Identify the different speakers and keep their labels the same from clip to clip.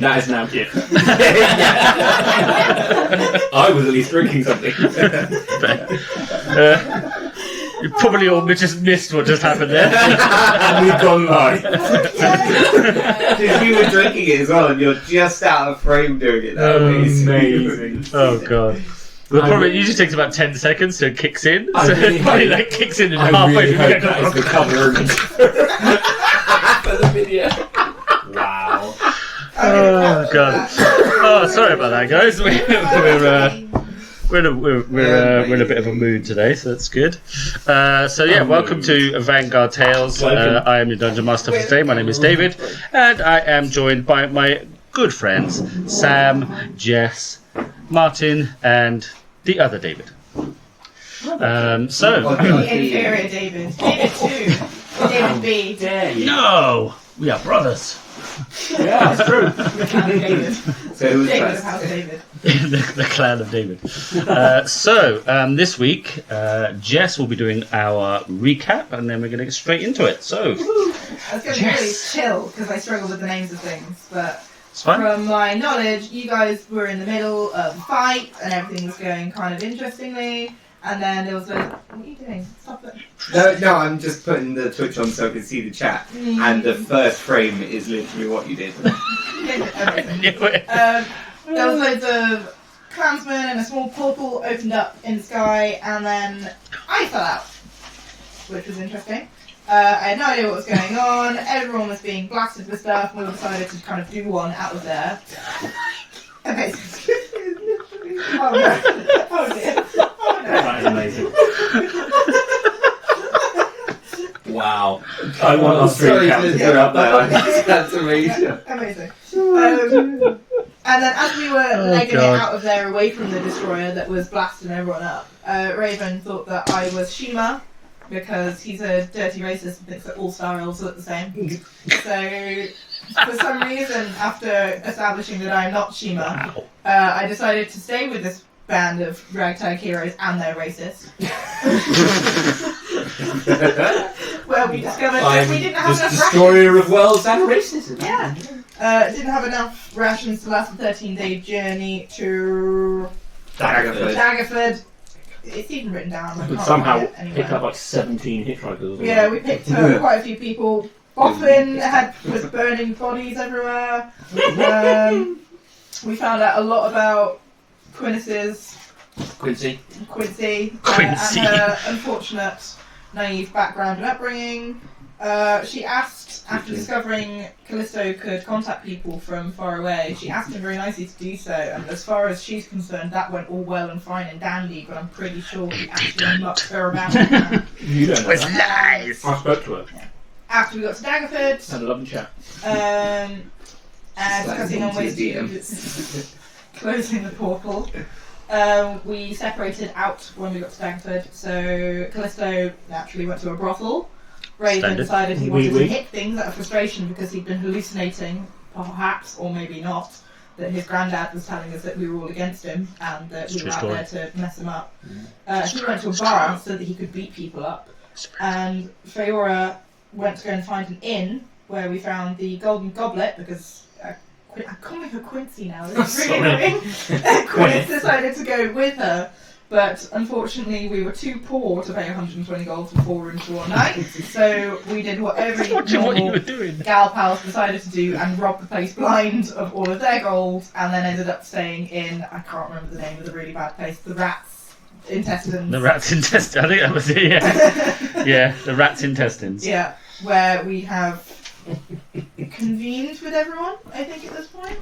Speaker 1: That is now gift. I was at least drinking something.
Speaker 2: You probably all just missed what just happened there.
Speaker 1: And we've gone live.
Speaker 3: Because you were drinking it as well, and you're just out of frame doing it. That
Speaker 1: Amazing.
Speaker 2: Oh god. Well, probably usually takes about 10 seconds so it kicks in. So it probably like kicks in and halfway through it
Speaker 1: that is the cover image for the video. Wow.
Speaker 2: Oh god. Oh, sorry about that, guys. We're in a bit of a mood today, so that's good. So yeah, welcome to Vanguard Tales. I am your Dungeon Master for today. My name is David, and I am joined by my good friends Sam, Jess, Martin, and the other David.
Speaker 4: The inferior David. David 2. David B.
Speaker 2: No, we are brothers.
Speaker 1: Yeah, that's true.
Speaker 4: The clan of David.
Speaker 3: So who's
Speaker 4: David of
Speaker 3: first?
Speaker 4: House David.
Speaker 2: the clan of David. This week, Jess will be doing our recap, and then we're going to get straight into it. So,
Speaker 4: I was going to be really chill because I struggle with the names of things, but
Speaker 2: it's fine.
Speaker 4: from my knowledge, you guys were in the middle of a fight and everything was going kind of interestingly, and then there was a... What are you doing? Stop it.
Speaker 3: No, I'm just putting the Twitch on so I can see the chat. And the first frame is literally what you did.
Speaker 2: I knew it.
Speaker 4: There was loads of clansmen and a small portal opened up in the sky, and then I fell out, which was interesting. I had no idea what was going on. Everyone was being blasted with stuff, and we decided to kind of do one out of there. Okay. Oh no. Oh dear. Oh no.
Speaker 1: That is amazing. Wow. I want our stream count to go up there.
Speaker 3: That's amazing.
Speaker 4: Amazing. And then as we were legging it out of there away from the destroyer that was blasting everyone up, Rayven thought that I was Shima because he's a dirty racist and thinks that all Star Elves look the same. So for some reason, after establishing that I'm not Shima, I decided to stay with this band of ragtag heroes and they're racist. Well, we discovered that we didn't have enough
Speaker 1: destroyer of worlds and racism.
Speaker 4: Yeah. Didn't have enough rations to last a 13-day journey to Daggerford. It's even written down. I
Speaker 1: But
Speaker 4: can't
Speaker 1: somehow
Speaker 4: find it anywhere.
Speaker 1: picked up like 17 hitchhikers or something.
Speaker 4: Yeah, we picked up quite a few people. Boffin was burning bodies everywhere. We found out a lot about Quincy.
Speaker 2: Quincy.
Speaker 4: And her unfortunate, naive background and upbringing. She asked, after discovering Callisto could contact people from far away, she asked him very nicely to do so, and as far as she's concerned, that went all well and fine and dandy, but I'm pretty sure he actually mucked her about.
Speaker 1: You don't know that.
Speaker 2: Nice.
Speaker 1: I spoke to her.
Speaker 4: Yeah. After we got to Daggerford,
Speaker 1: Had a lovely chat.
Speaker 4: and discussing on ways to closing the portal, we separated out when we got to Daggerford, so Callisto naturally went to a brothel. Rayven decided he wanted to hit things out of frustration because he'd been hallucinating, perhaps, or maybe not, that his granddad was telling us that we were all against him and that we were out there to mess him up. He went to a bar so that he could beat people up. And Feora went to go and find an inn where we found the Golden Goblet because I'm calling her Quincy now. This is really annoying. Quince decided to go with her. But unfortunately, we were too poor to pay 120 gold for 4 rooms for 1 night, so we did what every normal gal pals decided to do and robbed the place blind of all of their gold, and then ended up staying in, I can't remember the name of the really bad place, the Rat's Intestines.
Speaker 2: The Rat's Intestines, I think that was it, yeah. Yeah, the Rat's Intestines.
Speaker 4: Yeah, where we have convened with everyone, I think, at this point.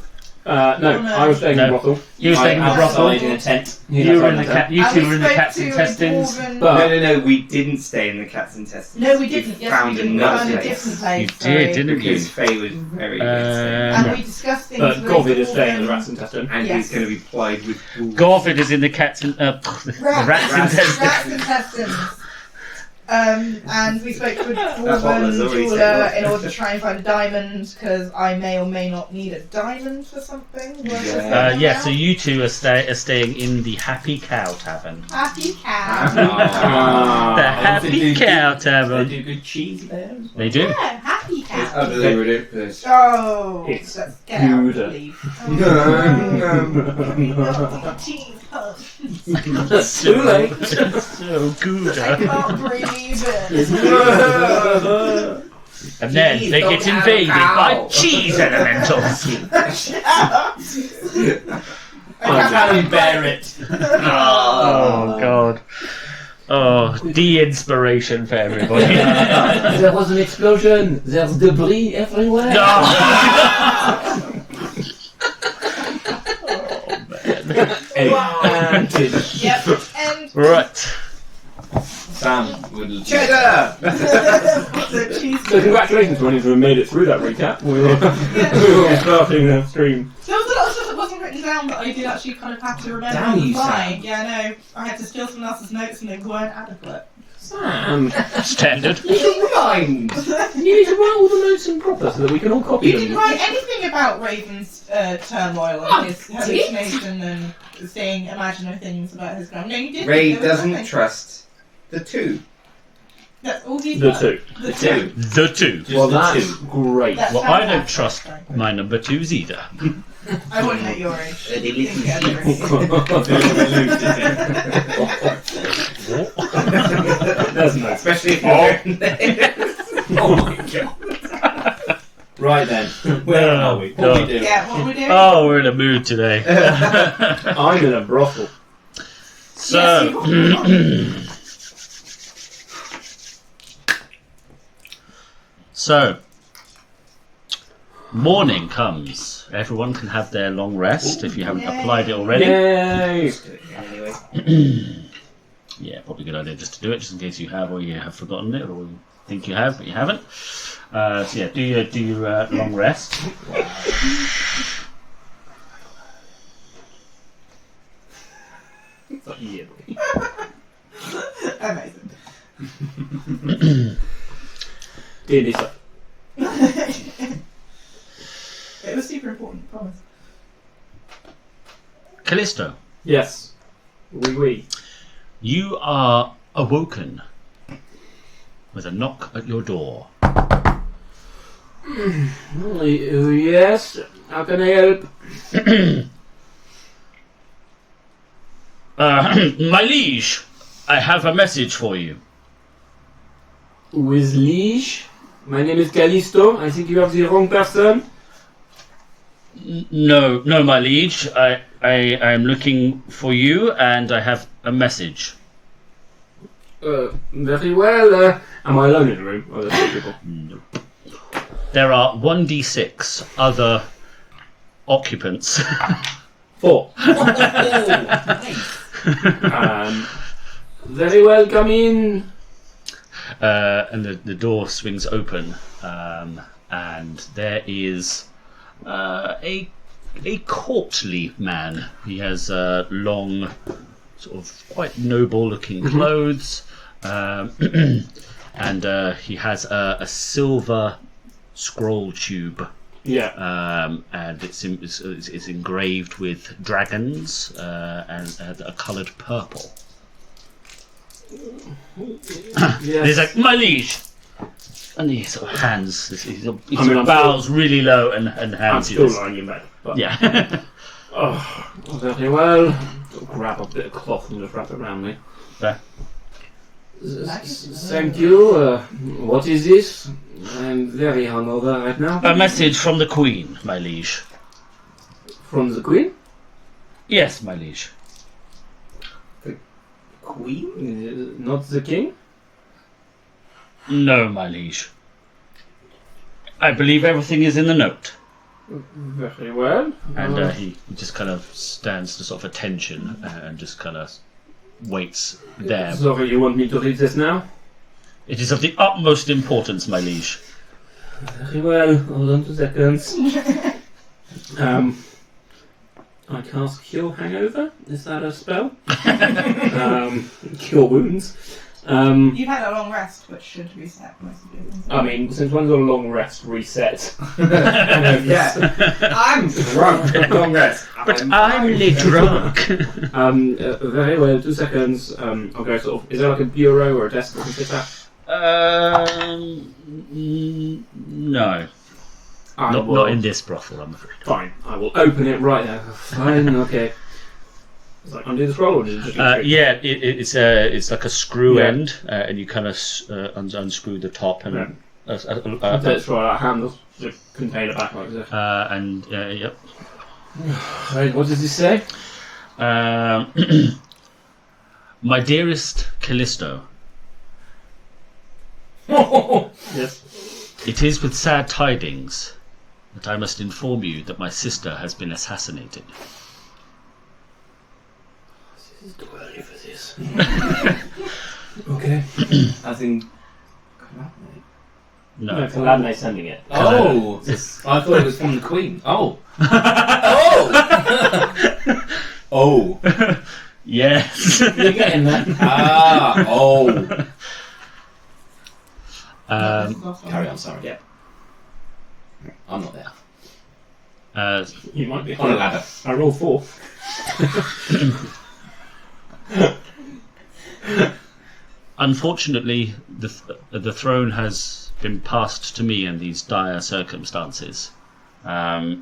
Speaker 1: No, I was staying in the brothel.
Speaker 2: You were staying in the brothel.
Speaker 1: in a tent.
Speaker 2: You were in the cat. You two were in the cat's intestines.
Speaker 3: No, we didn't stay in the cat's intestines.
Speaker 4: No, we didn't. Yes,
Speaker 3: found
Speaker 4: we didn't. We
Speaker 3: another
Speaker 4: found a
Speaker 3: place.
Speaker 4: different place.
Speaker 2: You did, didn't you?
Speaker 3: Because Faye was very
Speaker 4: And
Speaker 3: good.
Speaker 4: we discussed things
Speaker 1: But
Speaker 4: with
Speaker 1: Govid is staying in the
Speaker 4: Dwarven.
Speaker 1: rat's intestine.
Speaker 3: And
Speaker 4: Yes.
Speaker 3: he's going to be plied with tools.
Speaker 2: Gorvid is in the cat's the rat's intestines.
Speaker 4: Rat's intestines. And we spoke with
Speaker 3: That's what
Speaker 4: Dwarven
Speaker 3: was already
Speaker 4: jeweler
Speaker 3: said.
Speaker 4: in order to try and find a diamond because I may or may not need a diamond for something.
Speaker 2: Yeah, so you two are staying in the Happy Cow Tavern.
Speaker 4: Happy cow.
Speaker 2: The Happy Cow
Speaker 1: They
Speaker 2: Tavern.
Speaker 1: do good cheese there.
Speaker 2: They do.
Speaker 4: Yeah, happy
Speaker 3: It's
Speaker 4: cat.
Speaker 3: utterly ridiculous.
Speaker 4: Oh,
Speaker 5: It's
Speaker 4: let's get out
Speaker 5: Gouda.
Speaker 4: and leave. Cheese puffs.
Speaker 5: Too late.
Speaker 2: So good.
Speaker 4: I can't breathe.
Speaker 2: And then they get invaded by cheese elementals.
Speaker 1: I can't bear it.
Speaker 2: Oh god. Oh, de-inspiration for everybody.
Speaker 1: There was an explosion. There's debris everywhere.
Speaker 2: No.
Speaker 5: And
Speaker 4: Yep. And
Speaker 2: Right.
Speaker 3: Sam would. Cheddar!
Speaker 4: the cheese.
Speaker 5: so congratulations to anyone who made it through that recap. We were starting the stream.
Speaker 4: There was a lot of stuff that wasn't written down that I did actually kind of have to remember
Speaker 3: Damn
Speaker 4: on the
Speaker 3: you,
Speaker 4: fly.
Speaker 3: Sam.
Speaker 4: Yeah, no. I had to steal someone else's notes and they weren't adequate.
Speaker 5: Sam,
Speaker 2: Standard.
Speaker 3: You can rhyme!
Speaker 5: you need to write all the notes in proper so that we can all copy
Speaker 4: You
Speaker 5: them.
Speaker 4: didn't write anything about Raven's turmoil and his hallucination and saying imaginary things about his grandma. No, you didn't.
Speaker 3: Ray
Speaker 4: There was
Speaker 3: doesn't
Speaker 4: nothing.
Speaker 3: trust the two.
Speaker 4: That's all he's
Speaker 5: The
Speaker 4: got.
Speaker 5: two.
Speaker 4: The two.
Speaker 2: The two.
Speaker 3: Just
Speaker 5: Well,
Speaker 3: the
Speaker 5: that's
Speaker 3: two.
Speaker 5: great.
Speaker 4: That's
Speaker 2: Well, I don't
Speaker 4: fantastic.
Speaker 2: trust my number twos either.
Speaker 4: I wouldn't at your age.
Speaker 3: They
Speaker 4: Think
Speaker 3: listen
Speaker 4: at
Speaker 3: to
Speaker 4: your age.
Speaker 5: That's nice.
Speaker 3: Especially if you're
Speaker 5: Oh my god. Right then, where are we? What are we doing?
Speaker 4: Yeah, what we're doing?
Speaker 2: Oh, we're in a mood today.
Speaker 5: I'm in a brothel.
Speaker 2: So, so, morning comes. Everyone can have their long rest if you haven't applied it already.
Speaker 5: Yay!
Speaker 3: Anyway.
Speaker 2: Yeah, probably a good idea just to do it, just in case you have or you have forgotten it, or you think you have but you haven't. So yeah, do your long rest.
Speaker 5: Yeah.
Speaker 4: Amazing.
Speaker 5: D&D stuff.
Speaker 4: It was super important, promise.
Speaker 2: Callisto,
Speaker 5: Yes. Oui.
Speaker 2: you are awoken with a knock at your door.
Speaker 5: Yes. How can I help?
Speaker 2: My liege, I have a message for you.
Speaker 5: With Liege. My name is Callisto. I think you have the wrong person.
Speaker 2: No, my liege. I am looking for you, and I have a message.
Speaker 5: Very well. Am I alone in the room? Oh, there's two people.
Speaker 2: There are 1d6 other occupants.
Speaker 5: 4. Very well, come in.
Speaker 2: And the door swings open, and there is a courtly man. He has long, sort of quite noble-looking clothes, and he has a silver scroll tube.
Speaker 5: Yeah.
Speaker 2: And it's engraved with dragons and a coloured purple. He's like, my liege! And he sort of hands, he
Speaker 5: I'm
Speaker 2: bows really low and
Speaker 5: I'm
Speaker 2: hands you
Speaker 5: still
Speaker 2: this.
Speaker 5: lying in bed. But
Speaker 2: Yeah.
Speaker 5: Oh, very well. Grab a bit of cloth and just wrap it around me.
Speaker 2: There.
Speaker 5: Thank you. What is this? I'm very hungover right now.
Speaker 2: A message from the Queen, my liege.
Speaker 5: From the Queen?
Speaker 2: Yes, my liege.
Speaker 3: Queen?
Speaker 5: Not the King?
Speaker 2: No, my liege. I believe everything is in the note.
Speaker 5: Very well.
Speaker 2: And he just kind of stands to sort of attention and just kind of waits there.
Speaker 5: Sorry, you want me to read this now?
Speaker 2: It is of the utmost importance, my liege.
Speaker 5: Very well. Hold on 2 seconds. I cast Cure Hangover. Is that a spell? Cure Wounds.
Speaker 4: You've had a long rest, which should reset most of your things.
Speaker 5: I mean, since when's a long rest reset?
Speaker 3: Yeah. I'm drunk. Long rest.
Speaker 2: But I'm really drunk.
Speaker 5: Very well, 2 seconds. I'll go sort of. Is there like a bureau or a desk that we can sit at?
Speaker 2: No,
Speaker 5: I
Speaker 2: not
Speaker 5: will-
Speaker 2: in this brothel, I'm afraid.
Speaker 5: Fine, I will open it right now. Fine, okay. It's like undo the scroll, or is it just a trick?
Speaker 2: Yeah, it's like a screw
Speaker 5: Yeah.
Speaker 2: end, and you kind of unscrew the top and
Speaker 5: Yeah.
Speaker 2: uh,
Speaker 5: That's right, that handles the container back like this.
Speaker 2: and yep.
Speaker 5: Right, what does this say?
Speaker 2: My dearest Callisto,
Speaker 5: Yes.
Speaker 2: it is with sad tidings that I must inform you that my sister has been assassinated.
Speaker 5: This is too early for this. Okay.
Speaker 3: As in.
Speaker 2: No.
Speaker 5: Caladne sending it.
Speaker 3: Oh! I thought it was from the Queen. Oh! Oh!
Speaker 2: Yes.
Speaker 5: You're getting that.
Speaker 3: Ah! Oh!
Speaker 1: Carry on, sorry.
Speaker 5: Yeah.
Speaker 3: I'm not there.
Speaker 5: You might be.
Speaker 3: On a ladder.
Speaker 5: I roll 4.
Speaker 2: Unfortunately, the throne has been passed to me in these dire circumstances. I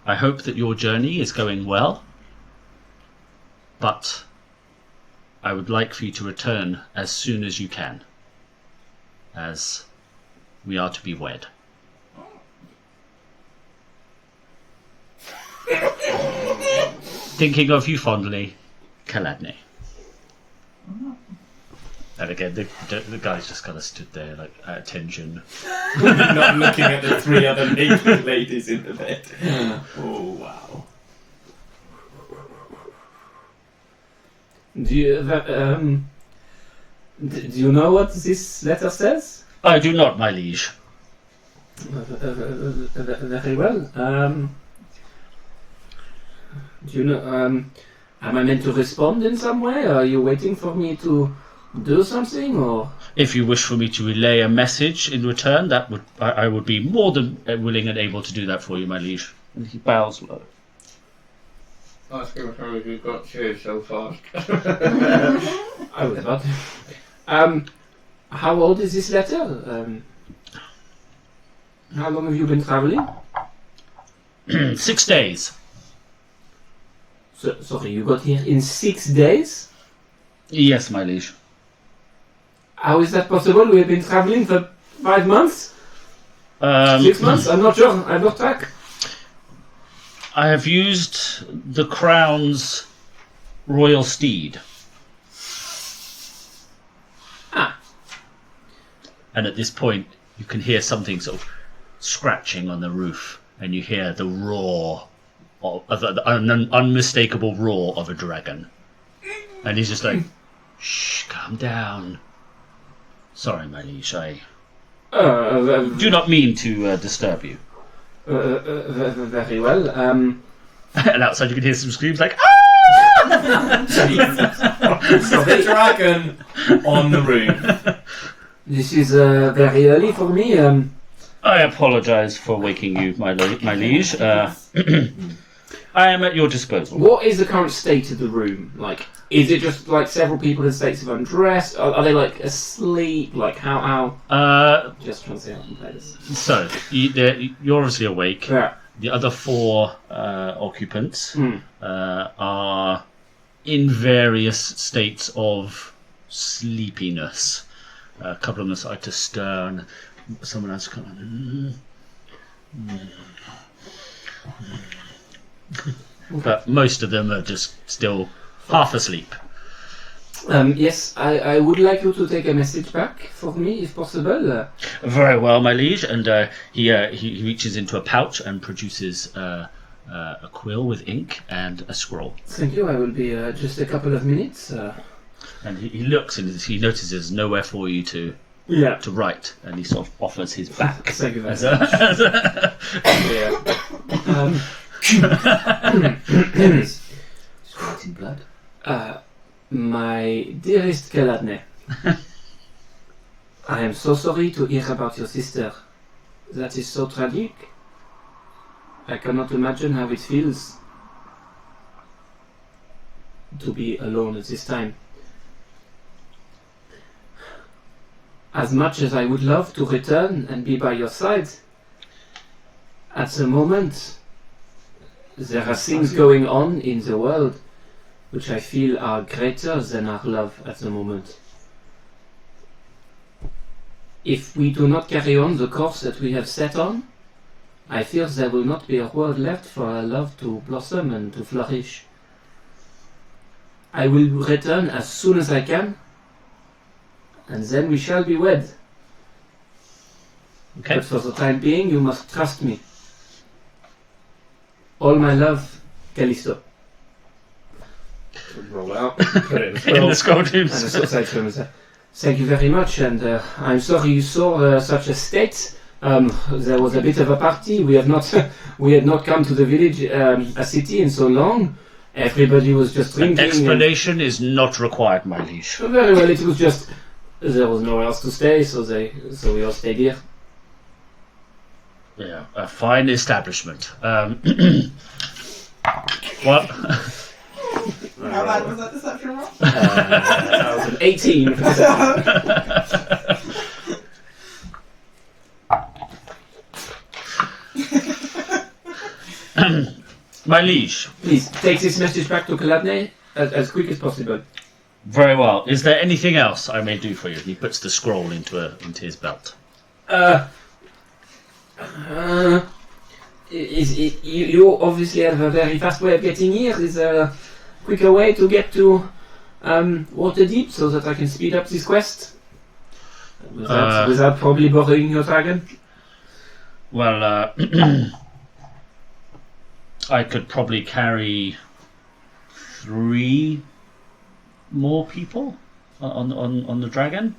Speaker 2: hope that your journey is going well, but I would like for you to return as soon as you can, as we are to be wed. Thinking of you fondly, Caladne. And again, the guy's just kind of stood there, like, at attention.
Speaker 3: Not looking at the 3 other naked ladies in the bed. Oh, wow.
Speaker 5: Do you know what this letter says?
Speaker 2: I do not, my liege.
Speaker 5: Very well. Do you know? Am I meant to respond in some way? Are you waiting for me to do something, or?
Speaker 2: If you wish for me to relay a message in return, that would I would be more than willing and able to do that for you, my liege. And he bows low.
Speaker 3: Ask him how you got here so fast.
Speaker 5: I was about to. How old is this letter? How long have you been traveling?
Speaker 2: 6 days.
Speaker 5: Sorry, you got here in 6 days?
Speaker 2: Yes, my liege.
Speaker 5: How is that possible? We have been traveling for 5 months? 6 months? I'm not sure. I've lost track.
Speaker 2: I have used the crown's royal steed.
Speaker 5: Ah.
Speaker 2: And at this point, you can hear something sort of scratching on the roof, and you hear the roar, an unmistakable roar of a dragon. And he's just like, shh, calm down. Sorry, my liege, I do not mean to disturb you.
Speaker 5: Very well.
Speaker 2: And outside you can hear some screams like, ah!
Speaker 3: The dragon on the roof.
Speaker 5: This is very early for me.
Speaker 2: I apologise for waking you, my liege. I am at your disposal.
Speaker 5: What is the current state of the room? Like, is it just like several people in states of undress? Are they like asleep? Like how? Just trying to see how I can play this.
Speaker 2: So, you're obviously awake.
Speaker 5: Yeah.
Speaker 2: The other 4 occupants are in various states of sleepiness. A couple of them decide to stir, and someone else kind of... But most of them are just still half asleep.
Speaker 5: Yes, I would like you to take a message back for me, if possible.
Speaker 2: Very well, my liege. And he reaches into a pouch and produces a quill with ink and a scroll.
Speaker 5: Thank you. I will be just a couple of minutes.
Speaker 2: And he looks and he notices there's nowhere for you to write, and he sort of offers his back.
Speaker 5: Thank you very
Speaker 2: as
Speaker 5: much.
Speaker 3: Dennis. Sweat in blood.
Speaker 5: My dearest Caladne, I am so sorry to hear about your sister. That is so tragic. I cannot imagine how it feels to be alone at this time. as much as I would love to return and be by your side, at the moment, there are things going on in the world which I feel are greater than our love at the moment. If we do not carry on the course that we have set on, I fear there will not be a world left for our love to blossom and to flourish. I will return as soon as I can, and then we shall be wed.
Speaker 2: Okay.
Speaker 5: But for the time being, you must trust me. All my love, Callisto. Roll out, put it
Speaker 2: In the scroll
Speaker 5: and I sort of say to him, I say, thank you very much, and I'm sorry you saw such a state. There was a bit of a party. We had not come to the village, a city, in so long. Everybody was just
Speaker 2: An
Speaker 5: drinking.
Speaker 2: explanation is not required, my liege.
Speaker 5: Very well. It was just there was nowhere else to stay, so we all stayed here.
Speaker 2: Yeah, a fine establishment. What?
Speaker 4: How bad was that deception roll?
Speaker 5: That was an 18.
Speaker 2: My liege.
Speaker 5: Please take this message back to Kaladne as quick as possible.
Speaker 2: Very well. Is there anything else I may do for you? He puts the scroll into his belt.
Speaker 5: You obviously have a very fast way of getting here. Is there a quicker way to get to Waterdeep so that I can speed up this quest? Without probably borrowing your dragon?
Speaker 2: Well, I could probably carry 3 more people on the dragon.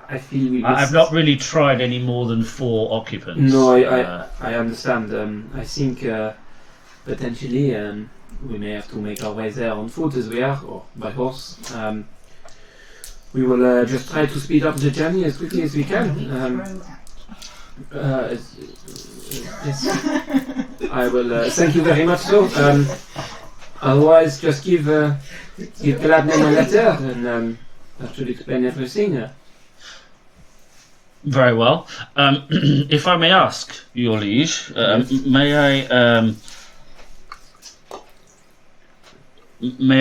Speaker 5: I feel we.
Speaker 2: I've not really tried any more than 4 occupants.
Speaker 5: No, I understand. I think potentially we may have to make our way there on foot as we are, or by horse. We will just try to speed up the journey as quickly as we can. Yes. I will. Thank you very much. So, otherwise, just give Gladman a letter, and that should explain everything.
Speaker 2: Very well. If I may ask, your liege, may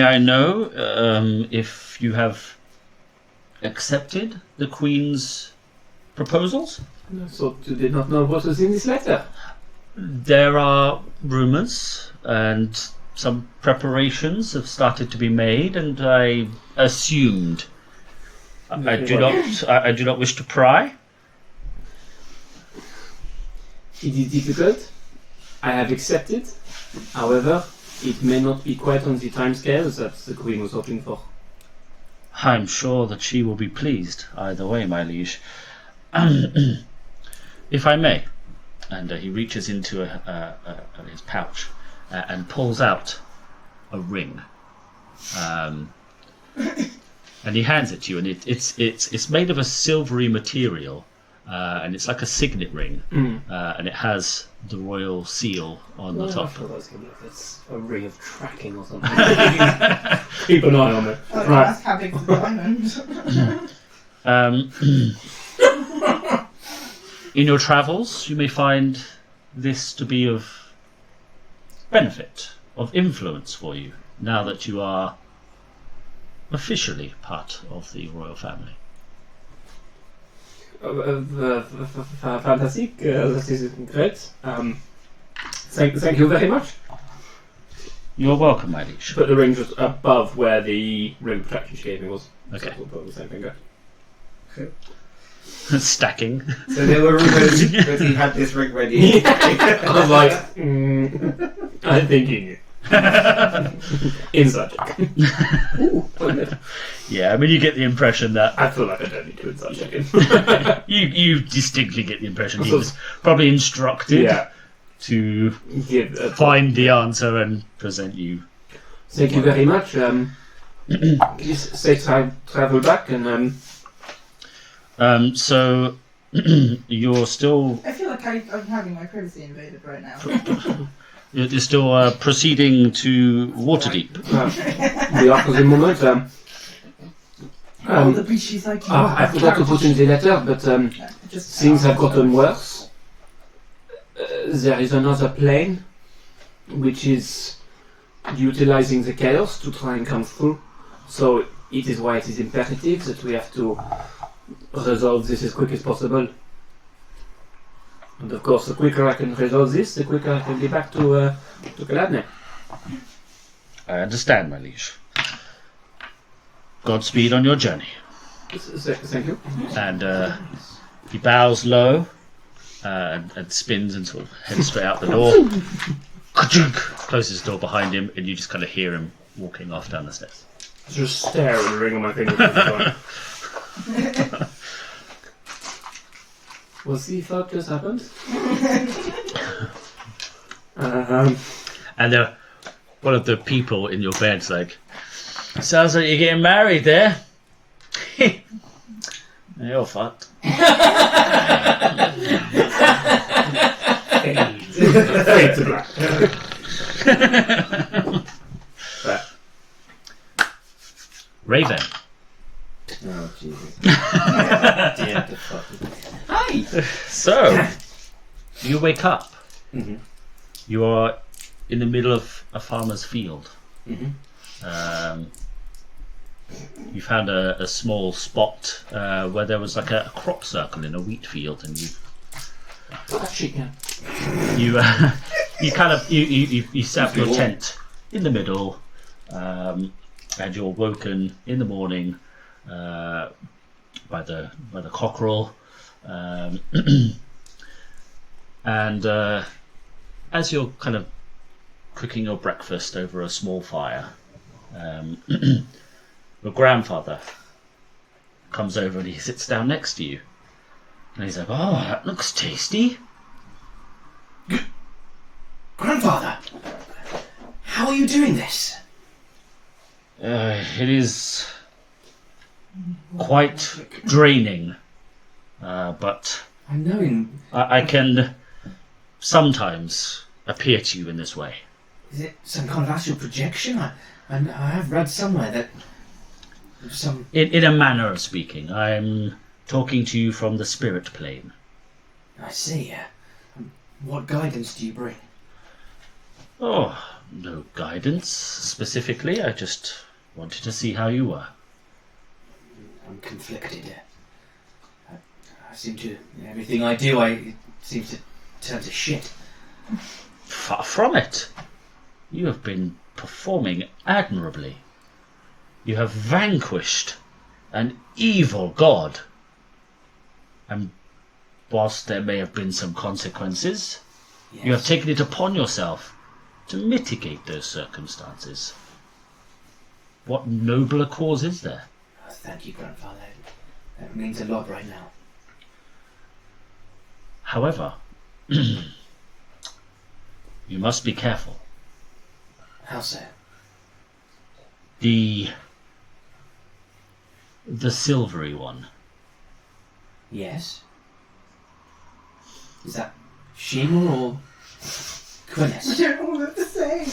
Speaker 2: I know if you have accepted the Queen's proposals?
Speaker 5: So you did not know what was in this letter?
Speaker 2: There are rumours and some preparations have started to be made, and I assumed. I do not wish to pry.
Speaker 5: It is difficult. I have accepted. However, it may not be quite on the timescale that the Queen was hoping for.
Speaker 2: I'm sure that she will be pleased either way, my liege. If I may. And he reaches into his pouch and pulls out a ring. And he hands it to you, and it's made of a silvery material, and it's like a signet ring, and it has the royal seal on the top.
Speaker 5: I thought I was going to be it's a ring of tracking or something. Keep an eye on it.
Speaker 4: Oh,
Speaker 5: Right.
Speaker 4: that's how big the diamond.
Speaker 2: In your travels, you may find this to be of benefit, of influence for you, now that you are officially part of the royal family.
Speaker 5: Fantastic. That is great. Thank you very much.
Speaker 2: You're welcome, my liege.
Speaker 5: Put the ring just above where the ring of protection she gave me was.
Speaker 2: Okay.
Speaker 5: So we'll put the same finger.
Speaker 2: Stacking.
Speaker 3: So there were rumours that he had this ring ready.
Speaker 5: I was like, I'm thinking. Inside check.
Speaker 2: Yeah, I mean, you get the impression that
Speaker 5: I feel like I don't need to inside check in.
Speaker 2: you distinctly get the impression he was probably instructed to find the answer and present you.
Speaker 5: Thank you very much. Please safe travel back and
Speaker 2: so you're still
Speaker 4: I feel like I'm having my privacy invaded right now.
Speaker 2: you're still proceeding to Waterdeep.
Speaker 5: we are for the moment.
Speaker 1: the beaches like you
Speaker 5: I forgot to put in the letter, but things have gotten worse. There is another plane which is utilizing the chaos to try and come through. So it is why it is imperative that we have to resolve this as quick as possible. And of course, the quicker I can resolve this, the quicker I can be back to Caladne.
Speaker 2: I understand, my liege. Godspeed on your journey.
Speaker 5: Thank you.
Speaker 2: And he bows low and spins and sort of heads straight out the door. Closes the door behind him, and you just kind of hear him walking off down the stairs.
Speaker 6: Just stare at the ring on my finger.
Speaker 5: We'll see if that just happened.
Speaker 2: And one of the people in your bed's like, sounds like you're getting married there. You're fucked.
Speaker 6: Fade to black.
Speaker 2: Rayven.
Speaker 1: Oh, Jesus.
Speaker 4: Hi!
Speaker 2: So, you wake up.
Speaker 5: Mhm.
Speaker 2: You are in the middle of a farmer's field.
Speaker 5: Mhm.
Speaker 2: You found a small spot where there was like a crop circle in a wheat field, and
Speaker 5: Chicken.
Speaker 2: you set up your tent in the middle, and you're woken in the morning by the cockerel, and as you're kind of cooking your breakfast over a small fire, your grandfather comes over and he sits down next to you, and he's like, "Oh, that looks tasty."
Speaker 1: Grandfather, how are you doing this?
Speaker 2: It is quite draining, but
Speaker 1: I know.
Speaker 2: I can sometimes appear to you in this way.
Speaker 1: Is it some kind of astral projection? I have read somewhere that some.
Speaker 2: In a manner of speaking, I'm talking to you from the spirit plane.
Speaker 1: I see. What guidance do you bring?
Speaker 2: Oh, no guidance specifically. I just wanted to see how you were.
Speaker 1: I'm conflicted. I seem to. Everything I do, it seems to turn to shit.
Speaker 2: Far from it. You have been performing admirably. You have vanquished an evil god. And whilst there may have been some consequences,
Speaker 1: Yes.
Speaker 2: you have taken it upon yourself to mitigate those circumstances. What nobler cause is there?
Speaker 1: Oh, thank you, Grandfather. That means a lot right now.
Speaker 2: However, you must be careful.
Speaker 1: How so?
Speaker 2: The silvery one.
Speaker 1: Yes. Is that Shima or Quinnis?
Speaker 4: don't all look the same.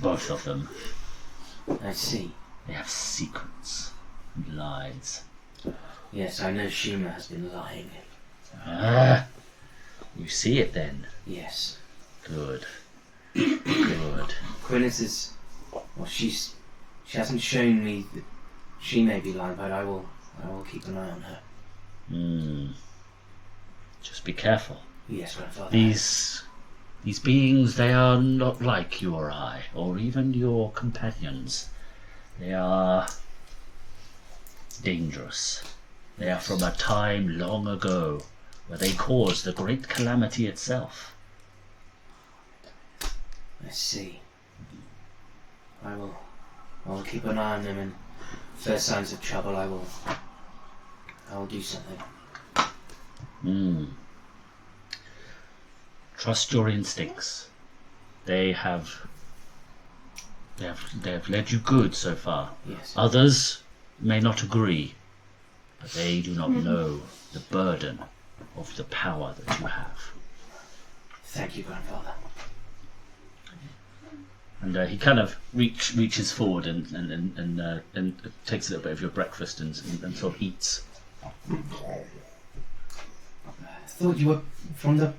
Speaker 2: Both of them.
Speaker 1: I see.
Speaker 2: They have secrets and lies.
Speaker 1: Yes, I know Shima has been lying.
Speaker 2: Ah, you see it then.
Speaker 1: Yes.
Speaker 2: Good. Good.
Speaker 1: Quinnis is. Well, she hasn't shown me that she may be lying, but I will keep an eye on her.
Speaker 2: Just be careful.
Speaker 1: Yes, Grandfather.
Speaker 2: These beings, they are not like you or I, or even your companions. They are dangerous. They are from a time long ago where they caused the great calamity itself.
Speaker 1: I see. I will keep an eye on them, and first signs of trouble, I will do something.
Speaker 2: Trust your instincts. They have led you good so far.
Speaker 1: Yes.
Speaker 2: Others may not agree, but they do not know the burden of the power that you have.
Speaker 1: Thank you, Grandfather.
Speaker 2: And he kind of reaches forward and takes a little bit of your breakfast and sort of eats.
Speaker 1: I thought you were from the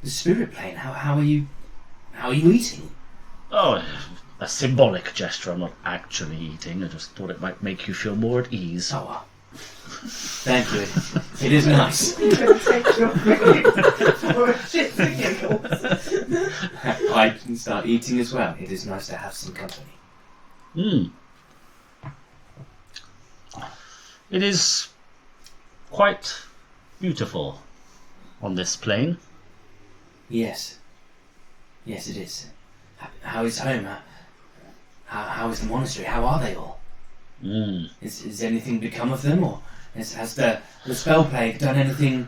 Speaker 1: spirit plane. How are you eating?
Speaker 2: Oh, a symbolic gesture. I'm not actually eating. I just thought it might make you feel more at ease.
Speaker 1: Oh, well. Thank you. It is nice.
Speaker 4: You're going to take your food for shits and giggles.
Speaker 1: I can start eating as well. It is nice to have some company.
Speaker 2: It is quite beautiful on this plane.
Speaker 1: Yes. Yes, it is. How is home? How is the monastery? How are they all? Is anything become of them, or has the spell plague done anything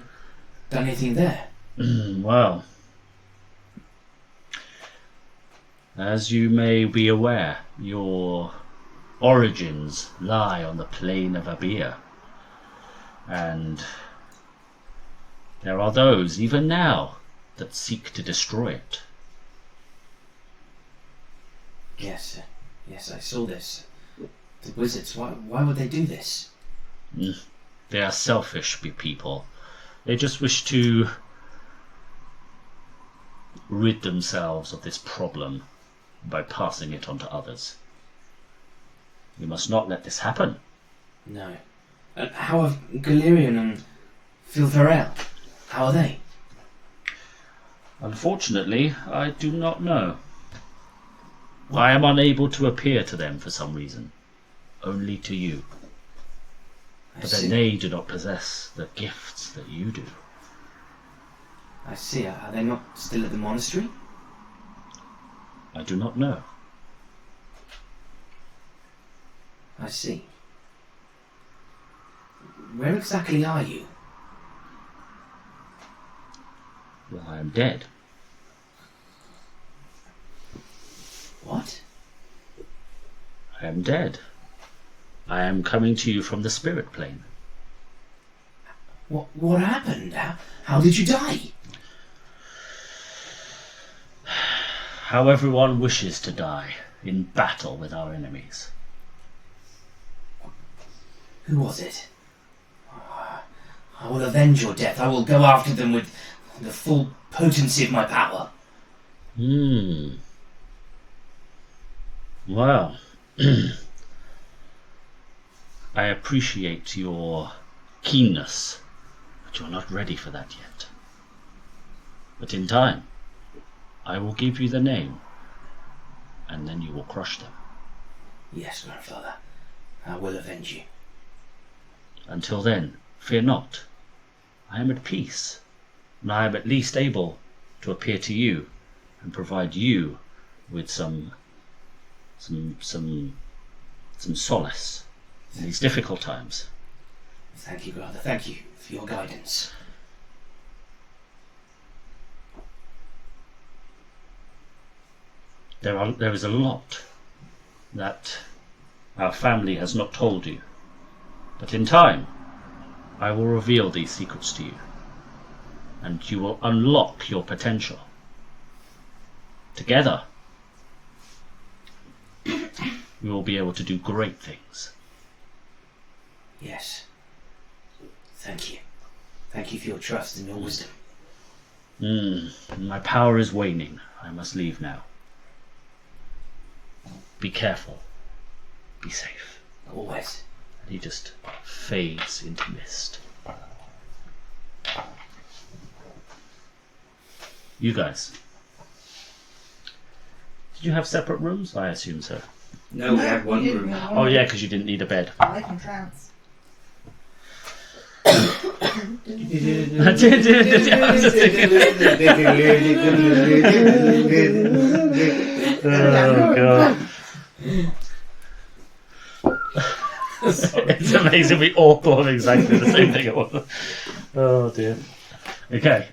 Speaker 1: there?
Speaker 2: Well, as you may be aware, your origins lie on the plane of Abir, and there are those, even now, that seek to destroy it.
Speaker 1: Yes, I saw this. The wizards, why would they do this?
Speaker 2: They are selfish people. They just wish to rid themselves of this problem by passing it on to others. We must not let this happen.
Speaker 1: No. How are Galerian and Filtharel? How are they?
Speaker 2: Unfortunately, I do not know. I am unable to appear to them for some reason. Only to you. But then they do not possess the gifts that you do.
Speaker 1: I see. Are they not still at the monastery?
Speaker 2: I do not know.
Speaker 1: I see. Where exactly are you?
Speaker 2: Well, I am dead.
Speaker 1: What?
Speaker 2: I am dead. I am coming to you from the spirit plane.
Speaker 1: What happened? How did you die?
Speaker 2: How everyone wishes to die, in battle with our enemies.
Speaker 1: Who was it? I will avenge your death. I will go after them with the full potency of my power.
Speaker 2: Well, I appreciate your keenness, but you're not ready for that yet. But in time, I will give you the name, and then you will crush them.
Speaker 1: Yes, grandfather. I will avenge you.
Speaker 2: Until then, fear not. I am at peace, and I am at least able to appear to you and provide you with some solace in these difficult times.
Speaker 1: Thank you, brother. Thank you for your guidance.
Speaker 2: There is a lot that our family has not told you, but in time I will reveal these secrets to you, and you will unlock your potential. Together, we will be able to do great things.
Speaker 1: Yes. Thank you. Thank you for your trust and your wisdom.
Speaker 2: My power is waning. I must leave now. Be careful. Be safe.
Speaker 1: Always.
Speaker 2: And he just fades into mist. You guys. Did you have separate rooms? I assume so.
Speaker 3: No, we had one room.
Speaker 2: Oh yeah, because you didn't need a bed.
Speaker 4: I can trance.
Speaker 2: Oh god. It's amazing we all thought of exactly the same thing at once. Oh dear. Okay.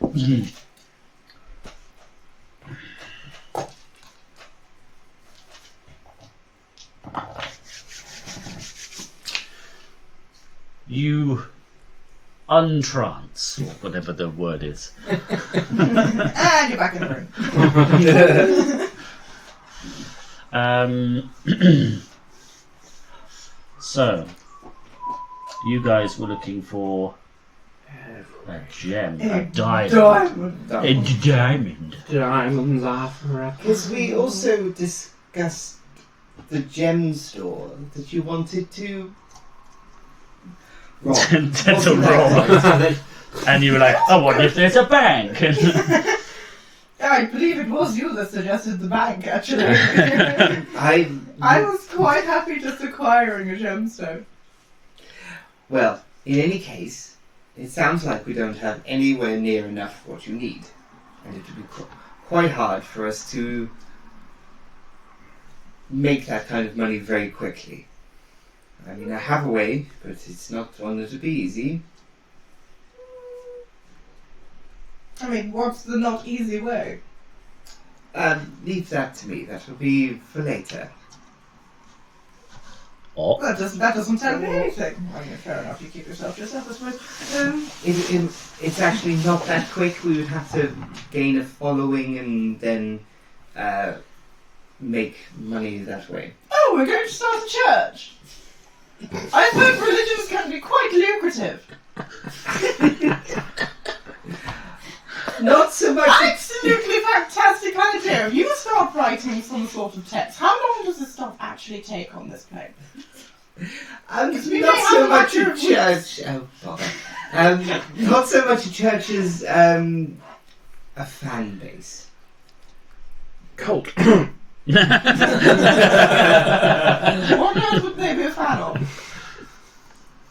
Speaker 2: You untrance, or whatever the word is.
Speaker 4: And you're back in the room.
Speaker 2: So, you guys were looking for a gem, a diamond. A diamond.
Speaker 5: Diamonds are forever.
Speaker 3: Because we also discussed the gem store that you wanted to rob.
Speaker 2: To rob. And you were like, I wonder if there's a bank.
Speaker 4: I believe it was you that suggested the bank, actually.
Speaker 3: I
Speaker 4: was quite happy just acquiring a gemstone.
Speaker 3: Well, in any case, it sounds like we don't have anywhere near enough what you need. And it would be quite hard for us to make that kind of money very quickly. I mean, I have a way, but it's not one that would be easy.
Speaker 4: I mean, what's the not easy way?
Speaker 3: Leave that to me. That will be for later.
Speaker 2: Oh.
Speaker 4: That doesn't tell me anything. I mean, fair enough, you keep yourself to yourself, I suppose.
Speaker 3: It's actually not that quick. We would have to gain a following and then make money that way.
Speaker 4: Oh, we're going to start a church! I've heard religions can be quite lucrative.
Speaker 3: Not so much.
Speaker 4: Absolutely fantastic idea. You start writing some sort of text. How long does this stuff actually take on this plane? We
Speaker 3: Not
Speaker 4: may
Speaker 3: so
Speaker 4: have
Speaker 3: much
Speaker 4: a
Speaker 3: a
Speaker 4: matter of
Speaker 3: church. Oh, bother. Not so much a church as a fan base.
Speaker 6: Cult.
Speaker 4: What else would they be a fan of?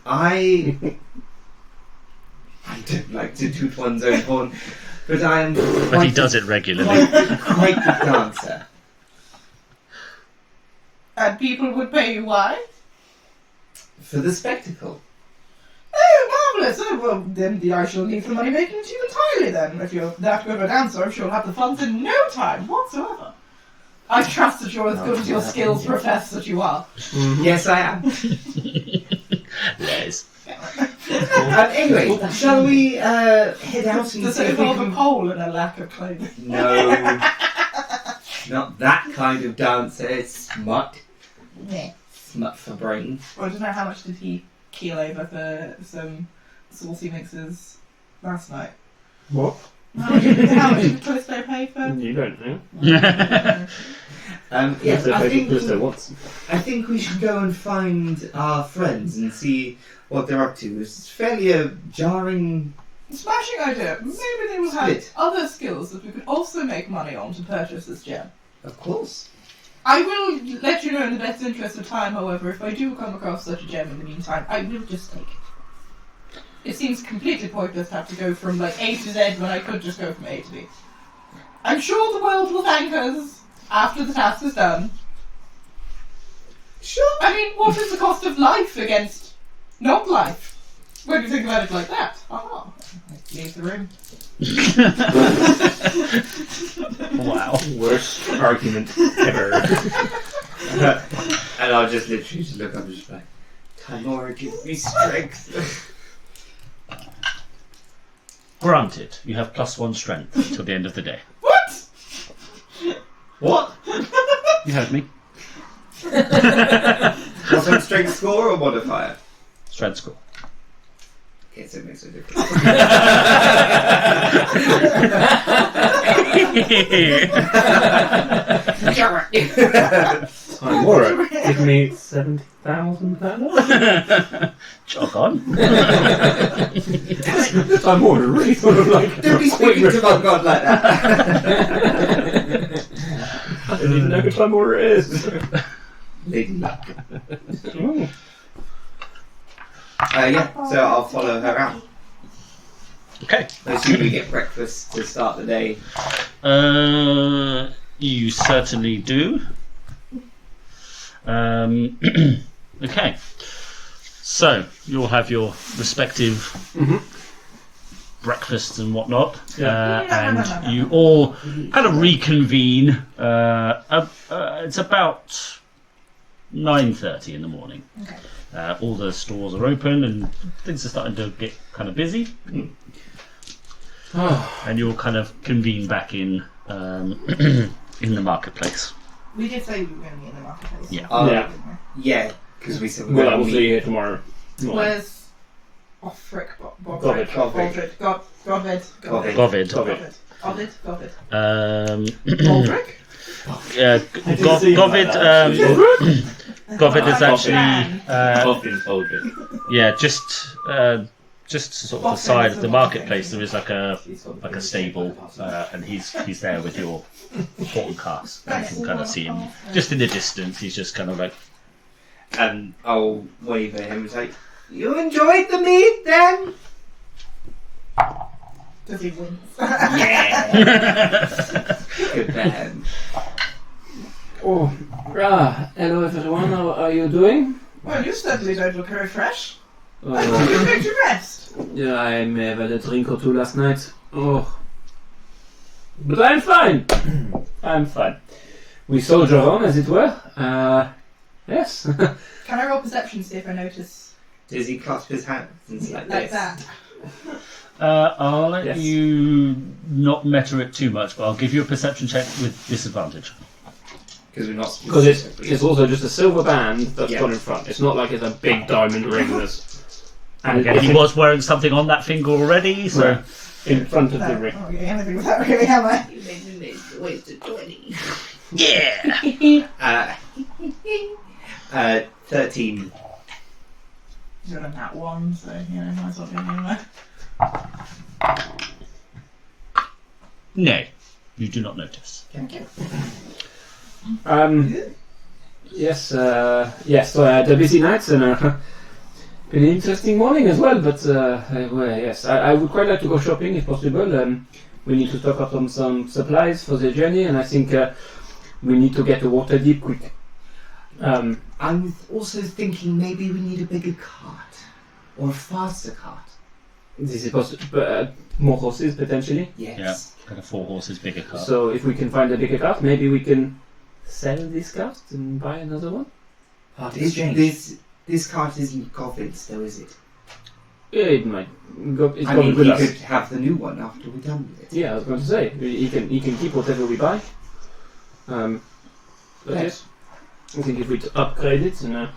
Speaker 3: I don't like to toot one's own horn, but I am
Speaker 2: But he does it regularly.
Speaker 3: quite the dancer.
Speaker 4: And people would pay you why?
Speaker 3: For the spectacle.
Speaker 4: Oh, marvellous. Oh, well, then I shall leave the money making to you entirely then. If you're that good a dancer, I'm sure you'll have the funds in no time whatsoever. I trust that you're as good as your skills profess that you are.
Speaker 3: Yes, I am.
Speaker 2: Yes.
Speaker 3: Anyway, shall we head out and
Speaker 4: Does
Speaker 3: see
Speaker 4: it
Speaker 3: if we
Speaker 4: involve a
Speaker 3: can...
Speaker 4: pole and a lack of clothing?
Speaker 3: No. Not that kind of dancer. It's smut.
Speaker 4: Yeah.
Speaker 3: Smut for brains.
Speaker 4: Well, I don't know how much did he keel over for some saucy mixes last night.
Speaker 6: What?
Speaker 4: How much did Callisto pay for?
Speaker 6: You don't know.
Speaker 3: Yes,
Speaker 6: Callisto
Speaker 3: I
Speaker 6: pays
Speaker 3: think...
Speaker 6: what Callisto wants.
Speaker 3: I think we should go and find our friends and see what they're up to. It's fairly a jarring...
Speaker 4: Smashing idea. Maybe they will have
Speaker 3: Split.
Speaker 4: other skills that we could also make money on to purchase this gem.
Speaker 3: Of course.
Speaker 4: I will let you know in the best interest of time, however, if I do come across such a gem in the meantime, I will just take it. It seems completely pointless to have to go from like A to Z when I could just go from A to B. I'm sure the world will thank us after the task is done.
Speaker 3: Sure.
Speaker 4: I mean, what is the cost of life against not life? When you think about it like that. Aha. Leave the room.
Speaker 2: Wow.
Speaker 6: Worst argument ever.
Speaker 3: And I'll just literally just look up and just like, Timora, give me strength.
Speaker 2: Granted, you have +1 strength till the end of the day.
Speaker 4: What?
Speaker 3: What?
Speaker 2: You heard me.
Speaker 3: What's on strength score or modifier?
Speaker 2: Strength score.
Speaker 3: Okay, so it makes a difference.
Speaker 6: Timora, give me £70,000.
Speaker 2: Jog on.
Speaker 6: Timora really sort of like...
Speaker 3: Don't be speaking to my god like that.
Speaker 6: I don't even know who Timora is.
Speaker 3: Lady Luck.
Speaker 6: Oh.
Speaker 3: Yeah, so I'll follow her out.
Speaker 2: Okay.
Speaker 3: I assume we get breakfast to start the day.
Speaker 2: You certainly do. Okay. So, you'll have your respective breakfasts and whatnot. And you all kind of reconvene. It's about 9:30 in the morning.
Speaker 4: Okay.
Speaker 2: All the stores are open and things are starting to get kind of busy. And you'll kind of convene back in in the marketplace.
Speaker 4: We did say we were going to meet in the marketplace.
Speaker 2: Yeah.
Speaker 6: Yeah.
Speaker 3: Yeah, because we said we
Speaker 6: Well, I
Speaker 3: were
Speaker 6: will
Speaker 3: going
Speaker 6: see
Speaker 3: to
Speaker 6: you
Speaker 3: meet.
Speaker 6: here tomorrow.
Speaker 4: Where's Offric?
Speaker 6: Govid.
Speaker 4: Govid.
Speaker 2: Govid.
Speaker 4: Govid.
Speaker 2: Baldric? Yeah, Govid. Govid is actually yeah, just sort of the side of the marketplace. There is like a stable, and he's there with your portal cast. You can kind of see him just in the distance. He's just kind of like.
Speaker 3: And I'll wave at him and say, "You enjoyed the meat, then?"
Speaker 4: Does he win?
Speaker 3: Yeah. Good man.
Speaker 5: Oh, hello everyone. How are you doing?
Speaker 4: Well, you certainly don't look very fresh.
Speaker 5: Oh,
Speaker 4: I thought you were going to rest.
Speaker 5: yeah, I may have had a drink or two last night. Oh, but I'm fine. I'm fine. We soldier on, as it were. Yes.
Speaker 4: Can I roll perception to see if I notice
Speaker 3: Does he clasp his hands and like
Speaker 4: like
Speaker 3: this?
Speaker 4: that?
Speaker 2: I'll let
Speaker 5: Yes.
Speaker 2: you not meta it too much, but I'll give you a perception check with disadvantage.
Speaker 3: Because we're not.
Speaker 5: Because it's also just a silver band that's
Speaker 3: Yeah.
Speaker 5: gone in front. It's not like it's a big diamond ring that's...
Speaker 2: And again, he was wearing something on that finger already, so.
Speaker 5: Right. In front of the
Speaker 4: No,
Speaker 5: ring.
Speaker 4: I'm not getting anything with that really, am I?
Speaker 3: You made me wasted 20.
Speaker 2: Yeah!
Speaker 3: 13.
Speaker 4: You're on that one, so you know, might as well be anywhere.
Speaker 2: No, you do not notice.
Speaker 3: Thank you.
Speaker 5: Yes, yes, so I had a busy night and been an interesting morning as well, but well, yes, I would quite like to go shopping if possible. We need to stock up on some supplies for the journey, and I think we need to get to Waterdeep quick.
Speaker 3: I was also thinking maybe we need a bigger cart. Or a faster cart.
Speaker 5: This is possible, more horses potentially.
Speaker 3: Yes.
Speaker 2: Kind of 4 horses bigger car.
Speaker 5: So if we can find a bigger cart, maybe we can sell this cart and buy another one.
Speaker 1: Part
Speaker 3: This,
Speaker 1: exchange.
Speaker 3: this cart isn't Govin's though, is it?
Speaker 5: Yeah, it might go. It's
Speaker 3: I
Speaker 5: going
Speaker 3: mean,
Speaker 5: with
Speaker 3: he
Speaker 5: us.
Speaker 3: could have the new one after we're done with it.
Speaker 5: Yeah, I was going to say he can keep whatever we buy. But yes, I think if we upgrade it, and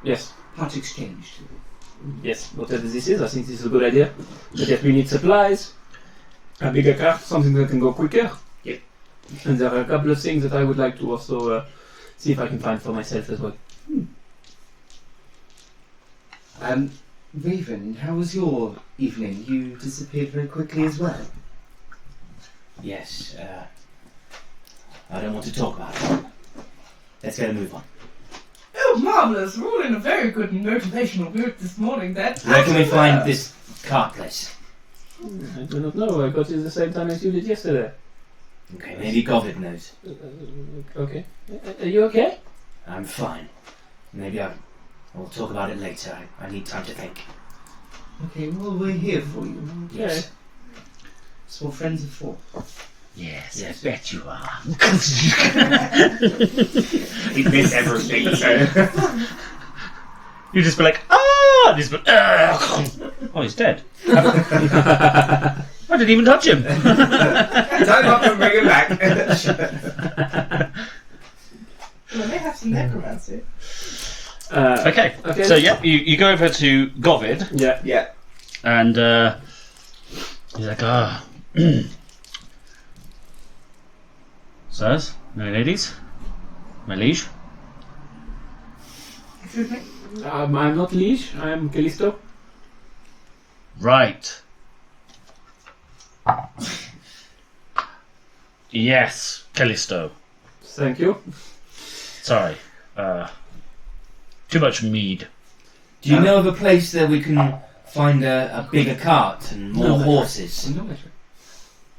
Speaker 5: yes,
Speaker 3: Part exchange.
Speaker 5: yes, whatever this is, I think this is a good idea. But yes, we need supplies, a bigger cart, something that can go quicker.
Speaker 3: Yep.
Speaker 5: And there are a couple of things that I would like to also see if I can find for myself as well.
Speaker 3: Rayven, how was your evening? You disappeared very quickly as well.
Speaker 1: Yes, I don't want to talk about it. Let's get a move on.
Speaker 4: Oh, marvellous. We're all in a very good motivational mood this morning, then.
Speaker 1: Where can we find this cart place?
Speaker 5: I do not know. I got it the same time as you did yesterday.
Speaker 1: Okay, maybe Govid knows.
Speaker 5: Okay. Are you okay?
Speaker 1: I'm fine. Maybe we'll talk about it later. I need time to think.
Speaker 3: Okay, well, we're here for you.
Speaker 1: Yes.
Speaker 3: It's what friends are for.
Speaker 2: Yes,
Speaker 1: Yes.
Speaker 2: I bet you are.
Speaker 3: We miss everything, so.
Speaker 2: You just be like, ah! And he's like, oh, he's dead. I didn't even touch him.
Speaker 3: Time up and bring him back.
Speaker 4: Well, they have some necromancy.
Speaker 2: Okay,
Speaker 5: Okay.
Speaker 2: so yeah, you go over to Govid,
Speaker 5: Yeah.
Speaker 3: Yeah.
Speaker 2: and he's like, ah. Sirs, my ladies, my liege.
Speaker 4: Excuse me?
Speaker 5: I'm not Liege. I'm Callisto.
Speaker 2: Right. Yes, Callisto.
Speaker 5: Thank you.
Speaker 2: Sorry. Too much mead.
Speaker 1: Do you know of a place that we can find a bigger cart and more horses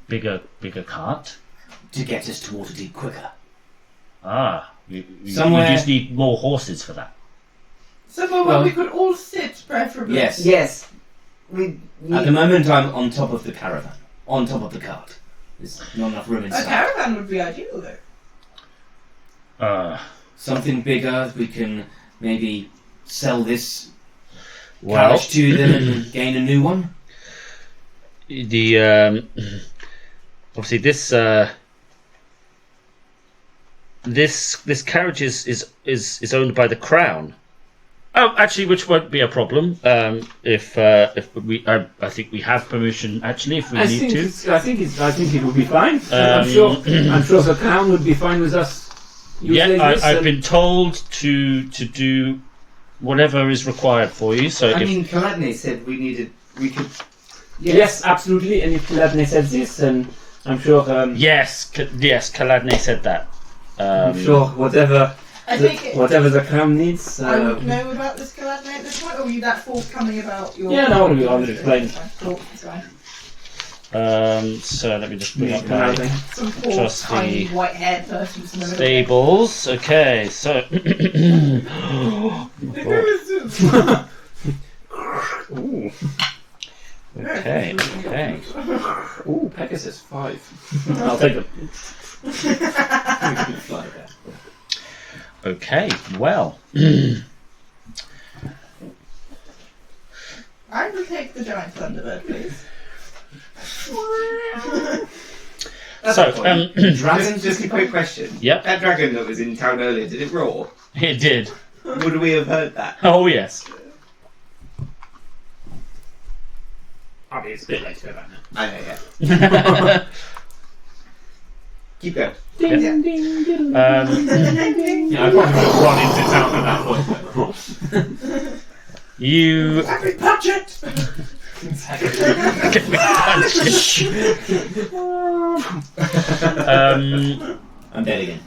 Speaker 2: Bigger cart.
Speaker 1: to get us to Waterdeep quicker?
Speaker 2: Ah, you
Speaker 1: Somewhere-
Speaker 2: just need more horses for that.
Speaker 4: Somewhere where we could all sit, preferably.
Speaker 1: Yes.
Speaker 3: Yes. We
Speaker 1: At the moment, I'm on top of the caravan, on top of the cart. There's not enough room
Speaker 4: A
Speaker 1: inside.
Speaker 4: caravan would be ideal, though.
Speaker 1: Something bigger. We can maybe sell this
Speaker 2: Well,
Speaker 1: carriage to them and gain a new one.
Speaker 2: the obviously this this carriage is owned by the crown. Oh, actually, which won't be a problem. If we, I think we have permission. Actually, if we need to,
Speaker 5: I think it would be fine. I'm sure the crown would be fine with us.
Speaker 2: I've been told to do whatever is required for you. So
Speaker 3: Kaladne said we could.
Speaker 5: Yes, absolutely. And if Kaladne said this, then I'm sure.
Speaker 2: Yes, Kaladne said that.
Speaker 5: I'm sure whatever the crown needs.
Speaker 4: I would know about this Kaladne at this point, or were you that forthcoming about your...
Speaker 5: Yeah, no, I'll explain.
Speaker 4: Cool, that's fine.
Speaker 2: So let me just bring up my
Speaker 4: Some poor,
Speaker 2: trusty
Speaker 4: tiny, white-haired person from the middle.
Speaker 2: stables. Okay, so...
Speaker 5: Ooh.
Speaker 2: Okay.
Speaker 5: Ooh, Pegasus 5. I'll take them. Fly there.
Speaker 2: Okay, well...
Speaker 4: I will take the giant thunderbird, please.
Speaker 3: Dragon, just a quick question.
Speaker 2: Yep.
Speaker 3: That dragon that was in town earlier, did it roar?
Speaker 2: It did.
Speaker 3: Would we have heard that?
Speaker 2: Oh, yes.
Speaker 5: I mean, it's a bit late to go back now.
Speaker 3: I know, yeah. Keep going.
Speaker 5: Ding,
Speaker 2: Yeah.
Speaker 5: ding, ding, ding.
Speaker 6: Yeah, I probably would have run into town at that point.
Speaker 2: You...
Speaker 4: Let me punch it!
Speaker 1: I'm dead again.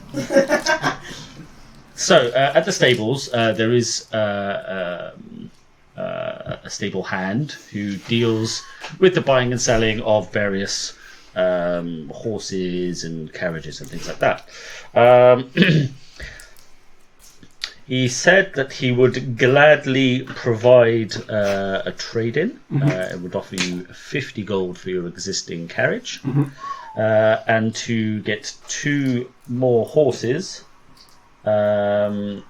Speaker 2: So, at the stables, there is a stable hand who deals with the buying and selling of various horses and carriages and things like that. He said that he would gladly provide a trade-in. It would offer you 50 gold for your existing carriage, and to get 2 more horses and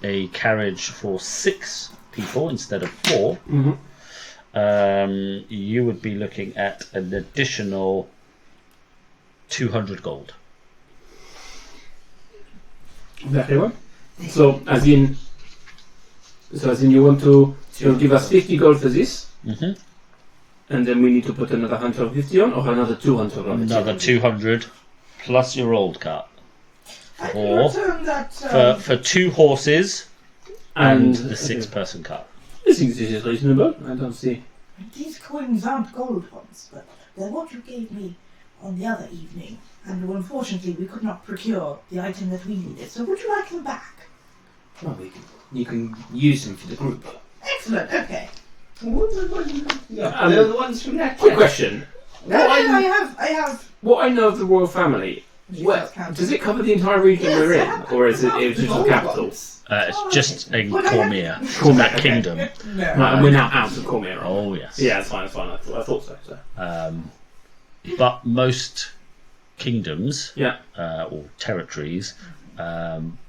Speaker 2: a carriage for 6 people instead of 4. You would be looking at an additional 200 gold.
Speaker 5: Very well. So, as in you want to give us 50 gold for this, and then we need to put another 150 on, or another 200 on?
Speaker 2: Another 200 plus your old cart.
Speaker 4: I can
Speaker 2: Or
Speaker 4: return that...
Speaker 2: for 2 horses and the 6-person cart.
Speaker 5: I think this is reasonable. I don't see.
Speaker 4: These coins aren't gold ones, but they're what you gave me on the other evening. And unfortunately, we could not procure the item that we needed. So would you like them back?
Speaker 1: Well, you can use them for the group.
Speaker 4: Excellent, okay.
Speaker 3: Yeah, they're the ones from that
Speaker 5: Quick question.
Speaker 4: No, I have...
Speaker 5: What I know of the royal family,
Speaker 4: Well,
Speaker 5: does it cover the entire region
Speaker 4: Yes,
Speaker 5: we're
Speaker 4: I
Speaker 5: in,
Speaker 4: have-
Speaker 5: or is it
Speaker 4: I have
Speaker 5: just the
Speaker 4: gold
Speaker 5: capital?
Speaker 4: ones.
Speaker 2: It's just in
Speaker 4: But I
Speaker 2: Cormier,
Speaker 5: Cormier,
Speaker 2: that
Speaker 5: okay.
Speaker 2: kingdom.
Speaker 4: No.
Speaker 5: Right, and we're now out of Cormier.
Speaker 2: Oh, yes.
Speaker 5: Yeah, it's fine. I thought so.
Speaker 2: But most kingdoms
Speaker 5: Yeah.
Speaker 2: or territories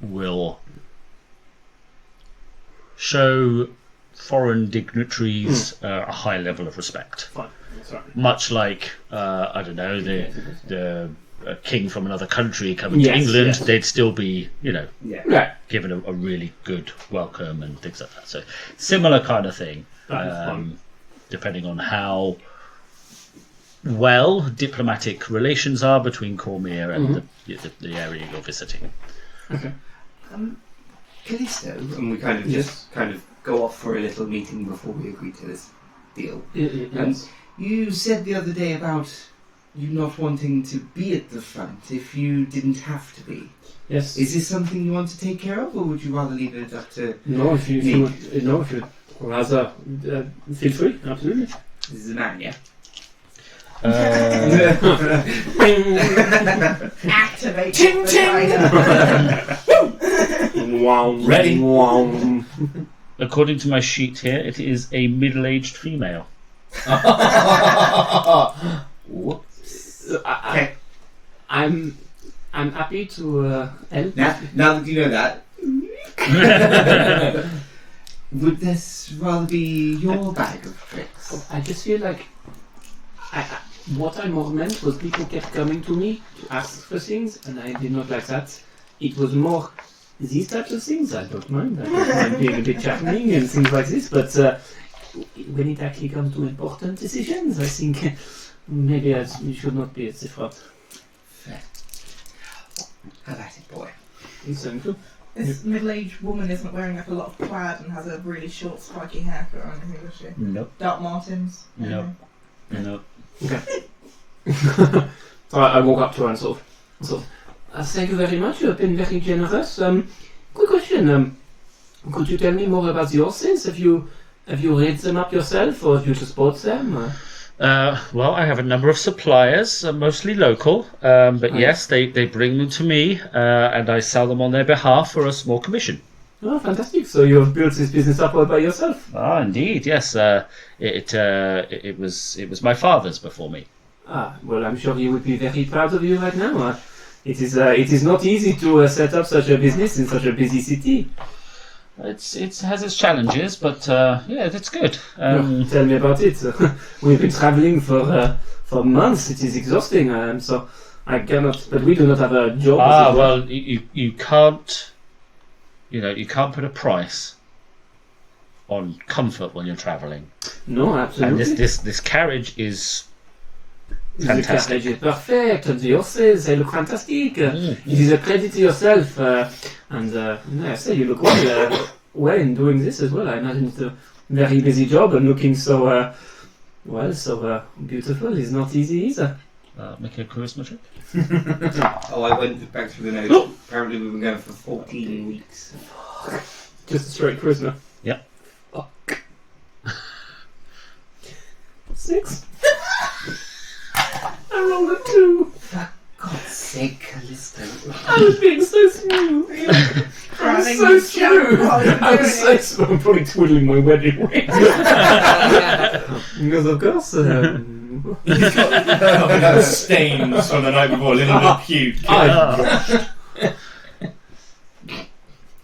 Speaker 2: will show foreign dignitaries a high level of respect.
Speaker 5: Fine. That's right.
Speaker 2: Much like, I don't know, the king from another country coming
Speaker 5: Yes,
Speaker 2: to England,
Speaker 5: yes.
Speaker 2: they'd still be,
Speaker 5: Right.
Speaker 2: given a really good welcome and things like that. So, similar kind of thing,
Speaker 5: That is fine.
Speaker 2: depending on how well diplomatic relations are between Cormier and the area you're visiting.
Speaker 3: Callisto, and we kind of just kind of go off for a little meeting before we agree to this deal.
Speaker 5: Yes.
Speaker 3: You said the other day about you not wanting to be at the front if you didn't have to be.
Speaker 5: Yes.
Speaker 3: Is this something you want to take care of, or would you rather leave it up to...
Speaker 5: No, if you would rather feel free, absolutely.
Speaker 3: This is a man, yeah?
Speaker 4: Activate
Speaker 1: Ting,
Speaker 4: the
Speaker 1: ting.
Speaker 4: diner.
Speaker 5: Wow.
Speaker 1: Ready?
Speaker 5: Wow.
Speaker 2: According to my sheet here, it is a middle-aged female.
Speaker 1: Whoops.
Speaker 3: Okay.
Speaker 5: I'm happy to help.
Speaker 3: Now that you know that, would this rather be your bag of tricks?
Speaker 5: I just feel like what I more meant was people kept coming to me to ask for things, and I did not like that. it was more these types of things. I don't mind. I don't mind being a bit charming and things like this. But when it actually comes to important decisions, I think maybe you should not be at the front.
Speaker 3: Fair. How about it, boy?
Speaker 5: Thank you.
Speaker 4: This middle-aged woman isn't wearing like a lot of plaid and has a really short, spiky haircut or anything, does she?
Speaker 2: Nope.
Speaker 4: Dark Martens.
Speaker 2: Nope. Nope.
Speaker 5: Okay. So I walk up to her and sort of thank you very much. You have been very generous. Quick question. Could you tell me more about the horses? Have you raised them up yourself, or have you just bought them?
Speaker 2: Well, I have a number of suppliers, mostly local, but yes, they bring them to me, and I sell them on their behalf for a small commission.
Speaker 5: Oh, fantastic! So you have built this business up all by yourself?
Speaker 2: Ah, indeed, yes. It was my father's before me.
Speaker 5: Ah, well, I'm sure he would be very proud of you right now. It is not easy to set up such a business in such a busy city.
Speaker 2: It has its challenges, but yeah, it's good.
Speaker 5: Tell me about it. We've been traveling for months. It is exhausting. So I cannot. But we do not have a job.
Speaker 2: Well, you can't. You can't put a price on comfort when you're traveling.
Speaker 5: No, absolutely.
Speaker 2: And this carriage is fantastic.
Speaker 5: The carriage is perfect, and the horses, they look fantastic. It is a credit to yourself, and I say you look well in doing this as well. I imagine it's a very busy job, and looking so beautiful is not easy either.
Speaker 2: Make a charisma check.
Speaker 3: Oh, I went back through the notes. Apparently we've been going for 14 weeks.
Speaker 5: Just a straight charisma.
Speaker 2: Yep.
Speaker 5: Fuck. 6. I rolled a 2.
Speaker 3: God's sake, Callisto.
Speaker 5: I was being so smooth. I'm so smooth. I'm so smooth. I'm probably twiddling my wedding ring. Because of course.
Speaker 6: Stains from the night before, a little bit puke.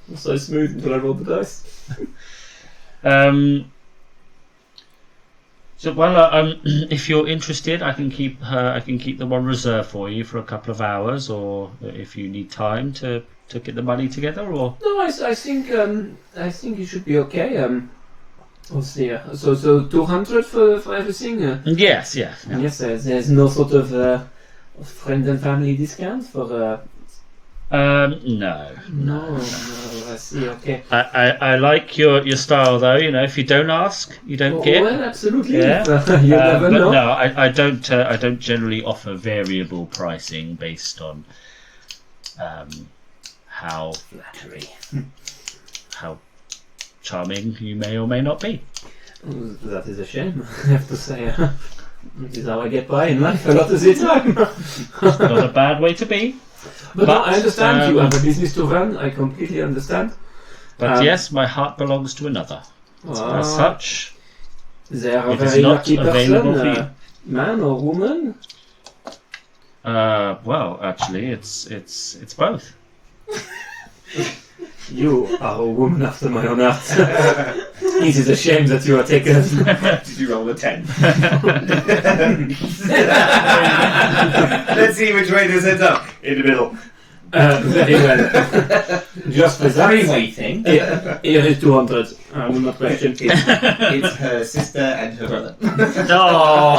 Speaker 5: I'm so smooth until I rolled the dice.
Speaker 2: If you're interested, I can keep them on reserve for you for a couple of hours, or if you need time to get the money together, or
Speaker 5: no, I think it should be okay. Let's see. So 200 for everything.
Speaker 2: yes, yeah.
Speaker 5: And yes, there's no sort of friend and family discount for.
Speaker 2: No.
Speaker 5: I see. Okay.
Speaker 2: I like your style though. If you don't ask, you don't get.
Speaker 5: Well, absolutely.
Speaker 2: Yeah.
Speaker 5: You never know.
Speaker 2: No, I don't generally offer variable pricing based on how charming you may or may not be.
Speaker 5: That is a shame. I have to say. This is how I get by in life a lot of the time.
Speaker 2: It's not a bad way to be.
Speaker 5: But no, I understand you have a business to run. I completely understand.
Speaker 2: But yes, my heart belongs to another. As such,
Speaker 5: they are a
Speaker 2: if it's
Speaker 5: very
Speaker 2: not
Speaker 5: lucky
Speaker 2: available for
Speaker 5: person, man or woman.
Speaker 2: well, actually, it's both.
Speaker 5: You are a woman after my own heart. It is a shame that you are taken.
Speaker 6: Did you roll a 10?
Speaker 3: Let's see which way this ends up.
Speaker 6: In the middle.
Speaker 5: Very well. Just for that.
Speaker 1: Three-way thing.
Speaker 5: Here is 200. I will not question it.
Speaker 3: It's her sister and her brother.
Speaker 2: No.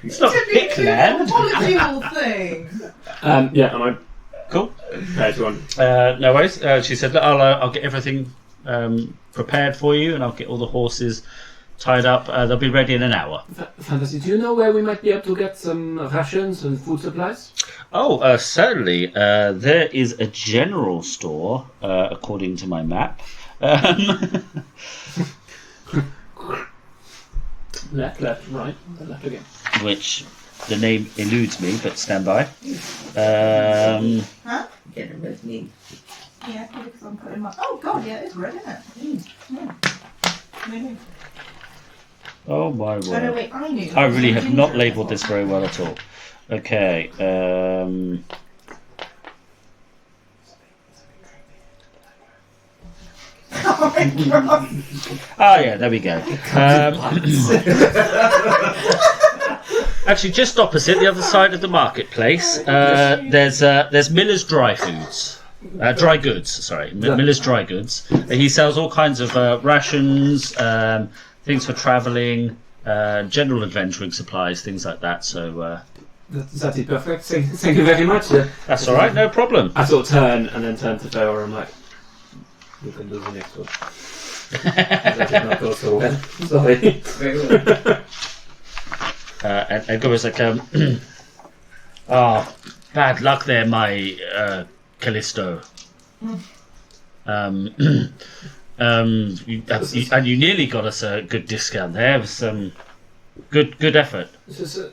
Speaker 2: It's not Pickland.
Speaker 4: Polyfuel thing.
Speaker 5: Yeah, am I?
Speaker 2: Cool.
Speaker 5: Right, one.
Speaker 2: No worries. She said, I'll get everything prepared for you, and I'll get all the horses tied up. They'll be ready in an hour.
Speaker 5: Fantastic. Do you know where we might be able to get some rations and food supplies?
Speaker 2: Oh, certainly. There is a general store, according to my map.
Speaker 5: Left, right, left again.
Speaker 2: Which the name eludes me, but stand by.
Speaker 4: Huh?
Speaker 3: Get a red knee.
Speaker 4: Yeah, because I'm putting my. Oh god, yeah, it's red, isn't it? Maybe.
Speaker 2: Oh my word.
Speaker 4: Oh no, wait, I knew.
Speaker 2: I really have not labelled this very well at all. Okay.
Speaker 4: Oh my god.
Speaker 2: Yeah, there we go. actually, just opposite the other side of the marketplace, there's Miller's Dry Foods. Dry goods, sorry. Miller's Dry Goods. He sells all kinds of rations, things for travelling, general adventuring supplies, things like that. So
Speaker 5: That is perfect. Thank you very much.
Speaker 2: that's all right, no problem.
Speaker 5: I sort of turn and then turn to Feora and I'm like, you can do the next one. That did not go so well. Sorry.
Speaker 3: Very well.
Speaker 2: And Gover's like, bad luck there, my Callisto. And you nearly got us a good discount there. It was good effort.
Speaker 5: So,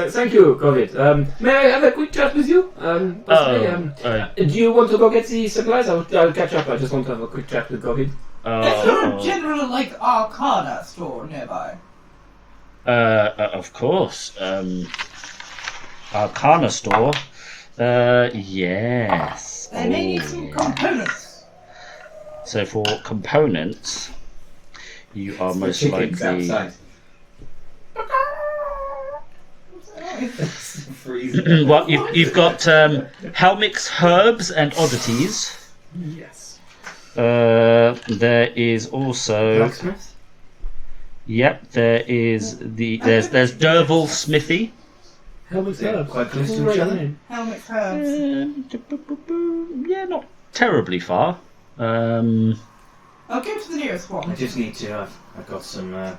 Speaker 5: thank you, COVID. May I have a quick chat with you? Do you want to go get the supplies? I'll catch up. I just want to have a quick chat with COVID.
Speaker 4: Is there a general, like, Arcana store nearby?
Speaker 2: Of course. Arcana store. Yes.
Speaker 4: They may need some components.
Speaker 2: So for components, you are most
Speaker 3: Chickens
Speaker 2: likely.
Speaker 3: outside. Freezing.
Speaker 2: Well, you've got Helmic's Herbs and Oddities.
Speaker 5: Yes.
Speaker 2: There is also.
Speaker 5: Blacksmith?
Speaker 2: Yep, there's Derval Smithy.
Speaker 5: Helmut's
Speaker 3: Yeah,
Speaker 5: Herbs.
Speaker 3: quite close to each other.
Speaker 4: Helmet's herbs.
Speaker 2: Yeah, not terribly far.
Speaker 4: I'll go to the nearest
Speaker 1: I
Speaker 4: one.
Speaker 1: just need to. I've got some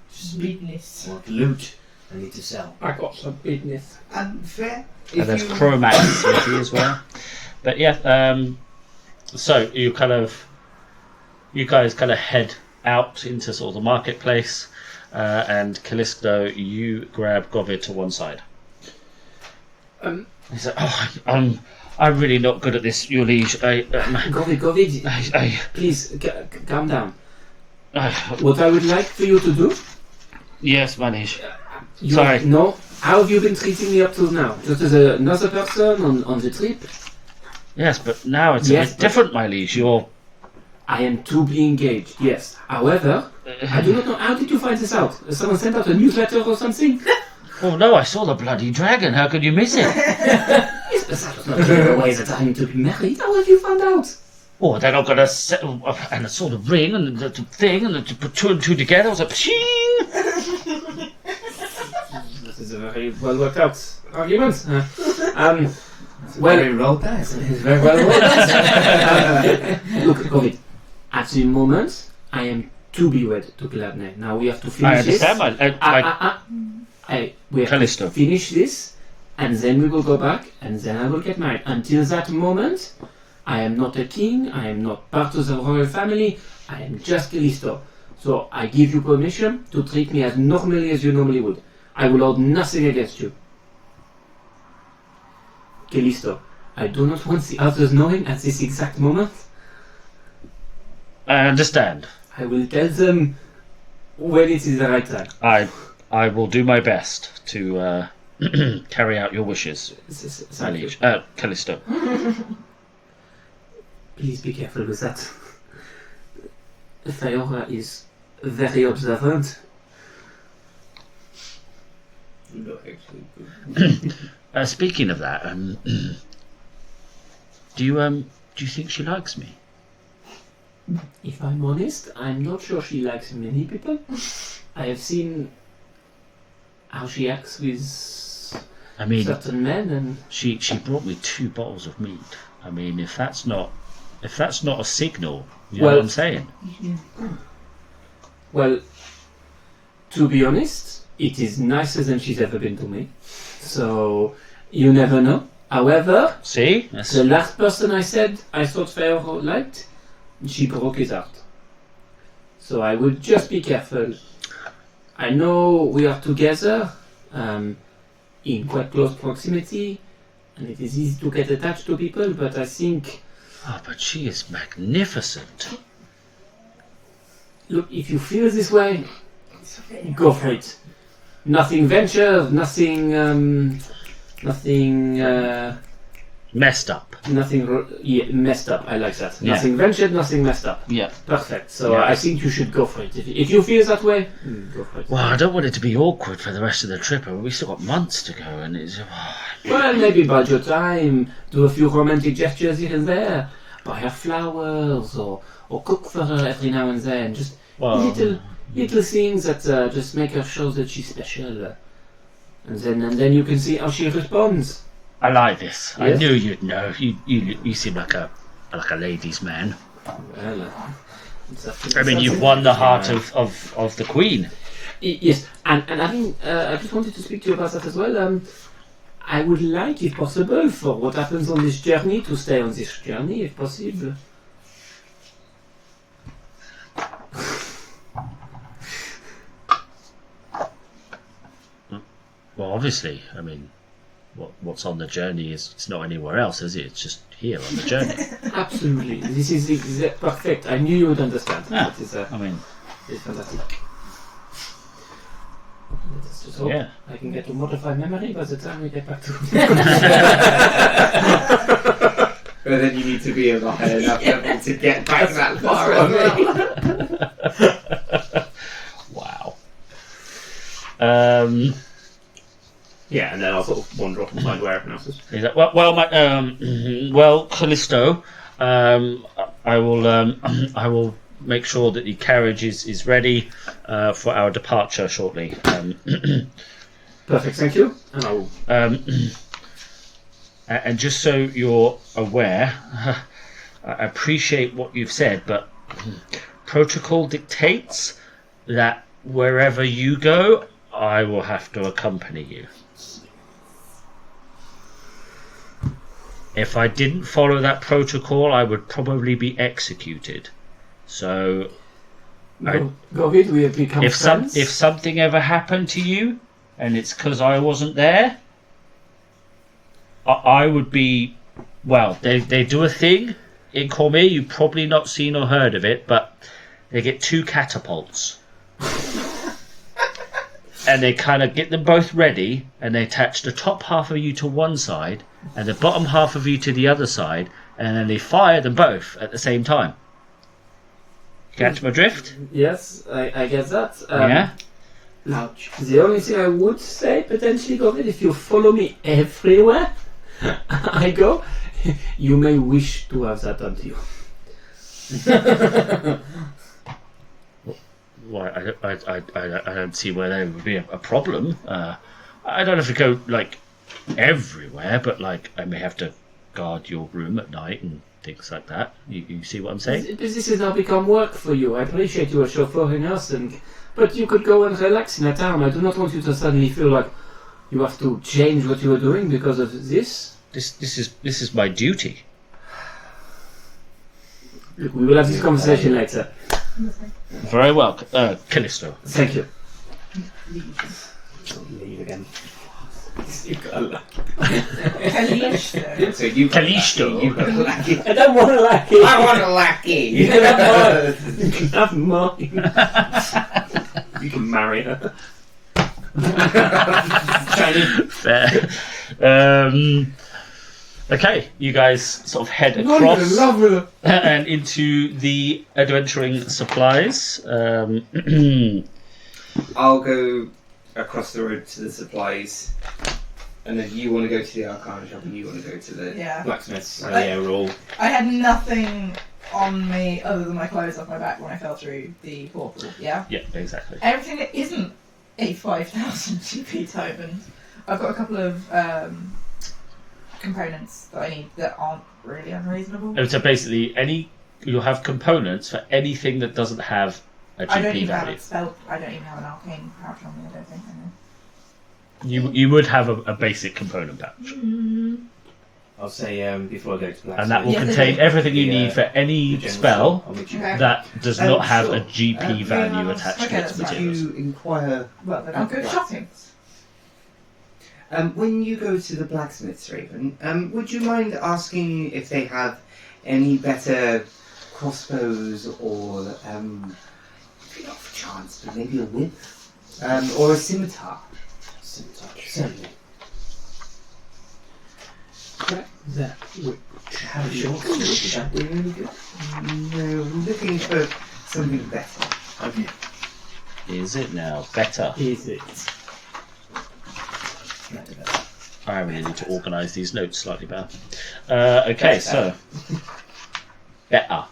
Speaker 4: Sweetness.
Speaker 1: loot I need to sell.
Speaker 5: I got some business.
Speaker 3: And fair.
Speaker 2: And there's Chromax Smithy as well. But yeah, so you guys kind of head out into sort of the marketplace, and Callisto, you grab Govir to one side. He's like, I'm really not good at this, your liege.
Speaker 5: Govid, please calm down. What I would like for you to do.
Speaker 2: Yes, my liege.
Speaker 5: Sorry. No. How have you been treating me up till now? Just as another person on the trip?
Speaker 2: Yes, but now it's a bit different, my liege.
Speaker 5: I am to be engaged, yes. However, I do not know. How did you find this out? Someone sent out a newsletter or something?
Speaker 2: Oh no, I saw the bloody dragon. How could you miss it?
Speaker 5: Yes, but that was not giving away that I need to be married. How have you found out?
Speaker 2: Oh, they're not going to set and I saw the ring and the thing and to put two and two together. I was like, pshing!
Speaker 5: This is a very well worked out argument. Well,
Speaker 1: Very well done.
Speaker 5: it's very well worked. Look, COVID. At the moment, I am to be wed to Gladney. Now we have to finish
Speaker 2: I understand,
Speaker 5: we have
Speaker 2: Callisto.
Speaker 5: to finish this, and then we will go back, and then I will get married. Until that moment, I am not a king, I am not part of the royal family, I am just Callisto. So I give you permission to treat me as normally as you normally would. I will hold nothing against you. Callisto, I do not want the others knowing at this exact moment.
Speaker 2: I understand.
Speaker 5: I will tell them when it is the right time.
Speaker 2: I will do my best to carry out your wishes, my
Speaker 5: Thank you.
Speaker 2: liege. Callisto.
Speaker 5: Please be careful with that. Feora is very observant.
Speaker 3: No, actually.
Speaker 2: Speaking of that, do you think she likes me?
Speaker 5: If I'm honest, I'm not sure she likes many people. I have seen how she acts with
Speaker 2: I mean,
Speaker 5: certain men, and
Speaker 2: she brought me 2 bottles of mead. I mean, if that's not a signal, you know
Speaker 5: Well-
Speaker 2: what I'm saying?
Speaker 5: well, to be honest, it is nicer than she's ever been to me. So you never know. However,
Speaker 2: See, that's,
Speaker 5: the last person I said I thought Feora liked, she broke his heart. So I would just be careful. I know we are together, in quite close proximity, and it is easy to get attached to people, but I think,
Speaker 2: but she is magnificent.
Speaker 5: look, if you feel this way, go for it. Nothing venture, nothing
Speaker 2: Messed up.
Speaker 5: Nothing messed up. I like that.
Speaker 2: Yeah.
Speaker 5: Nothing ventured, nothing messed up.
Speaker 2: Yeah.
Speaker 5: Perfect. So
Speaker 2: Yeah.
Speaker 5: I think you should go for it. If you feel that way, go for it.
Speaker 2: Well, I don't want it to be awkward for the rest of the trip. We've still got months to go, and it's.
Speaker 5: Well, maybe bide your time. Do a few romantic gestures here and there. Buy her flowers, or cook for her every now and then. Just little things that just make her show that she's special. And then you can see how she responds.
Speaker 2: I like this. I
Speaker 5: Yes?
Speaker 2: knew you'd know. You seem like a ladies' man.
Speaker 5: Well,
Speaker 2: I mean, you've won the heart of the Queen.
Speaker 5: Yes, and I just wanted to speak to you about that as well. I would like, if possible, for what happens on this journey, to stay on this journey, if possible.
Speaker 2: Well, obviously, I mean, what's on the journey it's not anywhere else, is it? It's just here on the journey.
Speaker 5: Absolutely, this is perfect. I knew you would understand.
Speaker 2: Yeah.
Speaker 5: That is,
Speaker 2: I mean,
Speaker 5: it's fantastic. Let's just hope
Speaker 2: yeah.
Speaker 5: I can get to modify memory by the time we get back to.
Speaker 3: But then you need to be at a high enough level to get back that far
Speaker 5: what
Speaker 3: as well.
Speaker 2: Wow.
Speaker 6: Yeah, and then I'll sort of wander off and find where everyone else is.
Speaker 2: Is that, well, Callisto, I will make sure that the carriage is ready for our departure shortly.
Speaker 5: Perfect, thank you. And I will.
Speaker 2: And just so you're aware, I appreciate what you've said, but protocol dictates that wherever you go, I will have to accompany you. If I didn't follow that protocol, I would probably be executed. So,
Speaker 5: Go ahead, we have become
Speaker 2: if
Speaker 5: friends.
Speaker 2: something ever happened to you, and it's because I wasn't there, I would be. Well, they do a thing in Cormier. You've probably not seen or heard of it, but they get 2 catapults. And they kind of get them both ready, and they attach the top half of you to one side and the bottom half of you to the other side, and then they fire them both at the same time. Catch my drift?
Speaker 5: Yes, I get that.
Speaker 2: Yeah?
Speaker 5: Ouch. The only thing I would say, potentially, Govid, if you follow me everywhere I go, you may wish to have that done to you.
Speaker 2: Well, I don't see where there would be a problem. I don't have to go, like, everywhere, but, like, I may have to guard your room at night and things like that. You see what I'm saying?
Speaker 5: This has now become work for you. I appreciate you chauffeuring us, but you could go and relax in a town. I do not want you to suddenly feel like you have to change what you are doing because of this.
Speaker 2: This is my duty.
Speaker 5: Look, we will have this conversation later.
Speaker 2: Very well, Callisto.
Speaker 5: Thank you.
Speaker 6: Leave again.
Speaker 4: Callisto.
Speaker 3: So you
Speaker 2: Callisto.
Speaker 3: You got a lackey.
Speaker 5: I don't want a lackey.
Speaker 3: I want a lackey.
Speaker 5: You can have mine. You can have mine.
Speaker 6: You can marry her.
Speaker 2: Fair. Okay, you guys sort of head
Speaker 5: I'm gonna
Speaker 2: across
Speaker 5: love her.
Speaker 2: and into the adventuring supplies.
Speaker 3: I'll go across the road to the supplies, and then you want to go to the Arcana shop, and you want to go to the
Speaker 4: Yeah.
Speaker 6: Blacksmiths.
Speaker 4: Like-
Speaker 6: We're all.
Speaker 4: I had nothing on me other than my clothes off my back when I fell through the portal, yeah?
Speaker 2: Yeah, exactly.
Speaker 4: Everything that isn't a 5,000 GP token, I've got a couple of components that I need that aren't really unreasonable.
Speaker 2: And so basically, you'll have components for anything that doesn't have a
Speaker 4: I don't
Speaker 2: GP
Speaker 4: even have
Speaker 2: value.
Speaker 4: a spell. I don't even have an arcane pouch on me. I don't think. I
Speaker 2: You would have a basic component pouch,
Speaker 4: know.
Speaker 6: I'll say before I go to Blacksmith.
Speaker 2: and that will
Speaker 4: Yeah,
Speaker 2: contain everything you
Speaker 6: the,
Speaker 2: need for any
Speaker 6: the general
Speaker 2: spell
Speaker 6: I'll meet you.
Speaker 4: Okay.
Speaker 2: that does not have
Speaker 3: sure.
Speaker 2: a GP value
Speaker 4: yeah,
Speaker 2: attached
Speaker 4: okay,
Speaker 2: to its
Speaker 4: that's fine.
Speaker 2: materials.
Speaker 3: you inquire.
Speaker 4: Well, then I'll go shopping.
Speaker 3: When you go to the blacksmith's, Rayven, would you mind asking if they have any better crossbows or, maybe not for chance, but maybe a whip, or a scimitar?
Speaker 1: Certainly.
Speaker 5: That
Speaker 1: How short would that be really good?
Speaker 3: No, I'm looking for something better.
Speaker 1: Okay.
Speaker 2: Is it now better?
Speaker 5: is it?
Speaker 2: I really need to organise these notes slightly better. Okay, so better.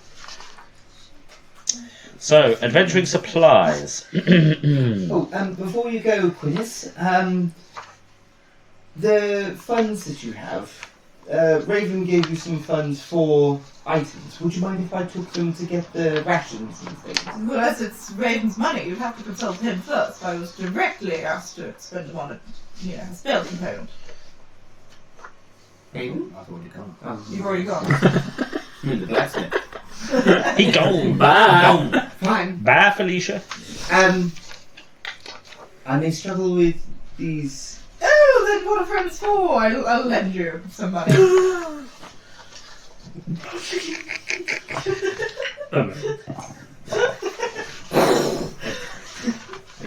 Speaker 2: So adventuring supplies.
Speaker 3: Before you go, Quinnis, the funds that you have, Rayven gave you some funds for items. Would you mind if I took them to get the rations and things?
Speaker 4: Well, as it's Raven's money, you'd have to consult him first. I was directly asked to spend them on a spell component.
Speaker 1: Rayven? I've already gone.
Speaker 4: You've already gone.
Speaker 1: I'm in the blacksmith.
Speaker 2: He gone.
Speaker 5: Bye.
Speaker 3: Fine.
Speaker 2: Bye, Felicia.
Speaker 3: I may struggle with these.
Speaker 4: Oh, then what are friends for? I'll lend you some money.
Speaker 3: I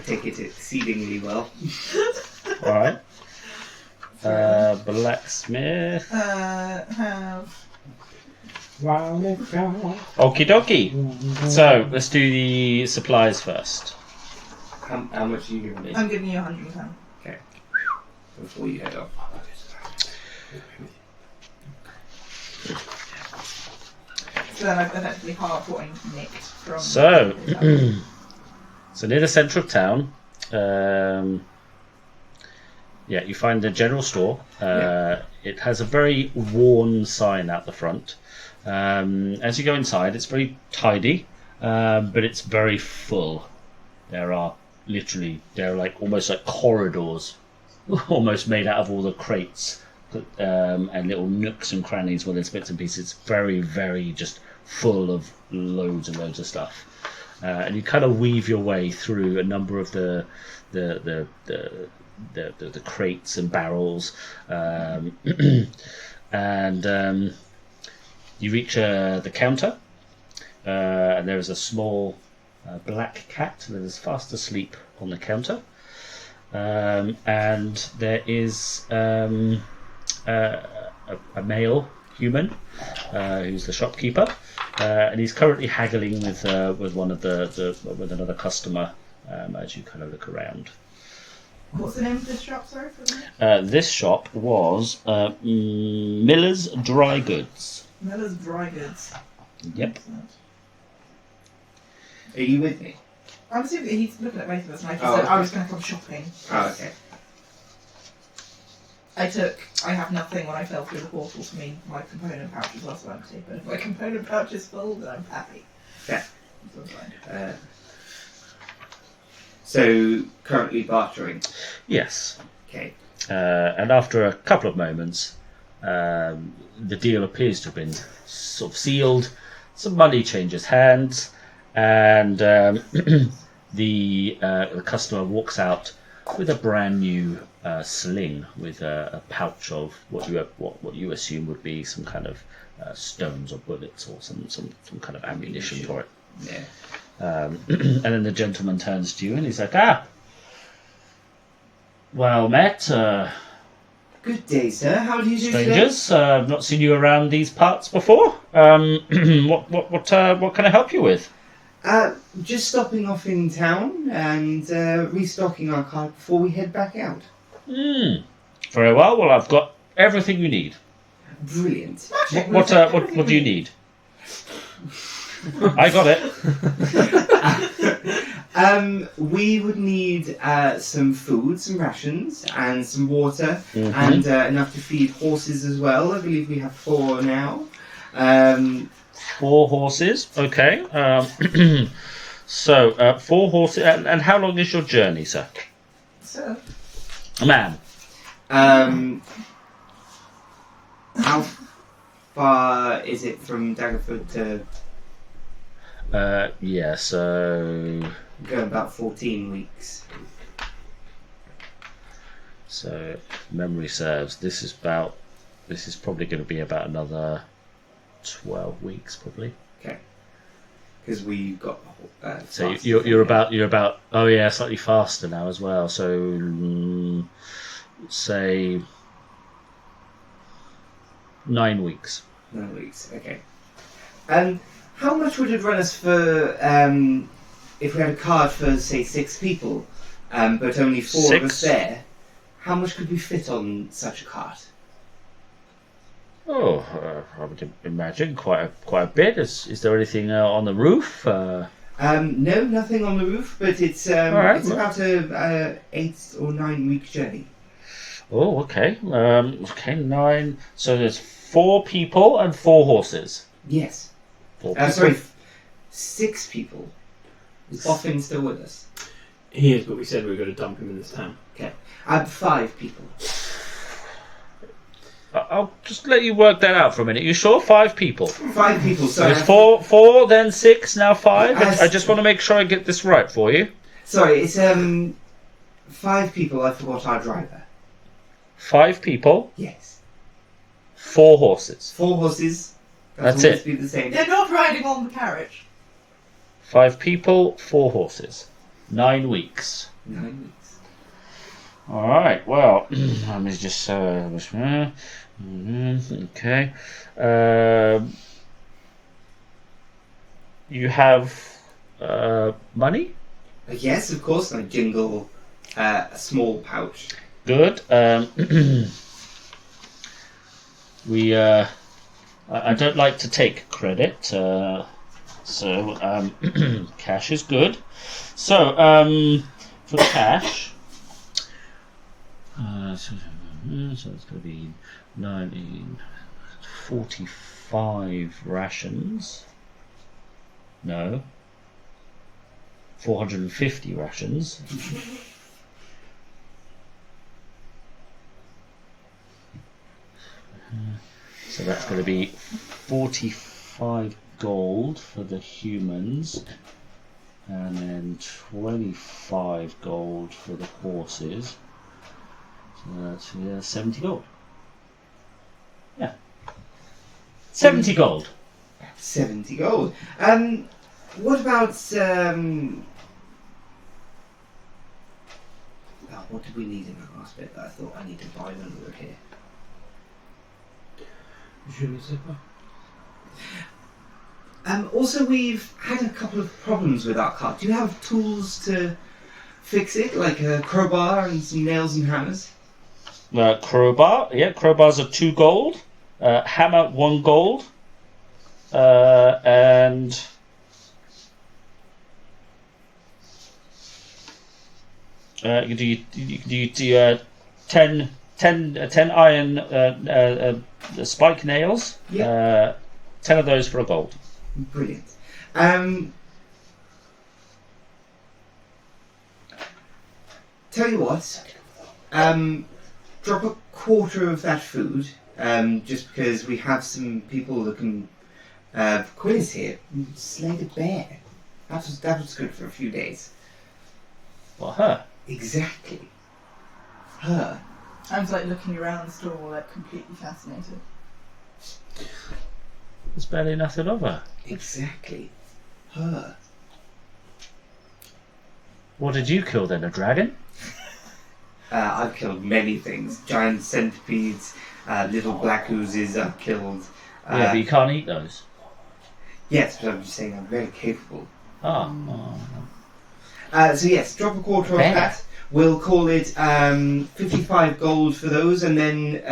Speaker 3: take it exceedingly well.
Speaker 2: Alright. Blacksmith.
Speaker 4: Have...
Speaker 2: Okie dokie. So, let's do the supplies first.
Speaker 3: How much are you giving me?
Speaker 4: I'm giving you 110.
Speaker 3: Okay. Before you head off.
Speaker 4: So then I've effectively half what I nicked from...
Speaker 2: So, so near the centre of town, you find the general store. It has a very worn sign out the front. As you go inside, it's very tidy, but it's very full. There are almost like corridors, almost made out of all the crates and little nooks and crannies where there's bits and pieces. It's very, very just full of loads and loads of stuff. And you kind of weave your way through a number of the crates and barrels, and you reach the counter, and there is a small black cat that is fast asleep on the counter, and there is a male human who's the shopkeeper, and he's currently haggling with one of with another customer as you kind of look around.
Speaker 4: What's the name of this shop, sorry?
Speaker 2: This shop was Miller's Dry Goods.
Speaker 4: Miller's Dry Goods.
Speaker 2: Yep.
Speaker 3: Are you with me?
Speaker 4: I'm assuming that he's looking at both of us, and I just
Speaker 3: Oh,
Speaker 4: said
Speaker 3: okay.
Speaker 4: I was going to come shopping.
Speaker 3: Oh, okay.
Speaker 4: I have nothing when I fell through the portal to mean my component pouch is also empty, but if my component pouch is full, then I'm happy.
Speaker 3: Yeah.
Speaker 4: So I'm fine.
Speaker 3: So, currently bartering.
Speaker 2: Yes.
Speaker 3: Okay.
Speaker 2: And after a couple of moments, the deal appears to have been sort of sealed. Some money changes hands, and the customer walks out with a brand new sling with a pouch of what you assume would be some kind of stones or bullets or some kind of ammunition for it.
Speaker 3: Yeah.
Speaker 2: And then the gentleman turns to you and he's like, well met,
Speaker 3: Good day, sir. How do you do
Speaker 2: strangers. I've not seen you around these parts before. What can I help you with?
Speaker 3: today? Just stopping off in town and restocking our cart before we head back out.
Speaker 2: Very well. Well, I've got everything you need.
Speaker 3: Brilliant.
Speaker 2: What do you need? I got it.
Speaker 3: We would need some food, some rations, and some water, and enough to feed horses as well. I believe we have 4 now.
Speaker 2: 4 horses. Okay. So 4 horses. And how long is your journey, sir?
Speaker 4: So,
Speaker 2: Ma'am.
Speaker 3: How far is it from Daggerford to
Speaker 2: Yeah. So.
Speaker 3: go? About 14 weeks.
Speaker 2: So, if memory serves, this is probably going to be about another 12 weeks, probably.
Speaker 3: Okay. Because we got.
Speaker 2: So
Speaker 3: faster
Speaker 2: you're
Speaker 3: than
Speaker 2: about oh yeah, slightly faster now as well. So say 9 weeks.
Speaker 3: 9 weeks. Okay. How much would it run us for if we had a cart for say 6 people, but only 4 of us
Speaker 2: 6?
Speaker 3: there? How much could we fit on such a cart?
Speaker 2: Oh, I would imagine quite a bit. Is there anything on the roof?
Speaker 3: No, nothing on the roof, but it's
Speaker 2: Alright,
Speaker 3: it's about a 8 or 9 week journey.
Speaker 2: Oh, okay. Okay, 9. So there's 4 people and 4 horses.
Speaker 3: Yes.
Speaker 2: 4 people.
Speaker 3: Sorry, 6 people. Is Boffin still with us?
Speaker 5: He is, but we said we were going to dump him in this town.
Speaker 3: Okay. 5 people.
Speaker 2: I'll just let you work that out for a minute. You sure? 5 people.
Speaker 3: 5 people. So
Speaker 2: There's 4, then 6, now 5. I just want to make sure I get this right for you.
Speaker 3: Sorry, it's 5 people. I forgot our driver.
Speaker 2: 5 people,
Speaker 3: Yes.
Speaker 2: 4 horses.
Speaker 3: 4 horses.
Speaker 2: That's
Speaker 3: always
Speaker 2: it.
Speaker 3: Be the same.
Speaker 4: They're not riding on the carriage.
Speaker 2: 5 people, 4 horses. 9 weeks.
Speaker 3: 9 weeks.
Speaker 2: All right. Well, let me just. Okay. You have money?
Speaker 3: Yes, of course. I jingle a small pouch.
Speaker 2: Good. We. I don't like to take credit, so cash is good. So for cash. So it's going to be 45 rations. No. 450 rations. So that's going to be 45 gold for the humans. And then 25 gold for the horses. So that's 70 gold. Yeah. 70 gold.
Speaker 3: 70 gold. What about what did we need in the last bit that I thought I need to buy when we were here? Also, we've had a couple of problems with our cart. Do you have tools to fix it, like a crowbar and some nails and hammers?
Speaker 2: Crowbar. Yeah, crowbars are 2 gold. Hammer 1 gold. And do 10 iron spike nails.
Speaker 3: Yeah.
Speaker 2: 10 of those for a gold.
Speaker 3: Brilliant. Tell you what, drop a quarter of that food, just because we have some people that can. Quiz here, slayed a bear. That was good for a few days.
Speaker 2: Well, her.
Speaker 3: Exactly. Her.
Speaker 4: I was like looking around the store, like completely fascinated.
Speaker 2: There's barely nothing of her.
Speaker 3: Exactly. Her.
Speaker 2: What did you kill then? A dragon?
Speaker 3: I've killed many things. Giant centipedes, little black oozes I've killed.
Speaker 2: Yeah, but you can't eat those.
Speaker 3: Yes, but I'm just saying I'm very capable.
Speaker 2: Oh.
Speaker 3: So yes, drop a quarter of that. We'll call it 55 gold for those, and then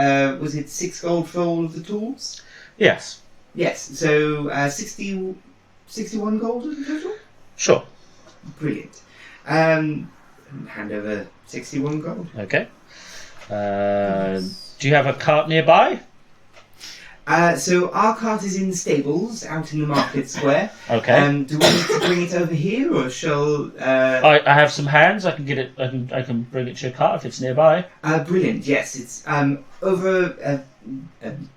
Speaker 3: was it 6 gold for all of the tools?
Speaker 2: Yes.
Speaker 3: Yes, so 61 gold in total?
Speaker 2: Sure.
Speaker 3: Brilliant. Hand over 61 gold.
Speaker 2: Okay. Do you have a cart nearby?
Speaker 3: So our cart is in the stables out in the market square.
Speaker 2: Okay.
Speaker 3: Do we need to bring it over here, or shall?
Speaker 2: I have some hands. I can get it. I can bring it to your cart if it's nearby.
Speaker 3: Brilliant. Yes, it's over a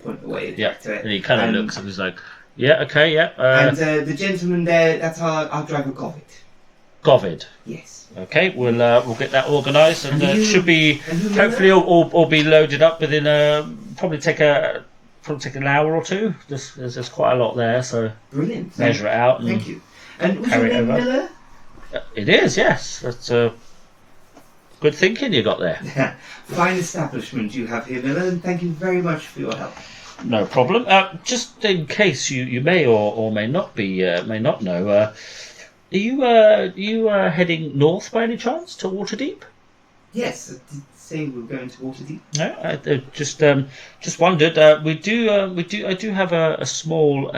Speaker 3: point away.
Speaker 2: Yeah.
Speaker 3: To it.
Speaker 2: And he kind of looks and he's like, "Yeah, okay, yeah."
Speaker 3: And the gentleman there, that's our driver, Govid.
Speaker 2: Govid.
Speaker 3: Yes.
Speaker 2: Okay, we'll get that organised, and it should be
Speaker 3: and you
Speaker 2: hopefully all be loaded up within probably take an hour or two. There's quite a lot there, so
Speaker 3: Brilliant.
Speaker 2: measure it out. And
Speaker 3: Thank you. And was
Speaker 2: carry
Speaker 3: your
Speaker 2: it
Speaker 3: name
Speaker 2: over.
Speaker 3: Miller?
Speaker 2: It is, yes. That's good thinking you got there.
Speaker 3: Fine establishment you have here, Miller, and thank you very much for your help.
Speaker 2: No problem. Just in case you may or may not know, are you heading north by any chance to Waterdeep?
Speaker 3: Yes, I did say we were going to Waterdeep.
Speaker 2: No, I just wondered. I do have a small,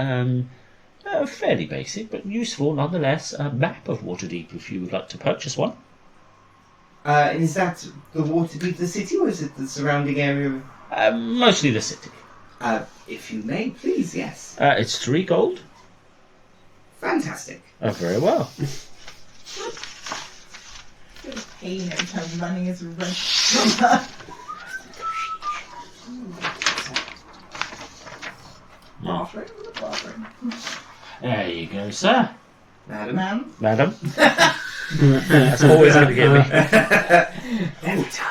Speaker 2: fairly basic but useful nonetheless, map of Waterdeep. If you would like to purchase one.
Speaker 3: And is that the Waterdeep, the city, or is it the surrounding area?
Speaker 2: Mostly the city.
Speaker 3: If you may, please, yes.
Speaker 2: It's 3 gold.
Speaker 3: Fantastic.
Speaker 2: Very well.
Speaker 4: Bit of pain every time running is wrenched from her. Bathroom.
Speaker 2: There you go, sir.
Speaker 3: Madam.
Speaker 2: Madam. That's always going to get me.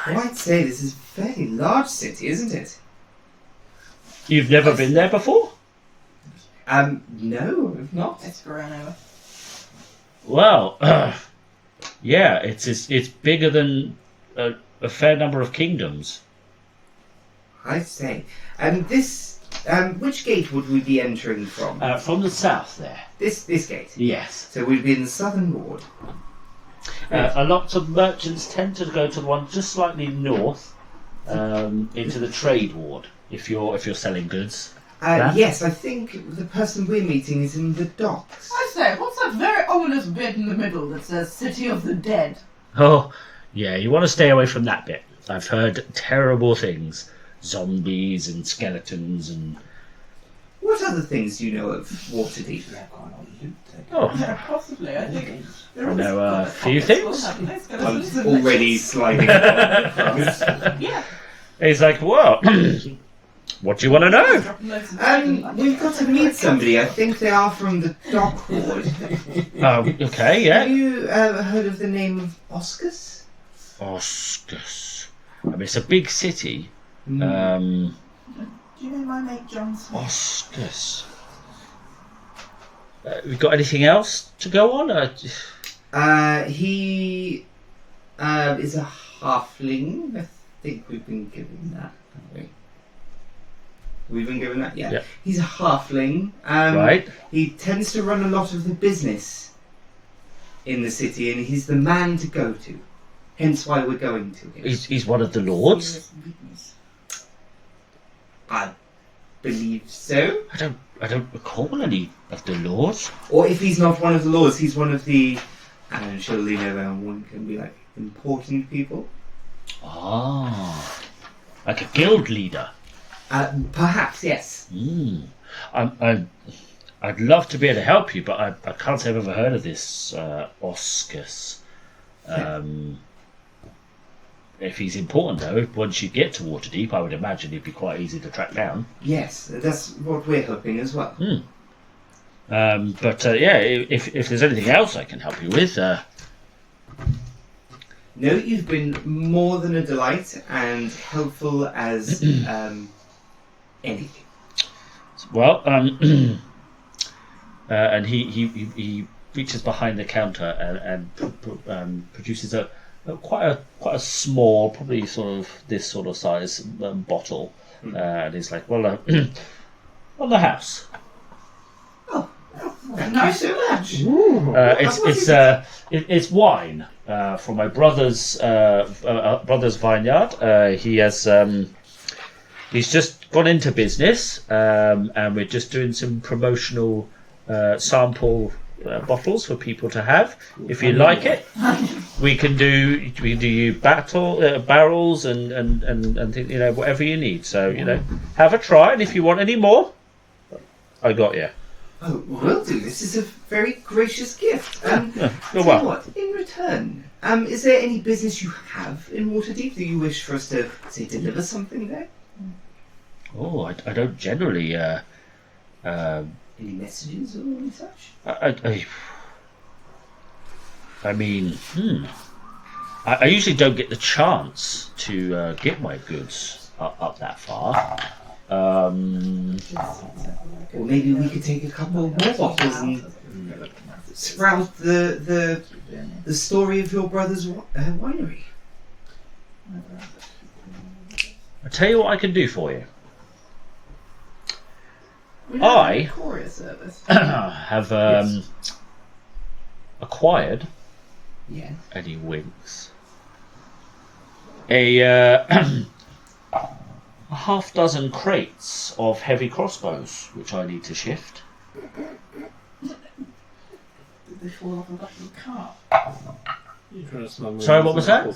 Speaker 3: I'd say this is a fairly large city, isn't it?
Speaker 2: You've never been there before?
Speaker 3: No, I've not.
Speaker 4: It's grown over.
Speaker 2: Well, yeah, it's bigger than a fair number of kingdoms.
Speaker 3: I say. Which gate would we be entering from?
Speaker 2: From the south there.
Speaker 3: This gate.
Speaker 2: Yes.
Speaker 3: So we'd be in the southern ward.
Speaker 2: A lot of merchants tend to go to the one just slightly north, into the trade ward. If you're selling goods.
Speaker 3: Yes, I think the person we're meeting is in the docks.
Speaker 4: I say, what's that very ominous bit in the middle that says City of the Dead?
Speaker 2: Oh, yeah, you want to stay away from that bit. I've heard terrible things. Zombies and skeletons and...
Speaker 3: What other things do you know of Waterdeep?
Speaker 2: Oh,
Speaker 4: Yeah, possibly. I think
Speaker 2: I know a few things.
Speaker 3: I'm already sliding across.
Speaker 4: Yeah.
Speaker 2: He's like, well, what do you want to know?
Speaker 3: We've got to meet somebody. I think they are from the dock ward.
Speaker 2: Okay, yeah.
Speaker 3: Have you heard of the name of Oscus?
Speaker 2: Oscus. I mean, it's a big city.
Speaker 4: Do you know my mate Johnson?
Speaker 2: Oscus. We got anything else to go on?
Speaker 3: He is a halfling. I think we've been given that, haven't we? We've been given that, yeah.
Speaker 2: Yep.
Speaker 3: He's a halfling.
Speaker 2: Right.
Speaker 3: He tends to run a lot of the business in the city, and he's the man to go to. Hence why we're going to him.
Speaker 2: He's one of the lords.
Speaker 3: I believe so.
Speaker 2: I don't recall any of the lords.
Speaker 3: Or if he's not one of the lords, he's one of the, and surely one can be like important people.
Speaker 2: Ah, like a guild leader.
Speaker 3: Perhaps, yes.
Speaker 2: I'd love to be able to help you, but I can't say I've ever heard of this Oscus. If he's important, though, once you get to Waterdeep, I would imagine he'd be quite easy to track down.
Speaker 3: Yes, that's what we're hoping as well.
Speaker 2: But yeah, if there's anything else I can help you with,
Speaker 3: No, you've been more than a delight and helpful as anything.
Speaker 2: well, and he reaches behind the counter and produces quite a small, probably sort of this sort of size bottle, and he's like, well, on the house.
Speaker 3: Thank you so much.
Speaker 2: It's wine from my brother's vineyard. He's just gone into business, and we're just doing some promotional sample bottles for people to have. If you like it, we can do you barrels and whatever you need. So have a try, and if you want any more, I got you.
Speaker 3: Oh, will do. This is a very gracious gift.
Speaker 2: You're welcome.
Speaker 3: What? In return, is there any business you have in Waterdeep that you wish for us to, say, deliver something there?
Speaker 2: Oh, I don't generally.
Speaker 3: Any messages or any such?
Speaker 2: I mean, I usually don't get the chance to get my goods up that far.
Speaker 3: Or maybe we could take a couple more bottles and sprout the story of your brother's winery.
Speaker 2: I'll tell you what I can do for you.
Speaker 4: We don't
Speaker 2: I
Speaker 4: have a courier service.
Speaker 2: have acquired,
Speaker 3: Yeah.
Speaker 2: and he winks, a half dozen crates of heavy crossbows, which I need to shift.
Speaker 4: Did they fall off the back of the cart?
Speaker 6: You're trying to smuggle
Speaker 2: Sorry,
Speaker 6: in
Speaker 2: what was
Speaker 6: some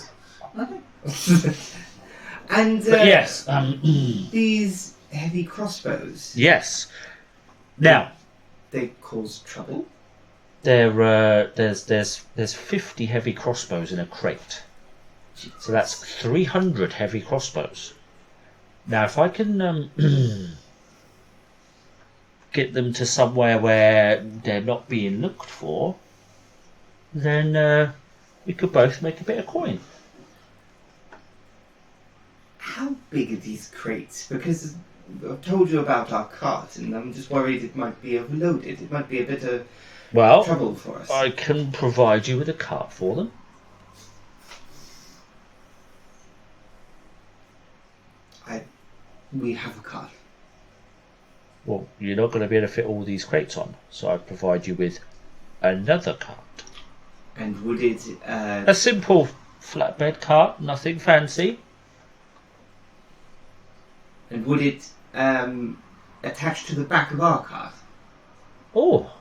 Speaker 2: that?
Speaker 6: apples.
Speaker 3: Nothing. And
Speaker 2: But yes,
Speaker 3: these heavy crossbows,
Speaker 2: yes. Now,
Speaker 3: they cause trouble.
Speaker 2: there's 50 heavy crossbows in a crate. So that's 300 heavy crossbows. Now, if I can get them to somewhere where they're not being looked for, then we could both make a bit of coin.
Speaker 3: How big are these crates? Because I've told you about our cart, and I'm just worried it might be overloaded. It might be a bit of
Speaker 2: Well,
Speaker 3: trouble for us.
Speaker 2: I can provide you with a cart for them.
Speaker 3: We have a cart.
Speaker 2: Well, you're not going to be able to fit all these crates on, so I provide you with another cart.
Speaker 3: And would it...
Speaker 2: A simple flatbed cart, nothing fancy.
Speaker 3: And would it attach to the back of our cart?
Speaker 2: Oh,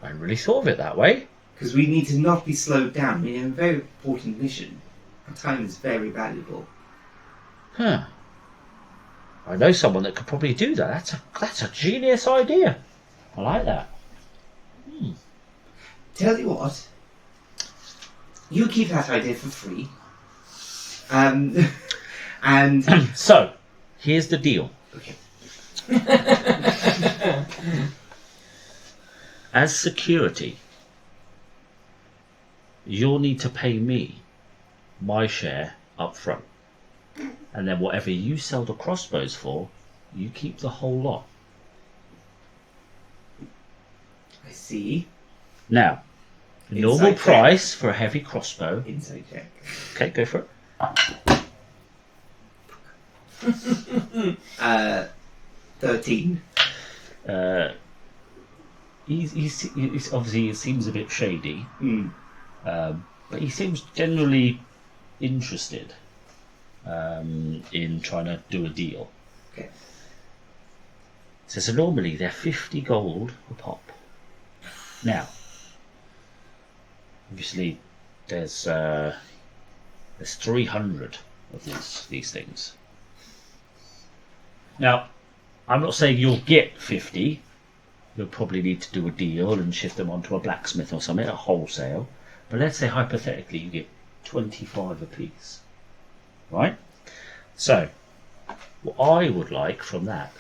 Speaker 2: I hadn't really thought of it that way.
Speaker 3: Because we need to not be slowed down. We're in a very important mission. Our time is very valuable.
Speaker 2: Huh. I know someone that could probably do that. That's a genius idea. I like that.
Speaker 3: Tell you what. You keep that idea for free. And...
Speaker 2: So, here's the deal.
Speaker 3: Okay.
Speaker 2: As security, you'll need to pay me my share up front. And then whatever you sell the crossbows for, you keep the whole lot.
Speaker 3: I see.
Speaker 2: Now, normal
Speaker 3: Inside check.
Speaker 2: price for a heavy crossbow.
Speaker 3: Inside check.
Speaker 2: Okay, go for it.
Speaker 3: 13.
Speaker 2: He's obviously, it seems a bit shady,
Speaker 3: Hmm.
Speaker 2: but he seems generally interested in trying to do a deal.
Speaker 3: Okay.
Speaker 2: So normally they're 50 gold a pop. Now, obviously, there's 300 of these things. Now, I'm not saying you'll get 50. You'll probably need to do a deal and shift them onto a blacksmith or something at wholesale. But let's say hypothetically you get 25 apiece. Right? So, what I would like from that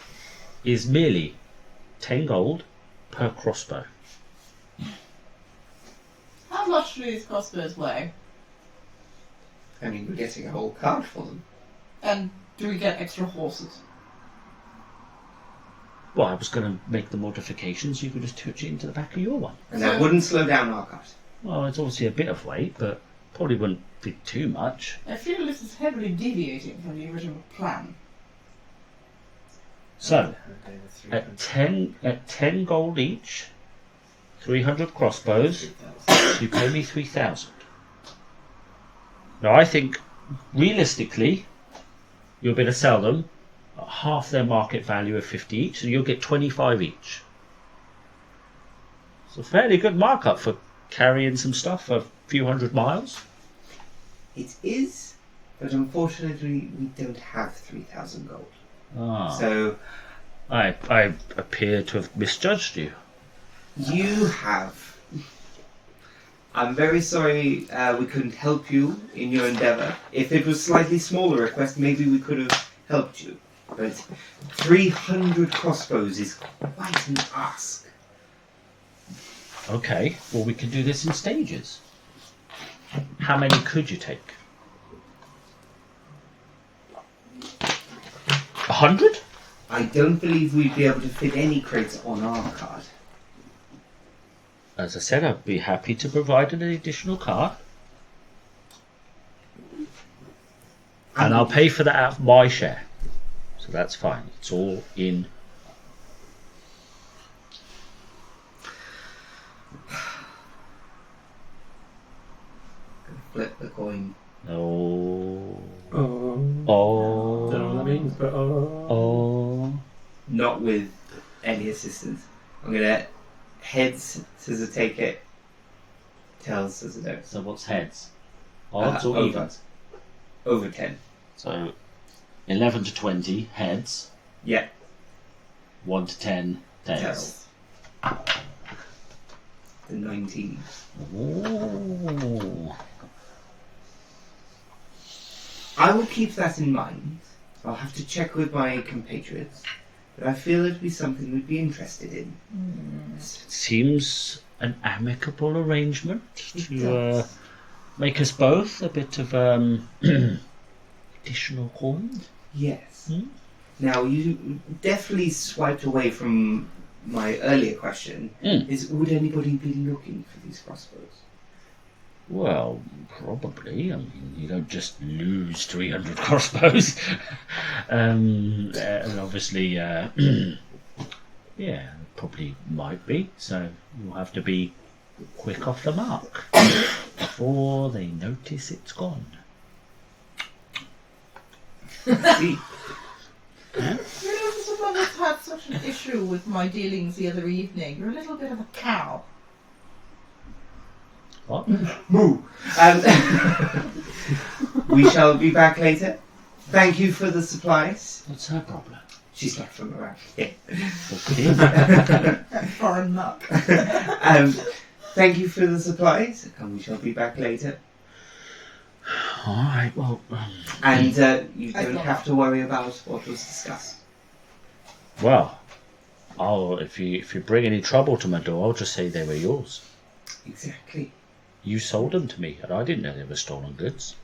Speaker 2: is merely 10 gold per crossbow.
Speaker 4: How much do these crossbows weigh?
Speaker 3: I mean, we're getting a whole cart for them.
Speaker 4: And do we get extra horses?
Speaker 2: Well, I was going to make the modifications. You could just touch it into the back of your one.
Speaker 3: And that wouldn't slow down our cart.
Speaker 2: Well, it's obviously a bit of weight, but probably wouldn't be too much.
Speaker 4: I feel this is heavily deviating from the original plan.
Speaker 2: So, at 10 gold each, 300 crossbows, you pay me 3,000. Now, I think, realistically, you'll be able to sell them at half their market value of 50 each, so you'll get 25 each. It's a fairly good markup for carrying some stuff for a few hundred miles.
Speaker 3: It is, but unfortunately we don't have 3,000 gold.
Speaker 2: Ah,
Speaker 3: So
Speaker 2: I appear to have misjudged you.
Speaker 3: you have. I'm very sorry we couldn't help you in your endeavour. If it was a slightly smaller request, maybe we could have helped you. But 300 crossbows is quite an ask.
Speaker 2: Okay, well we can do this in stages. How many could you take? 100?
Speaker 3: I don't believe we'd be able to fit any crates on our cart.
Speaker 2: As I said, I'd be happy to provide an additional cart. And I'll pay for that out of my share. So that's fine. It's all in Oh.
Speaker 5: Don't know what that means, but
Speaker 2: Oh.
Speaker 3: Not with any assistance. I'm gonna heads says a take it. Tails says a don't.
Speaker 2: So what's heads? Odds or
Speaker 3: over.
Speaker 2: evens?
Speaker 3: Over 10.
Speaker 2: So 11 to 20 heads.
Speaker 3: Yeah.
Speaker 2: 1 to 10 tails.
Speaker 3: The 19.
Speaker 2: Ooh.
Speaker 3: I will keep that in mind. I'll have to check with my compatriots, but I feel it'd be something we'd be interested in.
Speaker 2: Seems an amicable arrangement to make us both a bit of additional coin.
Speaker 3: Yes.
Speaker 2: Hmm?
Speaker 3: Now, you definitely swiped away from my earlier question. Is would anybody be looking for these crossbows?
Speaker 2: Well, probably. I mean, you don't just lose 300 crossbows. And obviously, yeah, probably might be. So you'll have to be quick off the mark before they notice it's gone.
Speaker 3: See,
Speaker 4: You know, someone has had such an issue with my dealings the other evening. You're a little bit of a cow.
Speaker 2: What?
Speaker 3: moo. We shall be back later. Thank you for the supplies.
Speaker 2: What's her problem?
Speaker 3: She's not from around here.
Speaker 2: Okay.
Speaker 4: Foreign muck.
Speaker 3: Thank you for the supplies, and we shall be back later.
Speaker 2: All right. Well.
Speaker 3: And you don't have to worry about what was discussed.
Speaker 2: Well, if you bring any trouble to my door, I'll just say they were yours.
Speaker 3: Exactly.
Speaker 2: You sold them to me, and I didn't know they were stolen goods.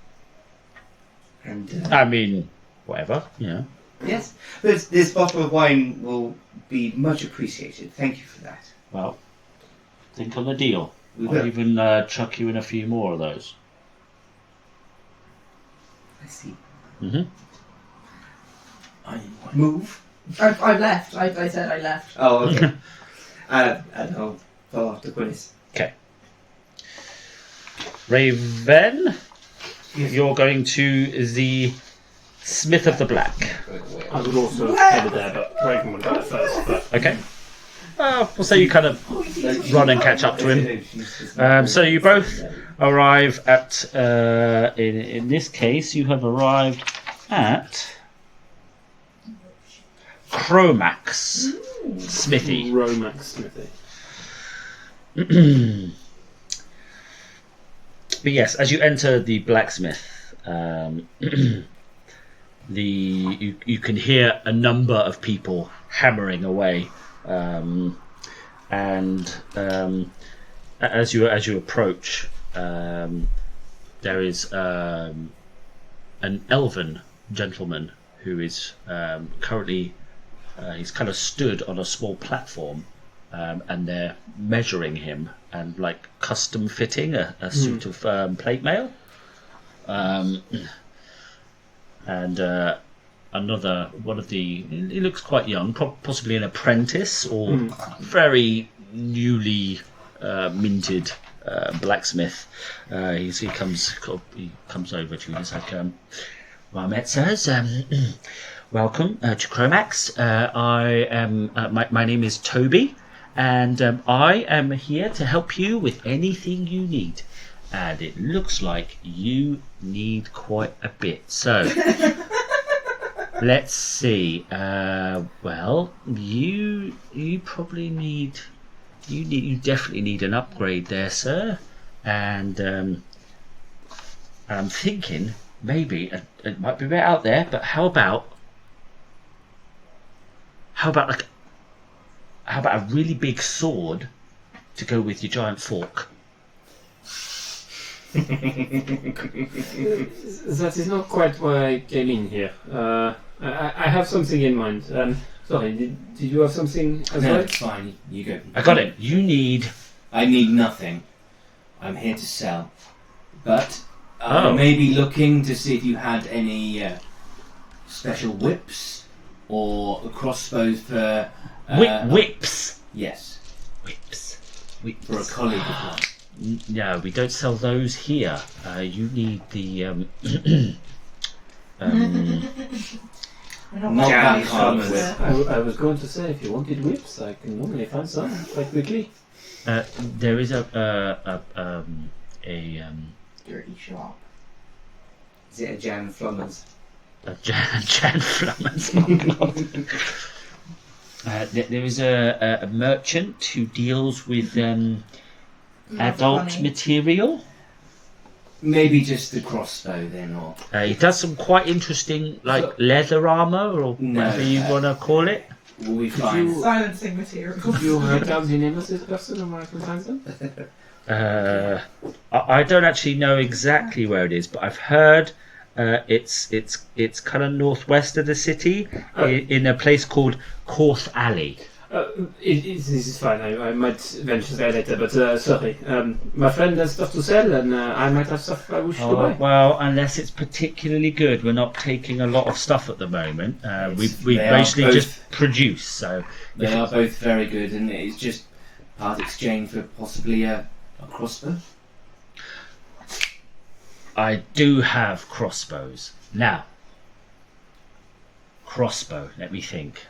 Speaker 3: And
Speaker 2: I mean, whatever, you know.
Speaker 3: yes, but this bottle of wine will be much appreciated. Thank you for that.
Speaker 2: Well, think on the deal.
Speaker 3: We
Speaker 2: I'll
Speaker 3: will.
Speaker 2: even chuck you in a few more of those.
Speaker 3: I see.
Speaker 2: Mm-hmm.
Speaker 3: Move.
Speaker 4: I left. I said I left.
Speaker 3: Oh, okay. And I'll follow after Quinnis.
Speaker 2: Okay. Rayven, you're going to the Smith of the Black.
Speaker 5: I would also have headed there, but Rayven would go there first. But
Speaker 2: Okay. We'll say you kind of run and catch up to him. So you both arrive at, in this case, you have arrived at Chromax Smithy.
Speaker 5: Romax Smithy.
Speaker 2: But yes, as you enter the blacksmith, you can hear a number of people hammering away, and as you approach, there is an elven gentleman who is currently he's kind of stood on a small platform, and they're measuring him and like custom fitting a suit of plate mail. And another one of the, he looks quite young, possibly an apprentice or very newly minted blacksmith. He comes over to you. He's like, well met, sirs. Welcome to Chromax. I am my name is Toby, and I am here to help you with anything you need. And it looks like you need quite a bit. So let's see. Well, you probably need you definitely need an upgrade there, sir. And I'm thinking maybe it might be a bit out there, but how about a really big sword to go with your giant fork?
Speaker 5: That is not quite why I came in here. I have something in mind. Sorry, did you have something as
Speaker 1: No,
Speaker 5: well?
Speaker 1: it's fine. You go.
Speaker 2: I got it. You need.
Speaker 1: I need nothing. I'm here to sell. But I
Speaker 2: Oh.
Speaker 1: may be looking to see if you had any special whips or crossbows for...
Speaker 2: Whips.
Speaker 1: Yes,
Speaker 2: Whips.
Speaker 1: for a colleague of mine.
Speaker 2: No, we don't sell those here. You need the
Speaker 1: Not that kind of
Speaker 4: whip.
Speaker 5: I was going to say, if you wanted whips, I can normally find some quite quickly.
Speaker 2: There is a
Speaker 4: Dirty shop.
Speaker 3: Is it a Jan Flummers?
Speaker 2: Jan Flummers. There is a merchant who deals with adult
Speaker 4: money.
Speaker 2: material.
Speaker 1: Maybe just the crossbow then, or
Speaker 2: He does some quite interesting, like leather armor or whatever you want to call it.
Speaker 1: will we find?
Speaker 4: Silencing material.
Speaker 5: Could you write down the name of this person and where I can find them?
Speaker 2: I don't actually know exactly where it is, but I've heard it's kind of northwest of the city, in a place called Corth Alley.
Speaker 5: This is fine. I might venture there later, but sorry. My friend has stuff to sell, and I might have stuff I wish to buy.
Speaker 2: Well, unless it's particularly good, we're not taking a lot of stuff at the moment. We
Speaker 1: They are
Speaker 2: basically
Speaker 1: both-
Speaker 2: just produce. So
Speaker 1: They are both very good, and it's just part exchange for possibly a crossbow.
Speaker 2: I do have crossbows now. Crossbow. Let me think.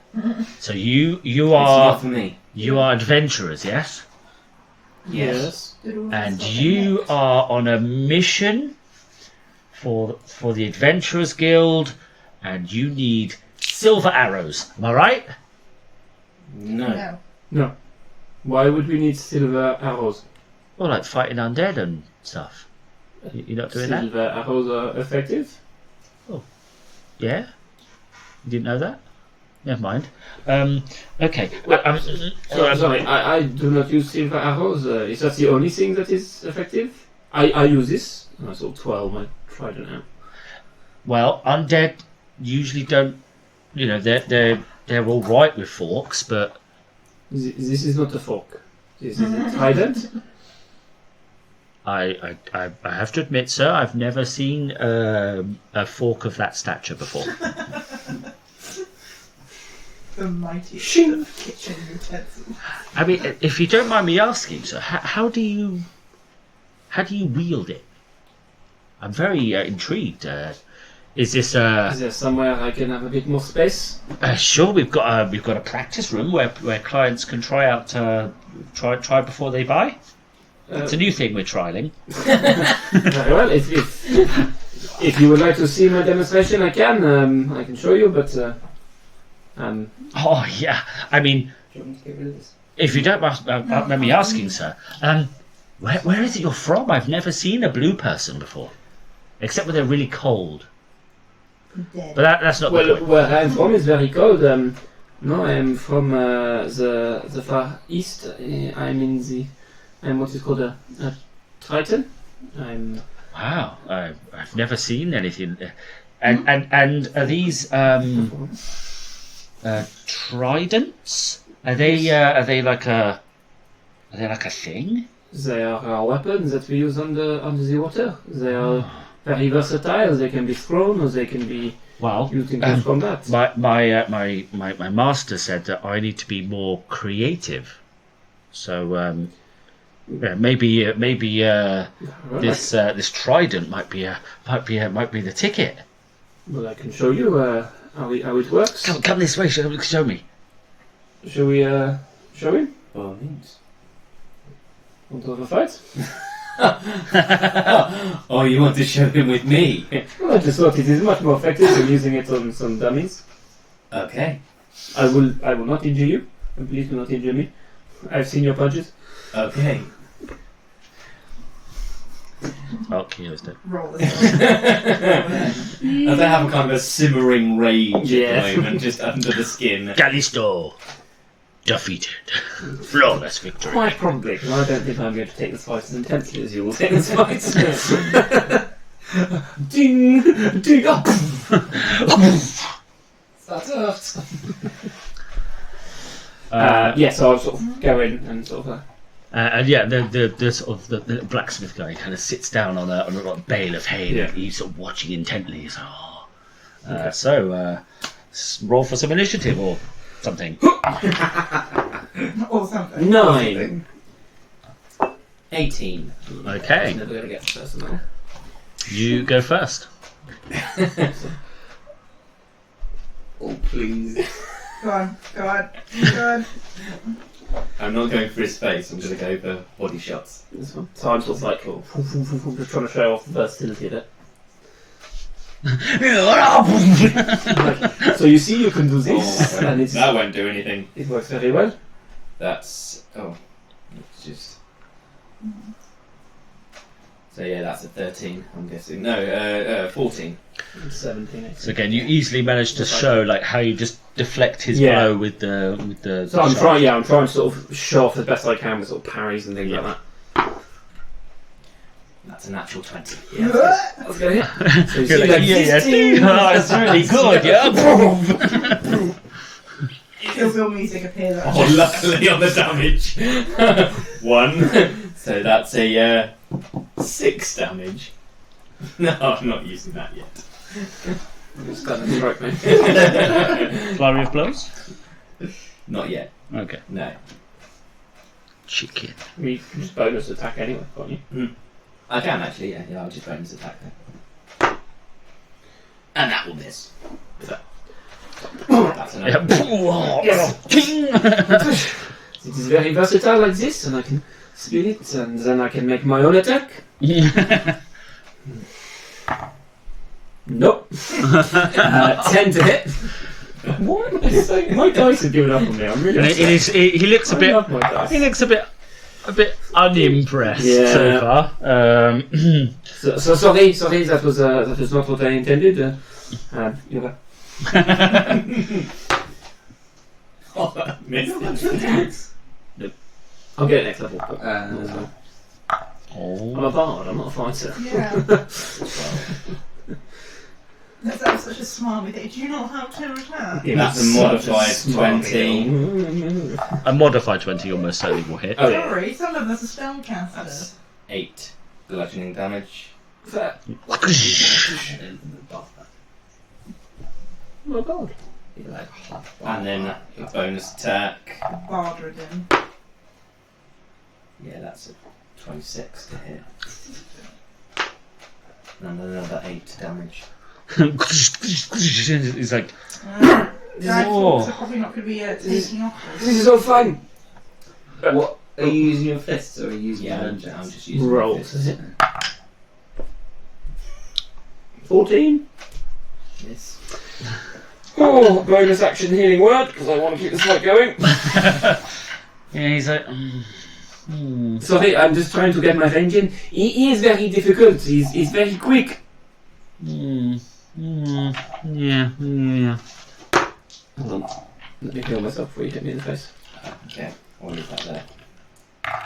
Speaker 2: So you
Speaker 1: It's not
Speaker 2: are
Speaker 1: for me.
Speaker 2: adventurers, yes?
Speaker 1: Yes.
Speaker 2: And you are on a mission for the Adventurers Guild, and you need silver arrows. Am I right?
Speaker 1: No.
Speaker 5: No. Why would we need silver arrows?
Speaker 2: Well, like fighting undead and stuff. You're not doing that?
Speaker 5: Silver arrows are effective?
Speaker 2: Yeah? You didn't know that? Never mind. Okay.
Speaker 5: Sorry, I do not use silver arrows. Is that the only thing that is effective? I use this. I sold 12. I tried it out.
Speaker 2: Well, undead usually don't. You know, they're all right with forks, but
Speaker 5: This is not a fork. This is a trident.
Speaker 2: I have to admit, sir, I've never seen a fork of that stature before.
Speaker 4: The mighty
Speaker 5: Shing.
Speaker 4: kitchen utensils.
Speaker 2: I mean, if you don't mind me asking, sir, how do you wield it? I'm very intrigued. Is this
Speaker 5: Is there somewhere I can have a bit more space?
Speaker 2: sure? We've got a practice room where clients can try out try before they buy. It's a new thing we're trialing.
Speaker 5: Very well. If you would like to see my demonstration, I can show you. But
Speaker 2: Oh yeah, I mean,
Speaker 3: Do you want me to get rid of this?
Speaker 2: if you don't mind me asking, sir, where is it you're from? I've never seen a blue person before, except when they're really cold.
Speaker 4: Dead.
Speaker 2: But that's not the
Speaker 5: well,
Speaker 2: point.
Speaker 5: where I'm from is very cold. No, I'm from the far east. I'm what is called a Triton.
Speaker 2: Wow, I've never seen anything. And are these tridents? Are they like a thing?
Speaker 5: They are weapons that we use under the water. They are very versatile. They can be thrown or they can be
Speaker 2: Well,
Speaker 5: used in close combat.
Speaker 2: my master said that I need to be more creative. So yeah, maybe this trident might be the ticket.
Speaker 5: Well, I can show you how it works.
Speaker 2: Come this way. Show me.
Speaker 5: Shall we show him?
Speaker 1: By all means.
Speaker 5: Want to have a fight?
Speaker 1: Oh, you want to show him with me?
Speaker 5: Well, I just thought it is much more effective than using it on some dummies.
Speaker 1: Okay.
Speaker 5: I will not injure you. And please do not injure me. I've seen your punches.
Speaker 1: Okay.
Speaker 2: Oh, Keo's dead.
Speaker 4: Roll this.
Speaker 1: As I have a kind of a simmering rage
Speaker 5: Yeah.
Speaker 1: at the moment, just under the skin.
Speaker 2: Callisto defeated. Flawless victory.
Speaker 5: Quite probably. Well, I don't think I'm going to take this fight as intensely as you will take this fight. Ding! Ding! Up!
Speaker 4: That hurt.
Speaker 5: Yeah, so I'll sort of go in and sort of...
Speaker 2: And yeah, the sort of the blacksmith guy kind of sits down on a like, bale of hay.
Speaker 5: Yeah.
Speaker 2: And he's sort of watching intently. He's like, oh. So roll for some initiative or something.
Speaker 4: Or something.
Speaker 5: 9.
Speaker 1: 18.
Speaker 2: Okay,
Speaker 5: Never going to get personal.
Speaker 2: you go first.
Speaker 3: Oh, please.
Speaker 4: Go on.
Speaker 1: I'm not going for his face. I'm going to go for body shots.
Speaker 5: This one. So I'm sort of like, just trying to show off the versatility of it. Like, so you see, you can do this, and it's,
Speaker 1: That won't do anything.
Speaker 5: it works very well.
Speaker 1: That's it's just. So yeah, that's a 13. I'm guessing. No, 14.
Speaker 5: 17.
Speaker 2: So again, you easily manage to show like how you just deflect his blow with the.
Speaker 5: So I'm trying to sort of show off as best I can with sort of parries and things like that.
Speaker 1: That's a natural 20.
Speaker 5: Yeah, that's good. So you
Speaker 2: You're
Speaker 5: see,
Speaker 2: like, yeah, it's really good, yeah.
Speaker 4: Kill music appears.
Speaker 1: Oh, luckily on the damage. 1. So that's a 6 damage. No, I'm not using that yet.
Speaker 5: It's going to strike me.
Speaker 2: Flurry of blows.
Speaker 1: Not yet.
Speaker 2: Okay.
Speaker 1: No.
Speaker 2: Chicken.
Speaker 5: You can just bonus attack anyway, can't you?
Speaker 1: I can actually, yeah. I'll just bonus attack then. And that will miss. That's enough.
Speaker 2: Yes.
Speaker 5: It is very versatile like this, and I can spin it, and then I can make my own attack. Nope. 10 to hit. What? My dice have given up on me. I'm really upset.
Speaker 2: He looks a
Speaker 5: I
Speaker 2: bit.
Speaker 5: love my dice.
Speaker 2: He looks a bit unimpressed
Speaker 5: Yeah.
Speaker 2: so far.
Speaker 5: So sorry, that was not what I intended. You know.
Speaker 1: Oh, that missed it.
Speaker 5: I'll get it next level. But
Speaker 3: Uh,
Speaker 5: I'm a bard, I'm not a fighter.
Speaker 4: Yeah. That's such a smarmy thing. Do you not have 2 attacks?
Speaker 1: That's a modified 20.
Speaker 2: A modified 20 almost certainly will hit.
Speaker 5: Oh, yeah.
Speaker 4: Sorry, some of us are spellcasters.
Speaker 1: That's 8 bludgeoning damage.
Speaker 5: Oh my god.
Speaker 1: And then a bonus attack.
Speaker 4: Bardridden.
Speaker 1: Yeah, that's a 26 to hit. And another 8 damage.
Speaker 2: He's like,
Speaker 4: Drag
Speaker 2: Whoa.
Speaker 4: forks are probably not going to be taking off.
Speaker 5: This is all fun.
Speaker 3: what? Are you using your fists or are you using
Speaker 1: Yeah,
Speaker 3: your
Speaker 1: I'm
Speaker 3: nunchucks?
Speaker 1: just using
Speaker 5: Roll.
Speaker 1: my fists.
Speaker 5: 14.
Speaker 1: Yes.
Speaker 5: Oh, bonus action healing word, because I want to keep this fight going.
Speaker 2: yeah, he's like,
Speaker 5: Sorry, I'm just trying to get my range in. He is very difficult, he's very quick.
Speaker 2: yeah.
Speaker 5: Hold on. Let me heal myself before you hit me in the face.
Speaker 1: Okay, I'll leave that there.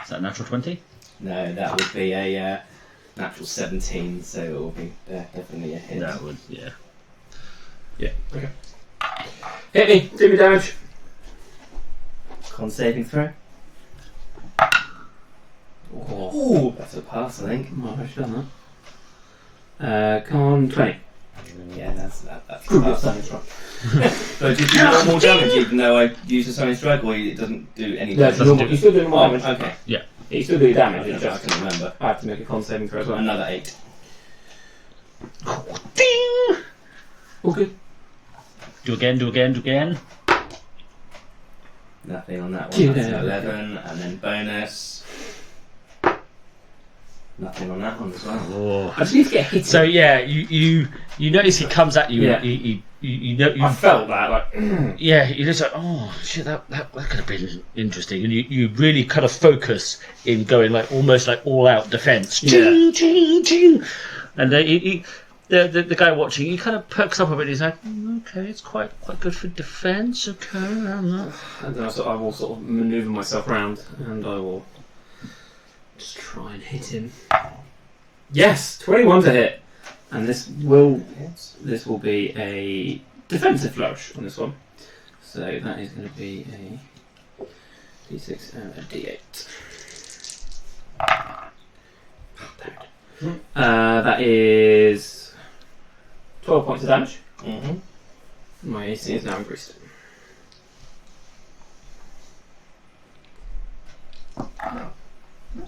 Speaker 2: Is that a natural 20?
Speaker 1: No, that would be a natural 17, so it will be definitely a hit.
Speaker 2: That would, yeah.
Speaker 5: Yeah, okay. Hit me, do me damage.
Speaker 1: Con saving throw.
Speaker 5: Oh,
Speaker 1: Ooh, that's a pass, I think.
Speaker 5: I've actually done that. Con 20.
Speaker 1: Yeah, that's a
Speaker 5: Good,
Speaker 1: pass.
Speaker 5: that's strike.
Speaker 1: So did you do more damage even though I used a stunning strike, or it doesn't do any
Speaker 5: Yeah,
Speaker 1: damage?
Speaker 2: doesn't do
Speaker 5: you still do more
Speaker 1: Oh,
Speaker 5: damage.
Speaker 1: okay.
Speaker 5: You still do damage,
Speaker 1: I
Speaker 5: it's just
Speaker 1: can remember.
Speaker 5: I have to make a con saving throw as well.
Speaker 1: Another 8.
Speaker 2: Ding!
Speaker 5: All good.
Speaker 2: Do again.
Speaker 1: Nothing on that one.
Speaker 5: Yeah.
Speaker 1: That's an 11, and then bonus. Nothing on that one as well.
Speaker 2: Oh.
Speaker 5: I just need to get hit.
Speaker 2: So yeah, you notice he comes at you.
Speaker 5: Yeah.
Speaker 2: You know
Speaker 5: I felt that, like,
Speaker 2: yeah, you're just like, oh shit, that could have been interesting, and you really kind of focus in going like almost like all out defense.
Speaker 5: Yeah.
Speaker 2: Ching, ching, ching. And the guy watching, he kind of perks up a bit. He's like, okay, it's quite good for defense. Okay, I'm not.
Speaker 5: and then I will sort of manoeuvre myself around, and I will just try and hit him. Yes, 21 to hit, and this will be a defensive flourish on this one. So that is going to be a d6 and a d8. That is 12 points of damage.
Speaker 1: Mm-hmm.
Speaker 5: My AC is now increased.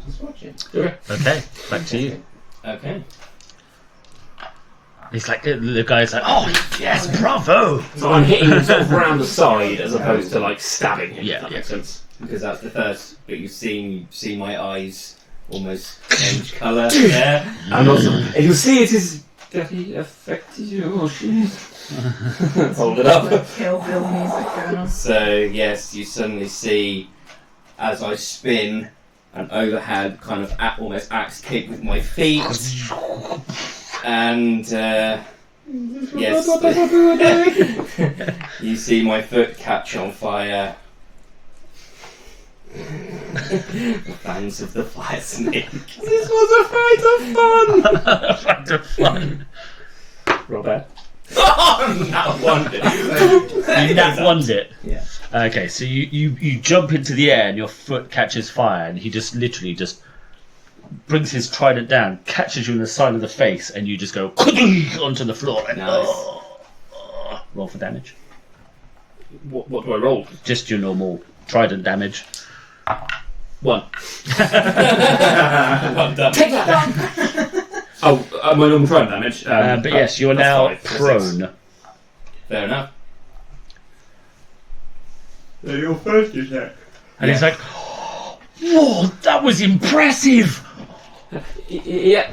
Speaker 3: Just watching.
Speaker 5: Okay.
Speaker 2: Okay, back to you.
Speaker 1: Okay.
Speaker 2: He's like, the guy's like, oh, yes, bravo!
Speaker 5: So I'm hitting him sort of round the side as opposed to like stabbing him.
Speaker 2: Yeah,
Speaker 5: if that
Speaker 2: yeah.
Speaker 5: makes sense.
Speaker 1: Because that's the first bit you've seen. You see my eyes almost change colour there.
Speaker 5: And also, and you'll see it is very effective. Oh shit! Hold it up.
Speaker 4: Kill Bill music going on.
Speaker 1: So yes, you suddenly see as I spin an overhead kind of almost axe kick with my feet, and yes, you see my foot catch on fire. The fangs of the fire snake.
Speaker 5: This was a fight of fun.
Speaker 2: A fight of fun.
Speaker 5: Robert.
Speaker 1: Oh, that one!
Speaker 2: You nat one's it.
Speaker 1: Yeah.
Speaker 2: Okay, so you jump into the air and your foot catches fire, and he just literally just brings his trident down, catches you in the side of the face, and you just go onto the floor. And,
Speaker 1: Nice.
Speaker 2: Roll for damage.
Speaker 5: What do I roll?
Speaker 2: Just your normal trident damage.
Speaker 5: 1.
Speaker 1: Well done.
Speaker 5: Take that. Oh, my normal trident damage.
Speaker 2: But yes, you are
Speaker 5: that's
Speaker 2: now
Speaker 5: 5, that's 6.
Speaker 2: prone.
Speaker 1: Fair enough.
Speaker 3: Your first attack.
Speaker 2: And he's like, whoa, that was impressive!
Speaker 5: Yeah,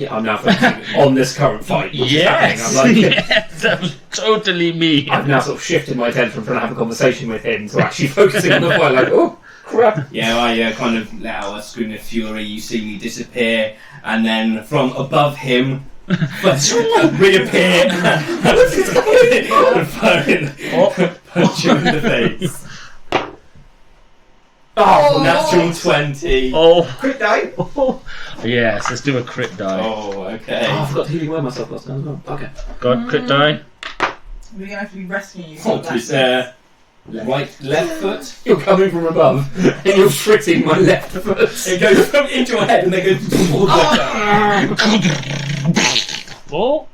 Speaker 5: I'm now focusing on this current fight. Which
Speaker 2: Yes!
Speaker 5: is happening. I'm like,
Speaker 2: Yes, that was totally me.
Speaker 5: I've now sort of shifted my attention from trying to have a conversation with him to actually focusing on the fight. Like, oh crap!
Speaker 1: Yeah, I kind of let out a scream of fury. You see me disappear, and then from above him, reappear and punch you in the face.
Speaker 5: Oh,
Speaker 1: Natural 20.
Speaker 2: Oh,
Speaker 3: Quick die.
Speaker 2: yes, let's do a crit die.
Speaker 1: Oh, okay.
Speaker 5: I forgot to healing word myself last time as well. Okay.
Speaker 2: Got crit die.
Speaker 4: We're gonna have to be rescuing you.
Speaker 1: Oh, is there left foot?
Speaker 5: You're coming from above, and you're critting my left foot.
Speaker 1: It goes from into your head and then goes.
Speaker 2: Oh.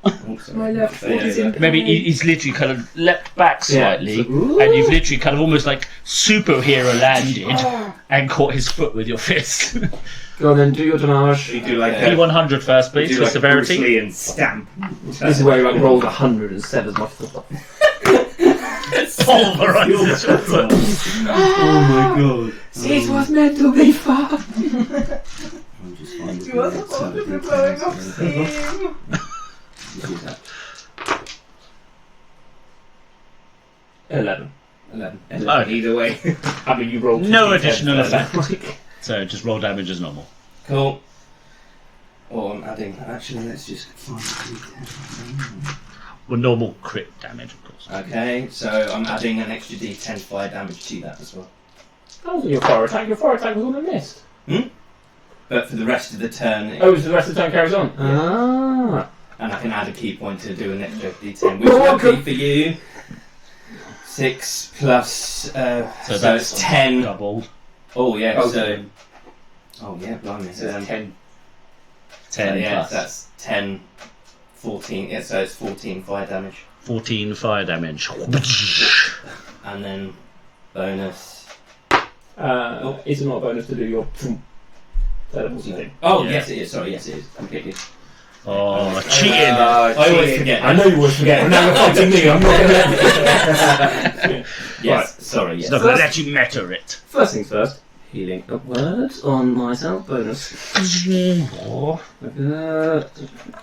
Speaker 4: My left foot is in
Speaker 2: Maybe he's literally kind of leapt back slightly,
Speaker 5: Yeah. Ooh.
Speaker 2: and you've literally kind of almost like superhero landed and caught his foot with your fist.
Speaker 5: Go on then, do your damage.
Speaker 3: You do like
Speaker 2: P100 first, please,
Speaker 3: do
Speaker 2: for
Speaker 3: like
Speaker 2: severity.
Speaker 3: Bruce Lee and stamp.
Speaker 5: This is where you like rolled 100 and severs my foot off.
Speaker 2: Pulverizes your foot.
Speaker 1: Oh my god.
Speaker 5: It was meant to be fun.
Speaker 4: You wasn't supposed to be blowing off steam.
Speaker 5: 11.
Speaker 1: 11.
Speaker 2: Okay.
Speaker 3: Either way.
Speaker 5: I mean, you rolled
Speaker 2: No
Speaker 5: 2d10
Speaker 2: additional
Speaker 5: first.
Speaker 2: effect.
Speaker 5: Like,
Speaker 2: So just roll damage as normal.
Speaker 1: Cool. Oh, I'm adding. Actually, let's just find
Speaker 2: Well, normal crit damage, of course.
Speaker 1: Okay, so I'm adding an extra d10 fire damage to that as well.
Speaker 5: that wasn't your fire attack. Your fire attack was on a mist.
Speaker 1: But for the rest of the turn,
Speaker 5: Oh, so the rest of the turn carries on. Ah.
Speaker 1: and I can add a key point to do an extra d10, which will be for you 6 plus. So
Speaker 2: that's
Speaker 1: it's 10.
Speaker 2: Double.
Speaker 1: Oh yeah.
Speaker 3: Oh,
Speaker 1: So. Oh yeah, blimey.
Speaker 3: So it's 10.
Speaker 2: 10
Speaker 1: yeah,
Speaker 2: plus.
Speaker 1: that's 10, 14. Yeah, so it's 14 fire damage,
Speaker 2: 14 fire damage.
Speaker 1: and then bonus.
Speaker 5: Is it not a bonus to do your teleporting thing?
Speaker 1: Oh
Speaker 2: Yeah.
Speaker 1: yes, it is. Sorry, yes, it is. Completely.
Speaker 2: Oh, cheating!
Speaker 1: I always forget.
Speaker 5: I know you always forget, and now you're fighting me. I'm not going to let you.
Speaker 1: Yes.
Speaker 5: Right.
Speaker 1: Sorry. Yes.
Speaker 2: It's not going to let you meta it.
Speaker 5: First things first. Healing upwards on myself. Bonus.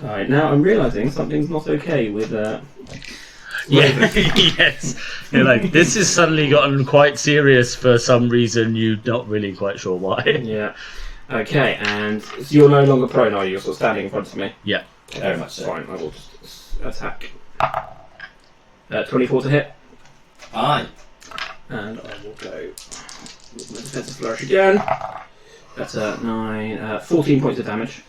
Speaker 5: Alright, now I'm realising something's not okay with
Speaker 2: Yeah, yes. You're like, this has suddenly gotten quite serious for some reason, you're not really quite sure why.
Speaker 5: Yeah. Okay, and so you're no longer prone, are you? You're sort of standing in front of me.
Speaker 2: Yeah.
Speaker 1: Very much so.
Speaker 5: Fine, I will just attack. 24 to hit,
Speaker 1: Aye.
Speaker 5: and I will go with my defensive flourish again. That's 9, 14 points of damage.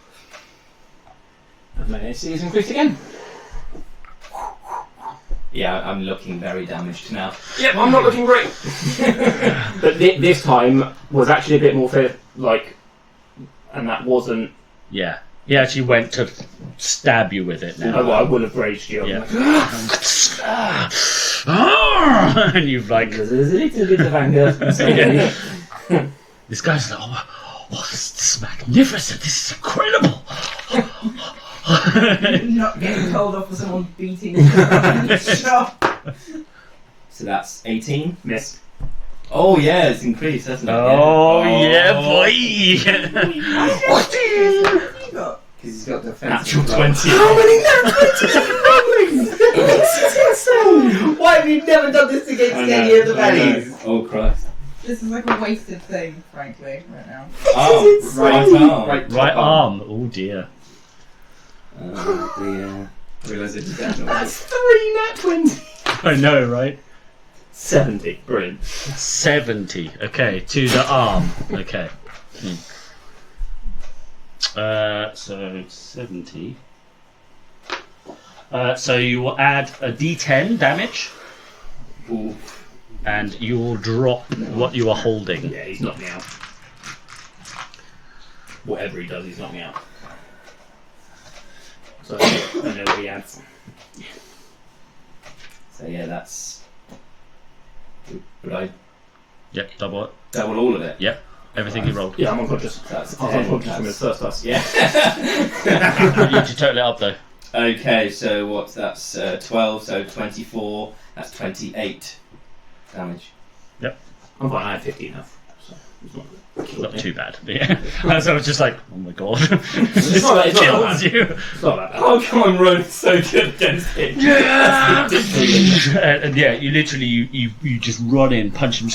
Speaker 5: And my AC is increased again.
Speaker 1: Yeah, I'm looking very damaged now.
Speaker 5: Yep, I'm not looking great. But this time was actually a bit more fair, like, and that wasn't.
Speaker 2: Yeah. He actually went to stab you with it now.
Speaker 5: I would have raged you.
Speaker 2: Yeah.
Speaker 5: Like,
Speaker 2: And you've like,
Speaker 5: there's a little bit of anger.
Speaker 2: Yeah. This guy's like, oh, this is magnificent, this is incredible.
Speaker 4: Not getting told off for someone beating you in the shop.
Speaker 1: So that's 18.
Speaker 6: Miss.
Speaker 1: Oh yeah, it's increased, hasn't it?
Speaker 2: Oh, yeah, boy!
Speaker 4: What have you got?
Speaker 3: Because he's got defensive.
Speaker 6: Natural
Speaker 3: blow.
Speaker 6: 20.
Speaker 3: How many natural Why have you never done this against any of the baddies?
Speaker 1: Oh Christ.
Speaker 4: This is like a wasted thing, frankly, right now.
Speaker 1: Oh, right
Speaker 2: Right arm. Oh dear.
Speaker 1: I realise it did that.
Speaker 6: That's 3 nat 20.
Speaker 2: I know, right?
Speaker 6: 70. Brilliant.
Speaker 2: 70. Okay, to the arm. Okay. So 70. So you will add a D10 damage,
Speaker 1: Ooh.
Speaker 2: and you will drop what you are holding.
Speaker 6: Yeah, he's knocked me out. Whatever he does, he's knocked me out. So I know what he adds.
Speaker 1: So yeah, that's. Would I
Speaker 2: Yep, double it.
Speaker 1: double all of it?
Speaker 2: Yep, everything you rolled.
Speaker 6: Yeah, I'm unconscious.
Speaker 1: That's
Speaker 6: I was
Speaker 1: 10.
Speaker 6: unconscious from his first dice.
Speaker 1: Yeah.
Speaker 2: You need to total it up though.
Speaker 1: Okay, so what's that's 12, so 24. That's 28 damage.
Speaker 6: I'm fine, I have 15 health. So it's
Speaker 2: Not too bad. But yeah. So I was just like, oh my god.
Speaker 6: It's not that
Speaker 2: Kills
Speaker 6: bad.
Speaker 2: you.
Speaker 6: It's not that bad.
Speaker 1: Oh come on, Rowan's so good against it.
Speaker 2: Yeah.
Speaker 1: That's ridiculous.
Speaker 2: And yeah, you literally you just run in, punch him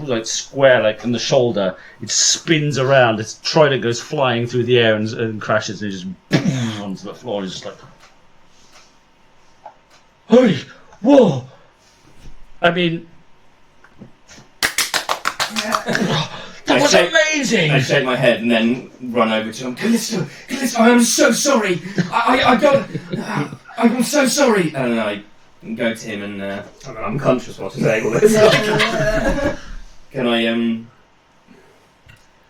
Speaker 2: like square, like in the shoulder. It spins around. Its trident goes flying through the air and crashes, and it just onto the floor. And it's just like, hey, whoa! I mean, that was amazing.
Speaker 1: I shake my head and then run over to him. Callisto, I am so sorry. I'm so sorry. And then I go to him and
Speaker 6: I'm unconscious while she's saying all this.
Speaker 1: can I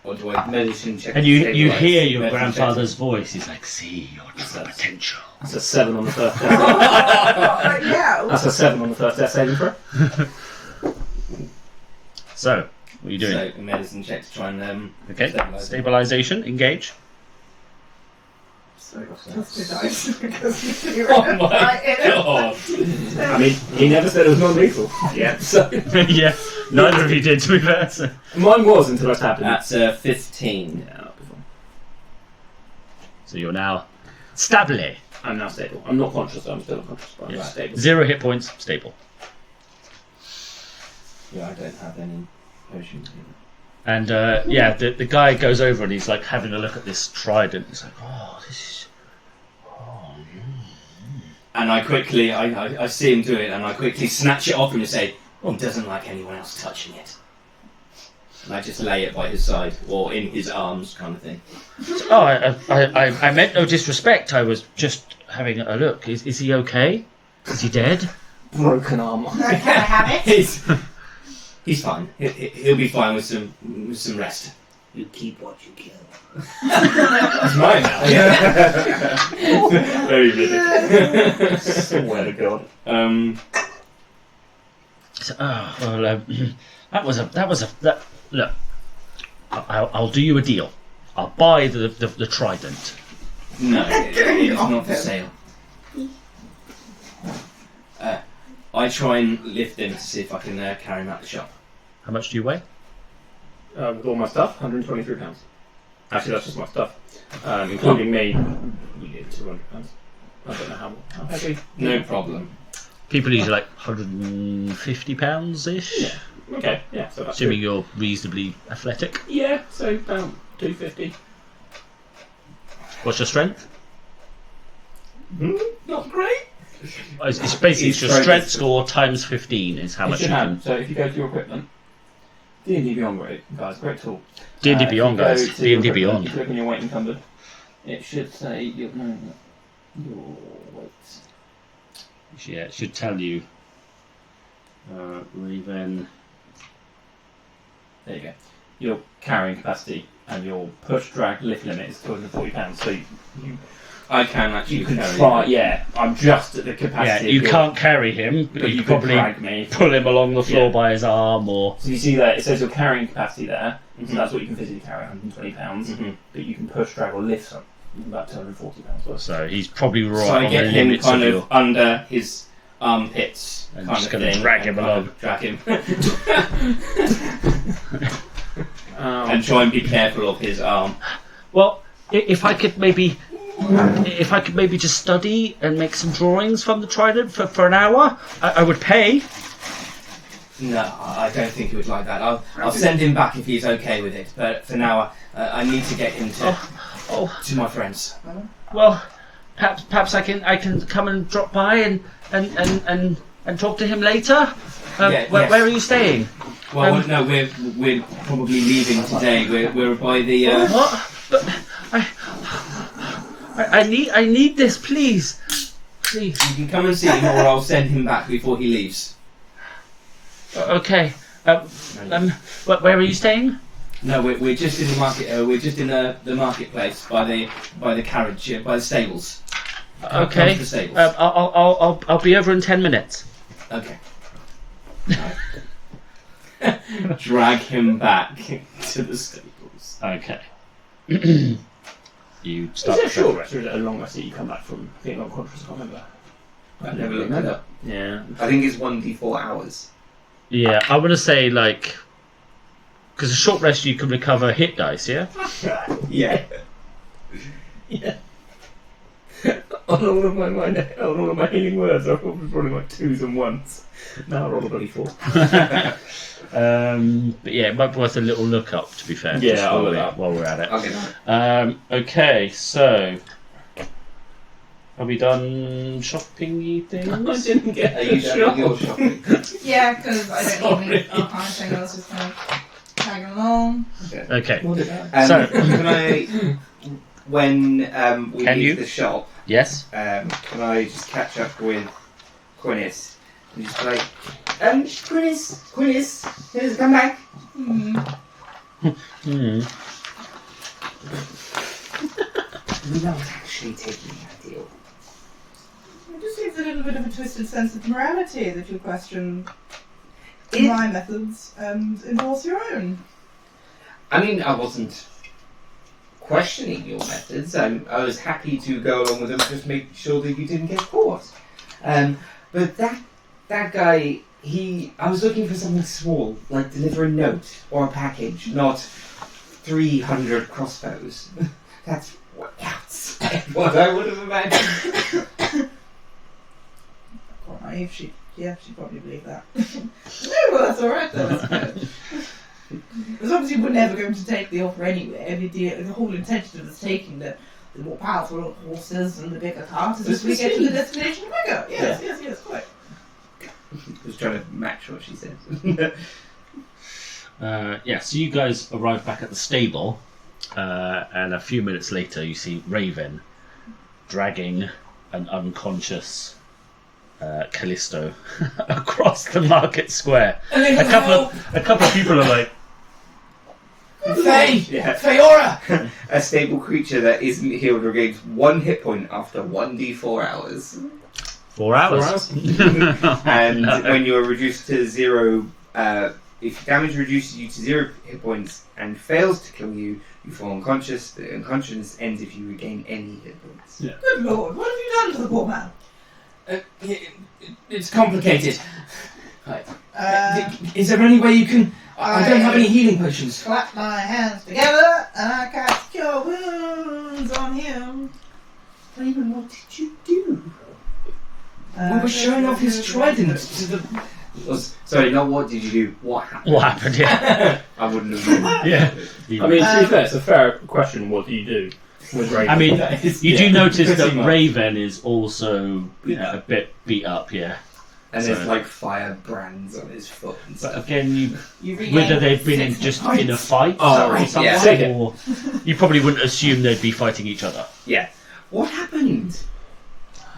Speaker 1: what do I medicine check?
Speaker 2: And
Speaker 1: to
Speaker 2: you
Speaker 1: stabilise?
Speaker 2: hear your
Speaker 1: Medicine
Speaker 2: grandfather's voice. He's like, see your true potential.
Speaker 6: That's a 7 on the first death.
Speaker 4: Right now.
Speaker 6: That's a 7 on the first death saving throw.
Speaker 2: So, what are you doing?
Speaker 1: So a medicine check to try and
Speaker 2: Okay,
Speaker 1: stabilise it.
Speaker 2: stabilization, engage.
Speaker 4: Just to dice because you're
Speaker 1: Oh my
Speaker 4: right in it.
Speaker 1: god!
Speaker 6: I mean, he never said it was non-lethal. Yeah, so
Speaker 2: Yeah, neither of you did, to be fair. So.
Speaker 6: mine was until it happened.
Speaker 1: That's 15.
Speaker 6: Yeah, that'll be fine.
Speaker 2: So you're now stable.
Speaker 6: I'm now stable. I'm not conscious, so I'm still unconscious, but I'm
Speaker 2: Yes.
Speaker 6: stable.
Speaker 2: 0 hit points, stable.
Speaker 1: Yeah, I don't have any potions.
Speaker 2: And yeah, the guy goes over and he's like having a look at this trident. He's like, oh, this is.
Speaker 1: And I quickly, I see him do it, and I quickly snatch it off him and say, "Oh, he doesn't like anyone else touching it." And I just lay it by his side or in his arms, kind of thing.
Speaker 2: Oh, I meant no disrespect. I was just having a look. Is he okay? Is he dead?
Speaker 6: Broken arm.
Speaker 4: Can I have it?
Speaker 1: He's fine. He'll be fine with some rest. You keep what you kill.
Speaker 6: It's mine now. Very ridiculous. Swear to God.
Speaker 2: So, oh, well, that. Look, I'll do you a deal. I'll buy the trident.
Speaker 1: No, it's not for sale. I try and lift him to see if I can carry him out the shop.
Speaker 2: How much do you weigh?
Speaker 6: With all my stuff, £123. Actually, that's just my stuff. Including me, we did £200. I don't know how heavy.
Speaker 1: No problem.
Speaker 2: People usually like £150 ish.
Speaker 6: Yeah. Okay, yeah, so that's
Speaker 2: Assuming you're reasonably athletic.
Speaker 6: good. Yeah, so about 250.
Speaker 2: What's your strength?
Speaker 6: Not great.
Speaker 2: It's basically it's your strength score times 15 is how much you can.
Speaker 6: So if you go to your equipment, D&D Beyond, guys, great tool.
Speaker 2: D&D Beyond, guys.
Speaker 6: If you go to
Speaker 2: D&D
Speaker 6: your equipment,
Speaker 2: Beyond.
Speaker 6: If you look in your weight encumbered, it should say your weight.
Speaker 2: Yeah, it should tell you. Rayven.
Speaker 6: There you go. Your carrying capacity and your push, drag, lift limit is £240. So
Speaker 1: I can actually
Speaker 6: you can
Speaker 1: carry
Speaker 6: try.
Speaker 1: him.
Speaker 6: Yeah, I'm just at the
Speaker 2: Yeah,
Speaker 6: capacity.
Speaker 2: you
Speaker 6: of your,
Speaker 2: can't carry him, but you
Speaker 6: can
Speaker 2: probably
Speaker 6: drag me.
Speaker 2: pull him along the floor
Speaker 6: Yeah.
Speaker 2: by his arm or.
Speaker 6: So you see that it says your carrying capacity there.
Speaker 1: Mhm.
Speaker 6: So that's what you can physically carry, £120.
Speaker 1: Mhm.
Speaker 6: But you can push, drag, or lift about 240 pounds worth.
Speaker 2: So he's probably right
Speaker 6: So I
Speaker 2: on
Speaker 6: get
Speaker 2: the
Speaker 6: him
Speaker 2: limits
Speaker 6: kind
Speaker 2: of
Speaker 6: of under his armpits,
Speaker 2: And
Speaker 6: kind
Speaker 2: just
Speaker 6: of
Speaker 2: gonna
Speaker 6: thing.
Speaker 2: drag him
Speaker 6: and kind
Speaker 2: along.
Speaker 6: of Drag him. And try and be careful of his arm.
Speaker 2: Well, if I could maybe just study and make some drawings from the trident for an hour, I would pay.
Speaker 1: No, I don't think he would like that. I'll send him back if he's okay with it. But for now, I need to get him to my friends.
Speaker 2: Well, perhaps I can come and drop by and talk to him later.
Speaker 1: Yes.
Speaker 2: Where are you staying?
Speaker 1: Well, no, we're probably leaving today. We're by the.
Speaker 2: What? But I need this, please. Please.
Speaker 1: You can come and see him, or I'll send him back before he leaves.
Speaker 2: Okay. Where are you staying?
Speaker 1: No, we're just in the market. We're just in the marketplace by the carriage, by the stables. Come
Speaker 2: Okay.
Speaker 1: to the stables.
Speaker 2: I'll be over in 10 minutes.
Speaker 1: Okay. Drag him back to the stables.
Speaker 2: Okay. You
Speaker 6: Is
Speaker 2: start.
Speaker 6: it a short rest or is it a long rest that you come back from being unconscious? I can't remember.
Speaker 3: I've never looked that up.
Speaker 6: Yeah.
Speaker 3: I think it's 1d4 hours.
Speaker 2: Yeah, I want to say like, because a short rest you can recover hit dice. Yeah.
Speaker 3: Yeah.
Speaker 6: Yeah. on all of my healing words, I was rolling like 2s and 1s. Now I roll a bloody 4.
Speaker 2: But yeah, it might be worth a little look up. To be fair.
Speaker 6: Yeah,
Speaker 2: just
Speaker 6: I'll look it up.
Speaker 2: while we're at it.
Speaker 3: I'll get that.
Speaker 2: Okay, so have we done shopping-y things?
Speaker 6: I didn't get
Speaker 3: Are you done with your shopping?
Speaker 4: Yeah, because I don't need anything else. Just kind of tagging along.
Speaker 2: Okay.
Speaker 3: So,
Speaker 2: So-
Speaker 3: can I, when we
Speaker 2: Can
Speaker 3: leave
Speaker 2: you?
Speaker 3: the shop,
Speaker 2: Yes.
Speaker 3: can I just catch up with Quinnis and just be like, Quinnis, come back. We're not actually taking that deal.
Speaker 4: It just seems a little bit of a twisted sense of morality that you question
Speaker 3: It-
Speaker 4: my methods and endorse your own.
Speaker 3: I mean, I wasn't questioning your methods. I was happy to go along with them, just make sure that you didn't get caught. But that guy, I was looking for something small, like deliver a note or a package, not 300 crossbows. That's outside what I would have imagined.
Speaker 4: Quite naive. She probably believed that. No, well, that's alright then. That's good. As long as you were never going to take the offer anyway, the whole intention of us taking the more powerful horses and the bigger cart is just we get to the destination quicker. Yes, quite.
Speaker 3: I was trying to match what she said.
Speaker 2: So you guys arrive back at the stable, and a few minutes later you see Rayven dragging an unconscious Callisto across the market square. A couple of people are like,
Speaker 1: Faye!
Speaker 3: Yeah.
Speaker 1: Feora!
Speaker 3: A stable creature that isn't healed regains 1 hit point after 1d4 hours.
Speaker 2: 4 hours.
Speaker 3: And when you are reduced to 0, if damage reduces you to 0 hit points and fails to kill you, you fall unconscious. The unconsciousness ends if you regain any hit points.
Speaker 6: Yeah.
Speaker 4: Good lord, what have you done to the poor man?
Speaker 1: It's complicated. Is there any way you can... I don't have any healing potions.
Speaker 4: Clap my hands together and I cast cure wounds on him.
Speaker 3: Rayven, what did you do?
Speaker 1: We were showing off his trident to the...
Speaker 3: Sorry, not what did you do, what happened?
Speaker 2: what happened? Yeah.
Speaker 3: I wouldn't have known.
Speaker 2: Yeah.
Speaker 6: I mean, to be fair, it's a fair question. What do you do with Rayven?
Speaker 2: I mean, you do notice that
Speaker 1: pretty much.
Speaker 2: Rayven is also a bit beat up, yeah.
Speaker 3: And
Speaker 2: So-
Speaker 3: there's like fire brands on his foot and
Speaker 2: But
Speaker 3: stuff.
Speaker 2: again,
Speaker 4: You regain
Speaker 2: whether they've been in
Speaker 4: 6
Speaker 2: just
Speaker 4: points.
Speaker 2: in a fight
Speaker 3: Oh,
Speaker 2: or
Speaker 3: right,
Speaker 2: something,
Speaker 3: yeah.
Speaker 2: or you probably wouldn't assume they'd be fighting each other.
Speaker 3: Yeah. What happened?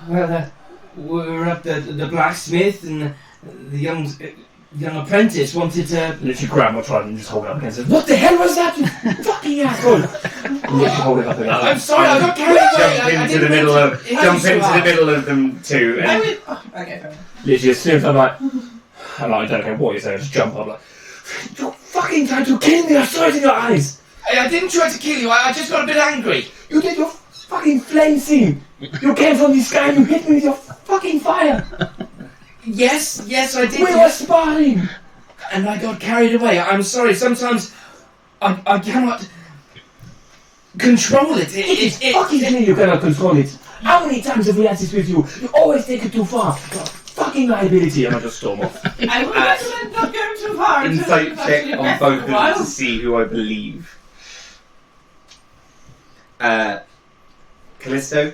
Speaker 1: Well, we were at the blacksmith and the young apprentice wanted to...
Speaker 6: literally grab my trident and just hold it up against it.
Speaker 1: What the hell was that, you fucking asshole?
Speaker 6: Literally hold it up against it.
Speaker 1: I'm sorry, I got carried away.
Speaker 3: Jump into the middle of them too,
Speaker 4: I
Speaker 3: and
Speaker 4: mean, okay, fair enough.
Speaker 6: Literally, as soon as I'm like, I don't care what you say, I just jump up like,
Speaker 1: You're fucking trying to kill me, I saw it in your eyes. I didn't try to kill you, I just got a bit angry. You did your fucking flame scene! You came from the sky and you hit me with your fucking fire! Yes, I did. We were sparring! And I got carried away. I'm sorry, sometimes I cannot control it. It's fucking clear you cannot control it. How many times have we had this with you? You always take it too far. You're a fucking liability. And I just storm off.
Speaker 4: I would recommend not going too far.
Speaker 3: Insight check on both of them to see who I believe. Callisto.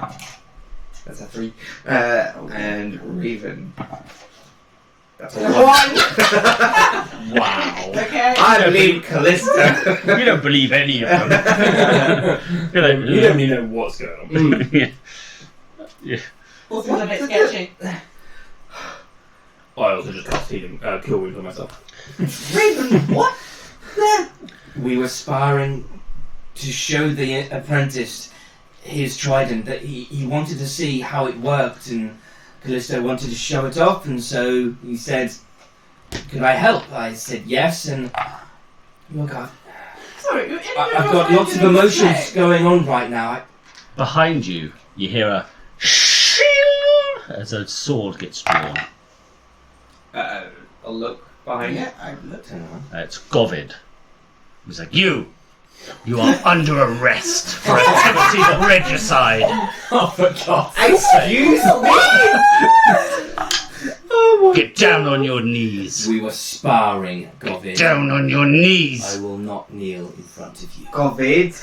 Speaker 3: That's a 3. And Rayven. That's a 1.
Speaker 2: Wow.
Speaker 4: Okay.
Speaker 3: I believe Callisto.
Speaker 2: You don't believe any of them.
Speaker 6: You don't even know what's going on.
Speaker 2: Yeah.
Speaker 4: Also, a bit sketchy.
Speaker 6: I also just cast healing, kill wounds on myself.
Speaker 3: Rayven, what?
Speaker 1: We were sparring to show the apprentice his trident that he wanted to see how it worked, and Callisto wanted to show it off, and so he said, "Could I help?" I said yes, and look, I've got lots of emotions going on right now.
Speaker 2: Behind you, you hear a shing as a sword gets drawn.
Speaker 3: I'll look behind you.
Speaker 4: Yeah, I looked.
Speaker 2: It's Govid. He's like, You are under arrest for activity of regicide.
Speaker 1: Oh, for God's
Speaker 3: Excuse me?
Speaker 2: Get down on your knees.
Speaker 1: We were sparring, Govid.
Speaker 2: Down on your knees.
Speaker 1: I will not kneel in front of you.
Speaker 3: Govid.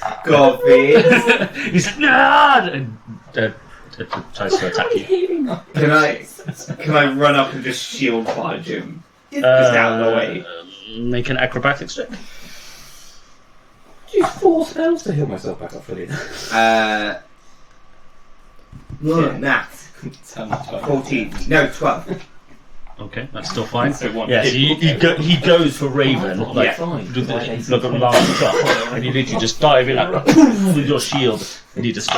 Speaker 2: He's like, nah! And tries to attack you.
Speaker 3: Can I run up and just shield barge him? Just out of the way.
Speaker 2: Make an acrobatics check.
Speaker 6: Use 4 spells to heal myself back up fully.
Speaker 3: Math. 14. No, 12.
Speaker 2: Okay, that's still fine.
Speaker 6: So one.
Speaker 2: Yeah, so he goes for Raven, like,
Speaker 6: fine.
Speaker 2: do this, like a large shot, and you literally just dive in like with your shield, and he just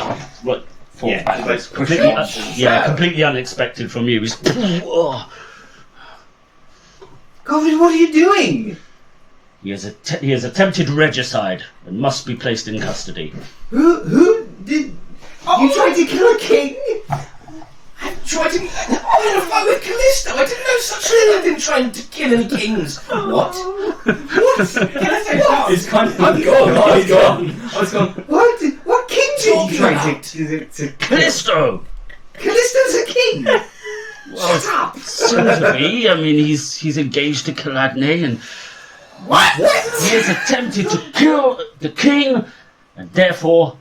Speaker 2: like falls back.
Speaker 3: Just
Speaker 2: Completely unexpected from you. He's
Speaker 3: Govid, what are you doing?
Speaker 2: he has attempted regicide and must be placed in custody.
Speaker 3: Who did... You tried to kill a king?
Speaker 1: I tried to... I'm in a fight with Callisto. I didn't know such thing. I didn't try to kill any kings. What? It's kind of... I'm gone. I was gone.
Speaker 3: What king did you try to
Speaker 2: Callisto!
Speaker 3: Callisto's a king! Shut up!
Speaker 2: Soon to be. I mean, he's engaged to Caladne, and
Speaker 3: What?
Speaker 2: he has attempted to kill the king, and therefore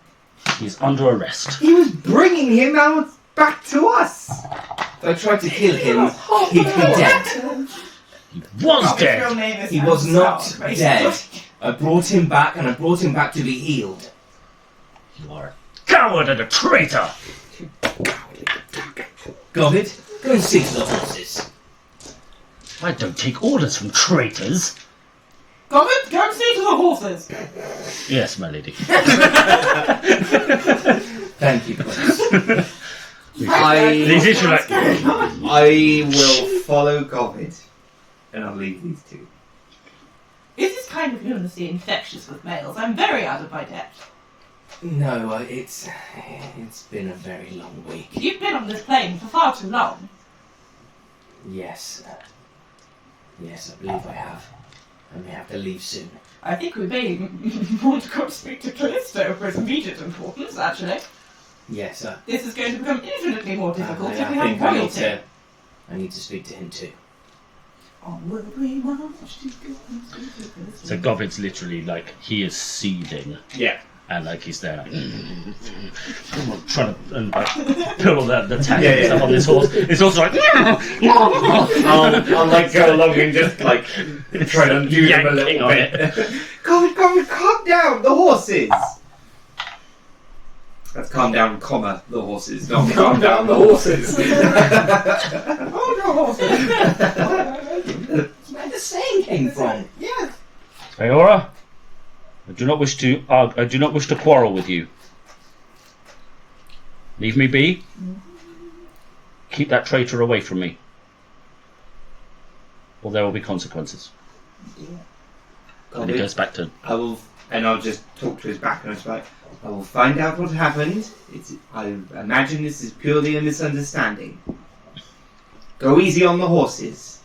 Speaker 2: he's under arrest.
Speaker 3: He was bringing him out back to us!
Speaker 1: If I tried to kill him, he'd be dead.
Speaker 2: He was dead.
Speaker 1: He was not dead. I brought him back, and I brought him back to be healed.
Speaker 2: You are a coward and a traitor.
Speaker 1: Govid, go and see to the horses.
Speaker 2: I don't take orders from traitors.
Speaker 4: Govid, go and see to the horses.
Speaker 2: Yes, my lady.
Speaker 1: Thank you, Prince.
Speaker 3: I will follow Govid, and I'll leave these two.
Speaker 4: Is this kind of lunacy infectious with males? I'm very out of my depth.
Speaker 1: No, it's been a very long week.
Speaker 4: You've been on this plane for far too long.
Speaker 1: Yes. Yes, I believe I have. And we have to leave soon.
Speaker 4: I think we may want to go speak to Callisto for his immediate importance, actually.
Speaker 1: Yes,
Speaker 4: This is going to become infinitely more difficult if we
Speaker 1: I
Speaker 4: have
Speaker 1: think
Speaker 4: royalty.
Speaker 1: I need to speak to him too.
Speaker 4: Onward we march to go and speak to Callisto.
Speaker 2: So Govid's literally like, he is seething.
Speaker 3: Yeah.
Speaker 2: And like he's there like, trying to pull the tank and stuff on this horse. It's also like
Speaker 3: I'll like go along and just like try to undo him a
Speaker 2: yanking
Speaker 3: little
Speaker 2: on
Speaker 3: bit.
Speaker 2: it.
Speaker 3: Govid, calm down, the horses! That's calm down, comma, the horses, not calm down the horses.
Speaker 4: Oh no, horses!
Speaker 1: That's where the saying came from.
Speaker 4: Yes.
Speaker 2: Ayora, I do not wish to quarrel with you. Leave me be. Keep that traitor away from me, or there will be consequences. And he goes back to...
Speaker 3: I'll just talk to his back and I will find out what happened. I imagine this is purely a misunderstanding. Go easy on the horses.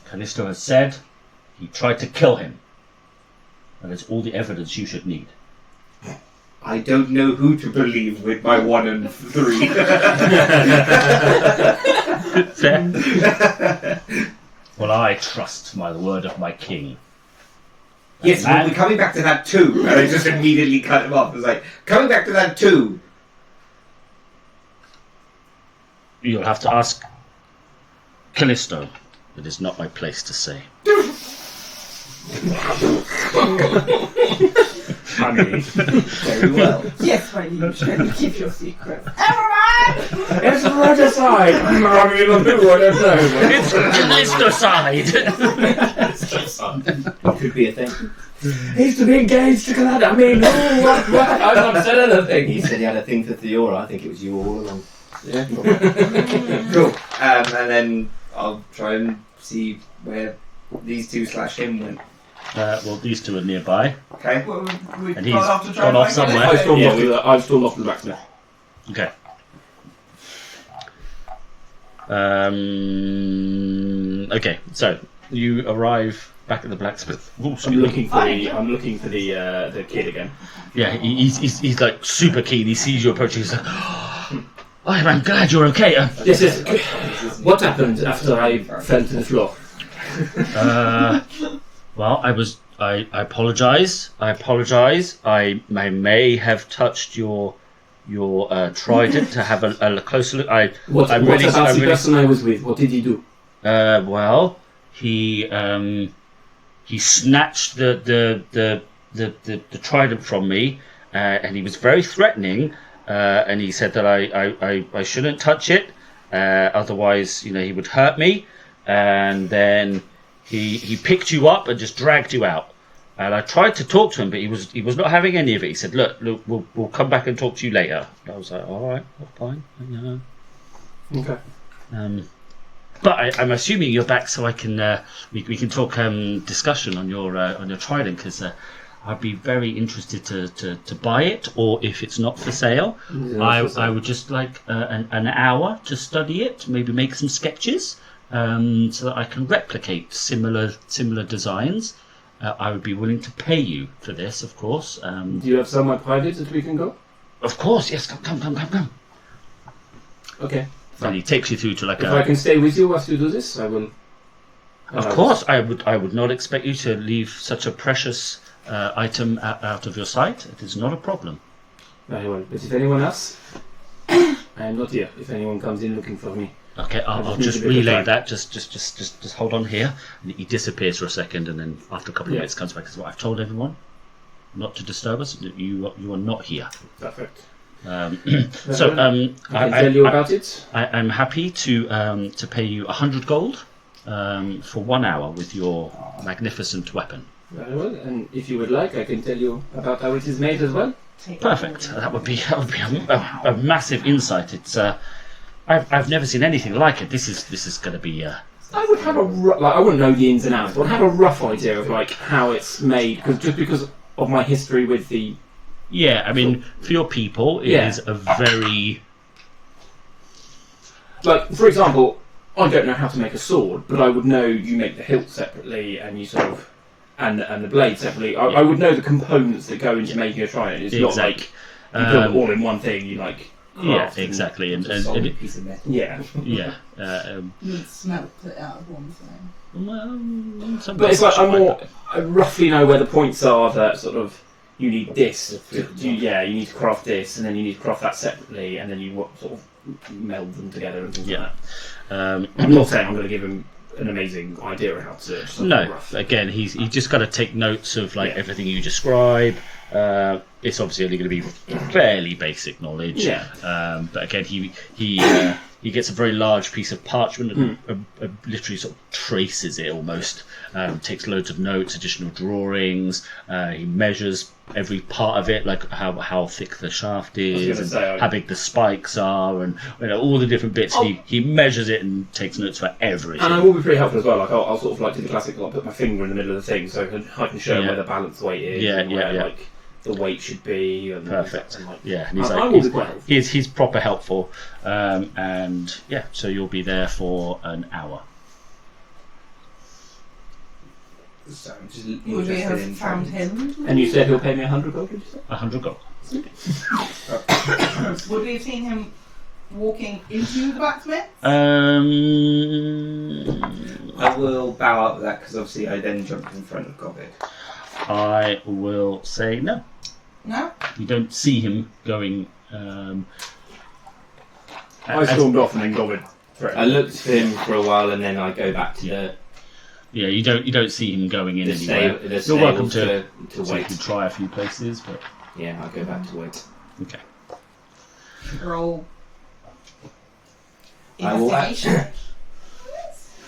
Speaker 2: Callisto has said he tried to kill him. That is all the evidence you should need.
Speaker 3: I don't know who to believe with my 1 and 3.
Speaker 2: Fair. Well, I trust my word of my king.
Speaker 3: Yes, we'll be coming back to that too. And I just immediately cut him off. I was like, coming back to that too.
Speaker 2: You'll have to ask Callisto. It is not my place to say.
Speaker 6: I mean,
Speaker 3: Very well.
Speaker 4: Yes, my liege, can you keep your secret? Everyone!
Speaker 6: it's regicide! I mean, I don't know.
Speaker 2: It's Callisto side!
Speaker 1: That could be a thing.
Speaker 6: He's to be engaged to Callisto. I mean, what? I've not said anything.
Speaker 1: He said he had a thing for Theora. I think it was you all along.
Speaker 6: Yeah.
Speaker 3: Cool. And then I'll try and see where these two / him went.
Speaker 2: Well, these two are nearby.
Speaker 3: Okay.
Speaker 4: Well, we've
Speaker 2: And he's
Speaker 4: gone off to try
Speaker 2: gone
Speaker 4: and
Speaker 2: off
Speaker 4: find
Speaker 2: somewhere.
Speaker 4: Callisto.
Speaker 6: I've still lost the blacksmith.
Speaker 2: Okay. Okay, so you arrive back at the blacksmith. Ooh,
Speaker 6: I'm looking for the kid again.
Speaker 2: Yeah, he's like super keen. He sees you approaching. He's like, "Oh, I'm glad you're okay."
Speaker 6: Yes. What happened after I fell to the floor?
Speaker 2: Well, I apologize. I may have touched your trident to have a closer look.
Speaker 6: What about the person I was with? What did he do?
Speaker 2: Well, he snatched the trident from me, and he was very threatening. And he said that I shouldn't touch it, otherwise, he would hurt me. And then he picked you up and just dragged you out. And I tried to talk to him, but he was not having any of it. He said, "Look, we'll come back and talk to you later." I was like, "All right, well, fine."
Speaker 6: Okay.
Speaker 2: But I'm assuming you're back, so I can we can talk discussion on your trident, because I'd be very interested to buy it, or if it's not for sale, I would just like an hour to study it, maybe make some sketches, so that I can replicate similar designs. I would be willing to pay you for this, of course.
Speaker 6: Do you have somewhere private that we can go?
Speaker 2: Of course, yes. Come.
Speaker 6: Okay.
Speaker 2: And he takes you through to
Speaker 6: If I can stay with you whilst you do this, I will.
Speaker 2: Of course, I would not expect you to leave such a precious item out of your sight. It is not a problem.
Speaker 6: Very well. But if anyone else, I am not here. If anyone comes in looking for me.
Speaker 2: Okay, I'll just relay that. Just hold on here. And he disappears for a second, and then after a couple of minutes comes back and says, "Well, I've told everyone not to disturb us. You are not here."
Speaker 6: Perfect.
Speaker 2: I
Speaker 6: can tell you about it.
Speaker 2: I'm happy to pay you 100 gold for 1 hour with your magnificent weapon.
Speaker 6: Very well. And if you would like, I can tell you about how it is made as well.
Speaker 2: Perfect. That would be a massive insight. It's I've never seen anything like it. This is going to be.
Speaker 6: I would have I wouldn't know the ins and outs, but I'd have a rough idea of how it's made, because of my history with the.
Speaker 2: Yeah, I mean, for your people, it is a very.
Speaker 6: For example, I don't know how to make a sword, but I would know you make the hilt separately, and you sort of, and the blade separately. I would know the components that go into making a trident. It's not like you build it all in one thing. You craft
Speaker 2: exactly, and
Speaker 3: Piece of metal.
Speaker 6: yeah.
Speaker 4: You smelt it out of one thing.
Speaker 2: Well,
Speaker 6: But it's I roughly know where the points are that sort of. You need this. You need to craft this, and then you need to craft that separately, and then you sort of meld them together and things like that. I'm not saying I'm going to give him an amazing idea of how to.
Speaker 2: No,
Speaker 6: rough.
Speaker 2: again, he's just got to take notes of everything you describe. It's obviously only going to be fairly basic knowledge.
Speaker 6: Yeah.
Speaker 2: But again, he gets a very large piece of parchment and literally sort of traces it almost. Takes loads of notes, additional drawings. He measures every part of it, like how thick the shaft is, and
Speaker 6: say,
Speaker 2: how big the spikes are, and all the different bits. He measures it and takes notes for everything.
Speaker 6: And I will be pretty helpful as well. Like I'll sort of like do the classic, like put my finger in the middle of the thing, so I can show him where the balance weight is, and where like the weight should be. And
Speaker 2: Perfect.
Speaker 6: And, like,
Speaker 2: And he's
Speaker 6: I will be quite helpful.
Speaker 2: he's proper helpful, and so you'll be there for an hour.
Speaker 3: So I'm just
Speaker 4: Would we
Speaker 3: interested
Speaker 4: have
Speaker 3: in
Speaker 4: found him?
Speaker 6: And you said he'll pay me 100 gold, did you say?
Speaker 2: 100 gold.
Speaker 4: Would we have seen him walking into the blacksmith?
Speaker 3: I will bow out with that because obviously I then jumped in front of Gobbit.
Speaker 2: I will say no.
Speaker 4: No?
Speaker 2: You don't see him going.
Speaker 6: I stormed off and then Gobbin.
Speaker 3: I looked for him for a while and then I go back to the
Speaker 2: you don't see him going in anywhere.
Speaker 3: You're
Speaker 2: welcome to
Speaker 3: wait.
Speaker 2: to try a few places, but
Speaker 3: Yeah, I'll go back to wait.
Speaker 2: okay.
Speaker 4: Roll.
Speaker 3: I will
Speaker 4: Investigation.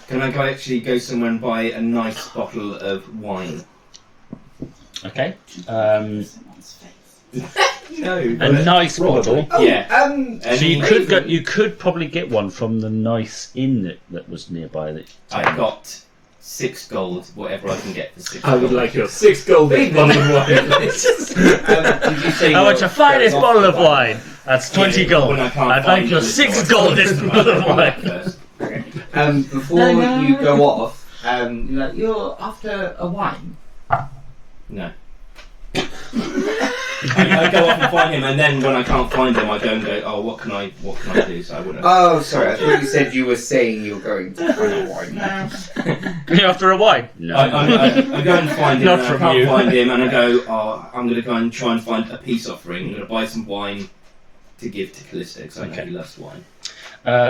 Speaker 3: Can I actually go somewhere and buy a nice bottle of wine?
Speaker 2: Okay.
Speaker 3: No.
Speaker 2: A nice bottle.
Speaker 3: Yeah.
Speaker 2: So you could probably get one from the nice inn that was nearby. That
Speaker 3: I got 6 gold, whatever I can get for 6
Speaker 6: I
Speaker 3: gold.
Speaker 6: would like your 6 gold bottle of wine.
Speaker 3: Did you say
Speaker 2: How much
Speaker 3: your
Speaker 2: a finest
Speaker 3: first
Speaker 2: bottle of
Speaker 3: offer?
Speaker 2: wine? That's 20 gold.
Speaker 3: When I can't
Speaker 2: I'd
Speaker 3: find
Speaker 2: like your
Speaker 3: the
Speaker 2: 6
Speaker 3: source.
Speaker 2: goldest bottle of wine.
Speaker 3: First. Okay. Before you go off, you're after a wine? No. I go off and find him, and then when I can't find him, I go and go, oh, what can I do? So I wouldn't. Oh, sorry. I thought you said you were saying you were going to find a wine.
Speaker 4: No.
Speaker 2: You're after a wine? No.
Speaker 3: I go and find him,
Speaker 2: Not
Speaker 3: and
Speaker 2: from
Speaker 3: I can't
Speaker 2: you.
Speaker 3: find him, and I go, oh, I'm going to go and try and find a peace offering. I'm going to buy some wine to give to Callisto, because I know he loves wine.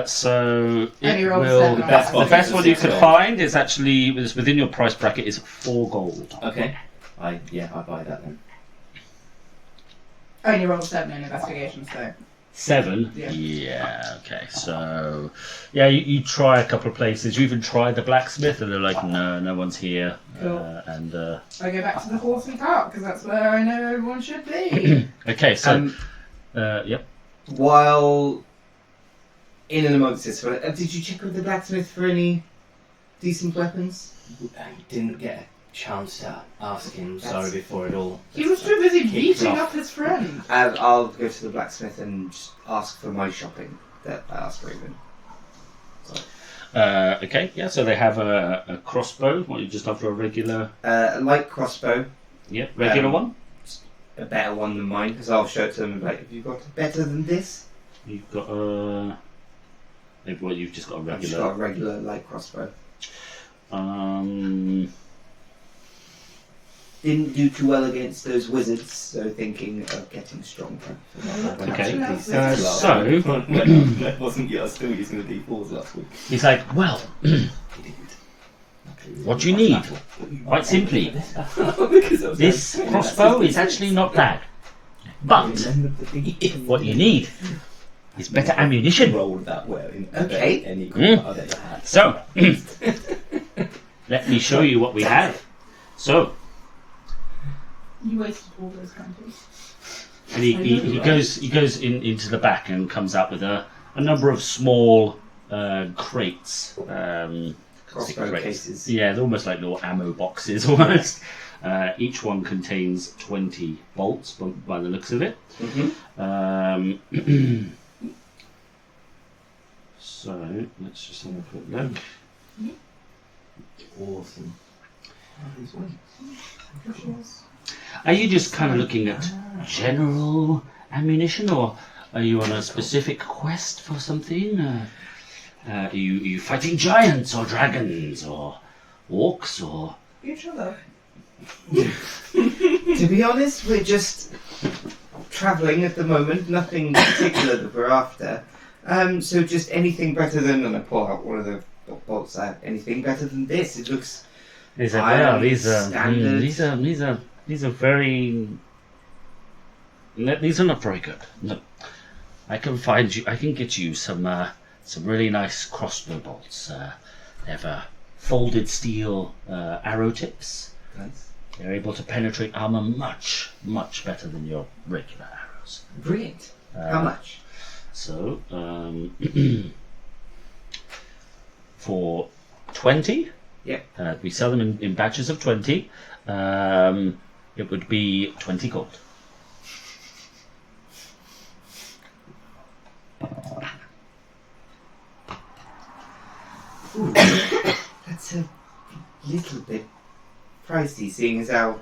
Speaker 2: So
Speaker 4: And
Speaker 2: it
Speaker 4: you're all
Speaker 2: will.
Speaker 4: set
Speaker 2: The
Speaker 4: on
Speaker 2: best,
Speaker 4: that.
Speaker 2: one you could find is actually within your price bracket is 4 gold.
Speaker 3: Okay. I buy that then.
Speaker 4: Only rolled 7 in investigation, so.
Speaker 2: 7?
Speaker 4: Yeah.
Speaker 2: Okay. So, you try a couple of places. You even tried the blacksmith, and they're like, no one's here.
Speaker 4: Cool.
Speaker 2: And
Speaker 4: I go back to the horse and cart because that's where I know everyone should be.
Speaker 2: okay. So, yep.
Speaker 3: While in and amongst this, did you check with the blacksmith for any decent weapons? I didn't get a chance to ask him. Sorry before it all.
Speaker 4: He was too busy
Speaker 3: Kicked
Speaker 4: beating
Speaker 3: off.
Speaker 4: up his friend.
Speaker 3: I'll go to the blacksmith and just ask for my shopping that I asked Rayven.
Speaker 2: Okay. Yeah. So they have a crossbow. What, you just after a regular?
Speaker 3: A light crossbow,
Speaker 2: Yeah. Regular one.
Speaker 3: a better one than mine, because I'll show it to them and be like, have you got better than this?
Speaker 2: You've got a. Well, you've just got a
Speaker 3: I've just
Speaker 2: regular.
Speaker 3: got a regular light crossbow. Didn't do too well against those wizards, so thinking of getting stronger.
Speaker 2: Okay.
Speaker 3: So
Speaker 2: So
Speaker 3: wasn't you? I was still using the D4s last week.
Speaker 2: he's like, well, what do you need? Quite simply, this crossbow is actually not bad, but what you need is better ammunition.
Speaker 3: Rolled that well. Okay. Any
Speaker 2: So let me show you what we have. So.
Speaker 4: You wasted all those countries.
Speaker 2: And he goes into the back and comes out with a number of small crates.
Speaker 3: Crossbow
Speaker 2: crates.
Speaker 3: cases.
Speaker 2: Yeah, they're almost like little ammo boxes almost. Each one contains 20 bolts by the looks of it.
Speaker 3: Mm-hmm.
Speaker 2: So let's just have a quick look.
Speaker 3: Awesome.
Speaker 2: Are you just kind of looking at general ammunition, or are you on a specific quest for something? Are you fighting giants or dragons or orcs or?
Speaker 4: Each other.
Speaker 3: To be honest, we're just travelling at the moment. Nothing particular that we're after. So just anything better than, and I pull out one of the bolts. Anything better than this? It looks.
Speaker 2: These
Speaker 3: Iron,
Speaker 2: are
Speaker 3: standard.
Speaker 2: these are very. These are not very good. No, I can get you some really nice crossbow bolts. They have folded steel arrow tips.
Speaker 3: Nice.
Speaker 2: They're able to penetrate armor much, much better than your regular arrows.
Speaker 3: Brilliant. How much?
Speaker 2: So, for 20,
Speaker 3: Yep.
Speaker 2: we sell them in batches of 20. It would be 20 gold.
Speaker 3: Ooh, that's a little bit pricey, seeing as how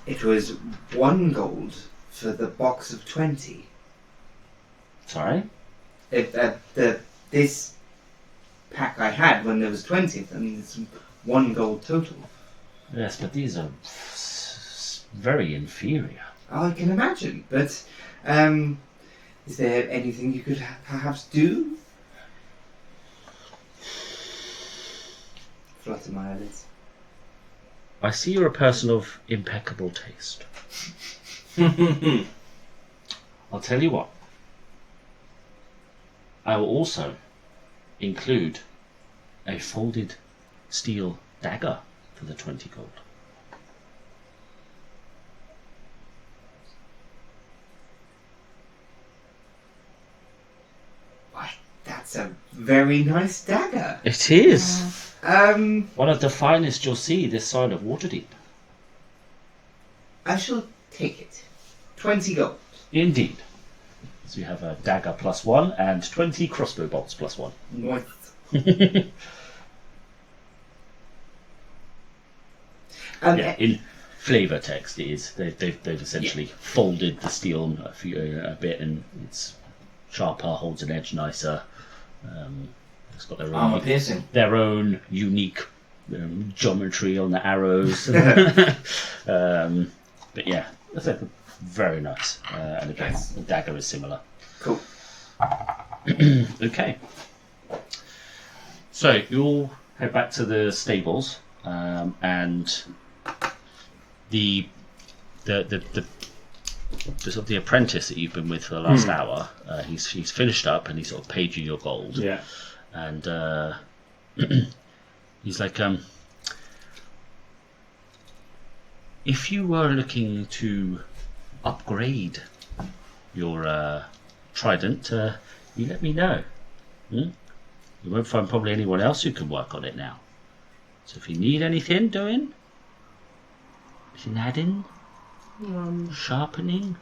Speaker 3: it was 1 gold for the box of 20.
Speaker 2: Sorry?
Speaker 3: This pack I had when there was 20 of them, it's 1 gold total.
Speaker 2: Yes, but these are very inferior.
Speaker 3: Oh, I can imagine, but is there anything you could perhaps do? Flutter my eyelids.
Speaker 2: I see you're a person of impeccable taste. I'll tell you what. I will also include a folded steel dagger for the 20 gold.
Speaker 3: Why, that's a very nice dagger.
Speaker 2: It is.
Speaker 3: One
Speaker 2: of the finest you'll see this side of Waterdeep.
Speaker 3: I shall take it. 20 gold.
Speaker 2: Indeed. So you have a dagger +1 and 20 crossbow bolts +1.
Speaker 3: Nice.
Speaker 2: Yeah, in flavour text it is. They've essentially folded the steel a bit, and it's sharper, holds an edge nicer. It's got their
Speaker 1: Armor piercing.
Speaker 2: Their own unique geometry on the arrows. But yeah, that's very nice. And again, the dagger is similar.
Speaker 3: Cool.
Speaker 2: Okay. So you'll head back to the stables, and the sort of the apprentice that you've been with for the last hour, he's finished up and he sort of paid you your gold.
Speaker 6: Yeah.
Speaker 2: And he's like, if you were looking to upgrade your trident, you let me know. You won't find probably anyone else who can work on it now. So if you need anything doing, adding, sharpening,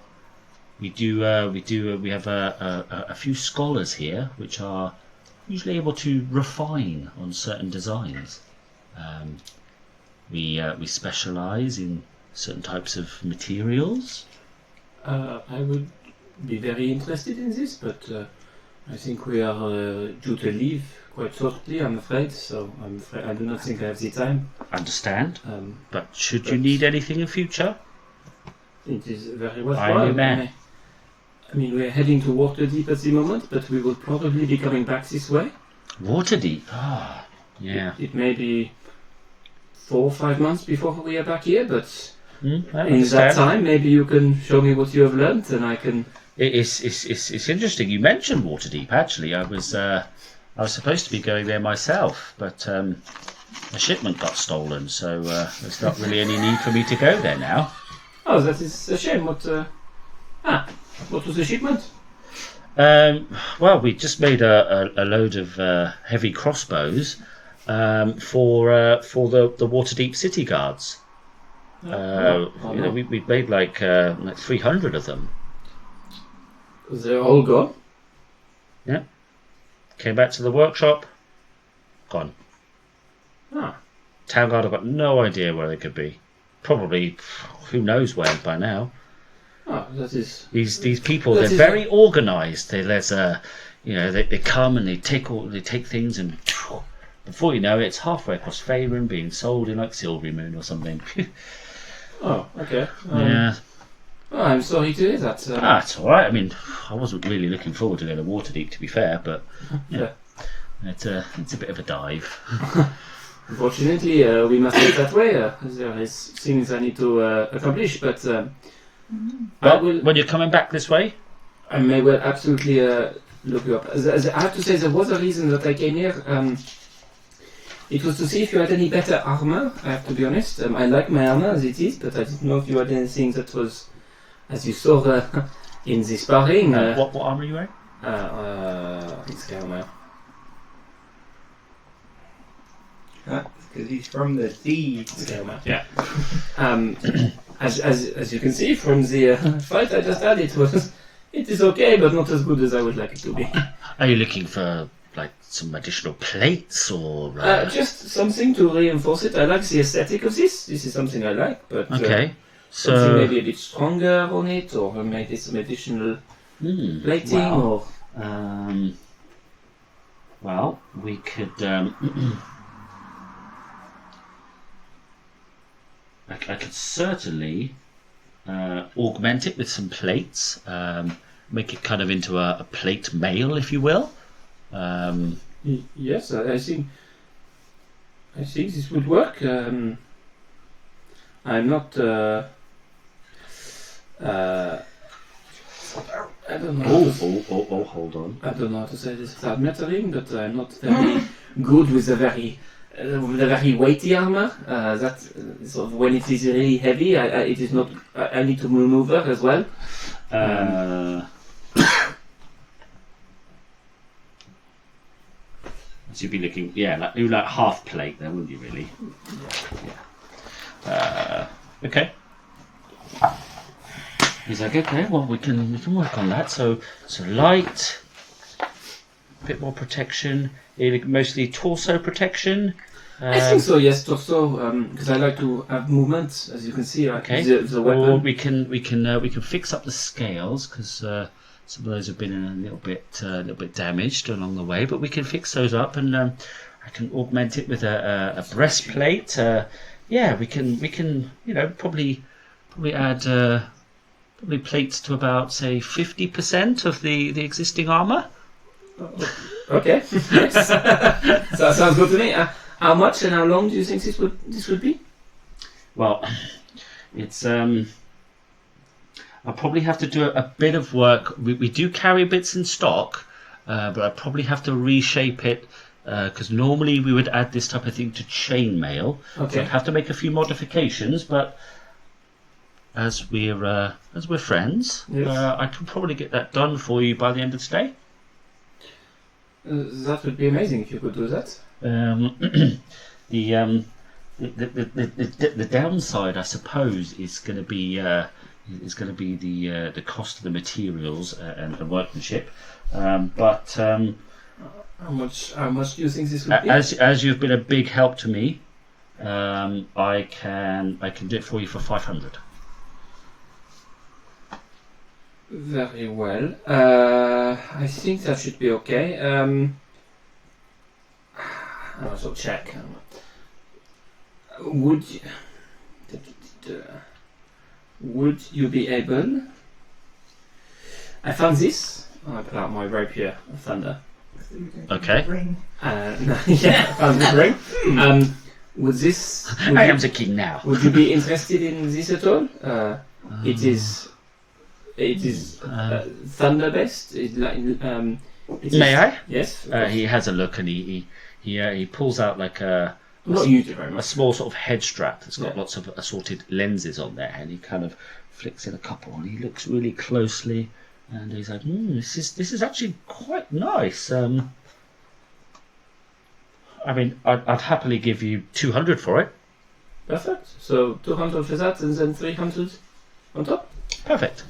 Speaker 2: we have a few scholars here which are usually able to refine on certain designs. We specialise in certain types of materials.
Speaker 5: I would be very interested in this, but I think we are due to leave quite shortly, I'm afraid, so I do not think I have the time.
Speaker 2: Understand. But should you need anything in future,
Speaker 5: it is very
Speaker 2: I'm
Speaker 5: worthwhile.
Speaker 2: your man.
Speaker 5: I mean, we're heading to Waterdeep at the moment, but we will probably be coming back this way.
Speaker 2: Waterdeep? Yeah.
Speaker 5: It may be 4 or 5 months before we are back here, but
Speaker 2: I
Speaker 5: in
Speaker 2: understand.
Speaker 5: that time, maybe you can show me what you have learned, and I can...
Speaker 2: It's interesting you mentioned Waterdeep. Actually, I was supposed to be going there myself, but a shipment got stolen, so there's not really any need for me to go there now.
Speaker 5: Oh, that is a shame. What was the shipment?
Speaker 2: Well, we just made a load of heavy crossbows for the Waterdeep city guards. We made like 300 of them.
Speaker 5: They're all gone?
Speaker 2: Yeah. Came back to the workshop. Gone. Town guard have got no idea where they could be. Probably, who knows where by now.
Speaker 5: Oh, that is...
Speaker 2: These people, they're very organised. They come and they take things, and before you know it, it's halfway across Faerun being sold in like Silvery Moon or something.
Speaker 5: Oh, okay.
Speaker 2: Yeah.
Speaker 5: Oh, I'm sorry to hear that.
Speaker 2: It's all right. I mean, I wasn't really looking forward to going to Waterdeep, to be fair, but
Speaker 5: Yeah.
Speaker 2: it's a bit of a dive.
Speaker 5: Unfortunately, we must head that way. There is things I need to accomplish, but
Speaker 2: When you're coming back this way,
Speaker 5: I may well absolutely look you up. I have to say there was a reason that I came here. It was to see if you had any better armor. I have to be honest. I like my armor as it is, but I didn't know if you had anything that was, as you saw in the sparring.
Speaker 2: What armor are you wearing?
Speaker 5: It's armor.
Speaker 3: Because he's from the sea.
Speaker 5: Yeah. As you can see from the fight I just had, it is okay, but not as good as I would like it to be.
Speaker 2: Are you looking for like some additional plates or?
Speaker 5: Just something to reinforce it. I like the aesthetic of this. This is something I like, but
Speaker 2: Okay,
Speaker 5: something
Speaker 2: so
Speaker 5: maybe a bit stronger on it, or maybe some additional plating,
Speaker 2: wow.
Speaker 5: or
Speaker 2: Well, we could. I could certainly augment it with some plates. Make it kind of into a plate mail, if you will.
Speaker 5: Yes, I think this would work. I'm not. I don't know.
Speaker 2: Oh, hold on.
Speaker 5: I don't know how to say this without muttering, but I'm not very good with the very weighty armor. That sort of when it is really heavy, it is not. I need to maneuver as well.
Speaker 2: So you'd be looking, like half plate there, wouldn't you? Really? Yeah. Okay. He's like, okay, well we can work on that. So light, a bit more protection, mostly torso protection.
Speaker 5: I think so. Yes, torso, because I like to have movement, as you can see.
Speaker 2: Okay.
Speaker 5: The weapon.
Speaker 2: Or we can fix up the scales because some of those have been a little bit damaged along the way, but we can fix those up, and I can augment it with a breastplate. We can probably add probably plates to about say 50% of the existing armor.
Speaker 5: Okay. Yes. That sounds good to me. How much and how long do you think this would be?
Speaker 2: Well, it's I'll probably have to do a bit of work. We do carry bits in stock, but I probably have to reshape it because normally we would add this type of thing to chainmail.
Speaker 5: Okay.
Speaker 2: So I'd have to make a few modifications, but as we're friends,
Speaker 5: yes.
Speaker 2: I can probably get that done for you by the end of today.
Speaker 5: That would be amazing if you could do that.
Speaker 2: The downside, I suppose, is going to be the cost of the materials and the workmanship. But
Speaker 5: how much do you think this would be?
Speaker 2: as you've been a big help to me, I can do it for you for 500.
Speaker 5: Very well. I think that should be okay. I'll also check. Would you be able? I found this. I put out my rapier of thunder.
Speaker 2: Okay.
Speaker 5: Yeah, I found the ring. Would
Speaker 2: I am the king now.
Speaker 5: Would you be interested in this at all? It is thunder based.
Speaker 2: May I?
Speaker 5: Yes.
Speaker 2: He has a look and he pulls out like a
Speaker 5: not used it very much.
Speaker 2: A small sort of head strap that's got lots of assorted lenses on there, and he kind of flicks in a couple, and he looks really closely, and he's like, "This is actually quite nice." I mean, I'd happily give you 200 for it.
Speaker 5: Perfect. So 200 for that, and then 300 on top.
Speaker 2: Perfect.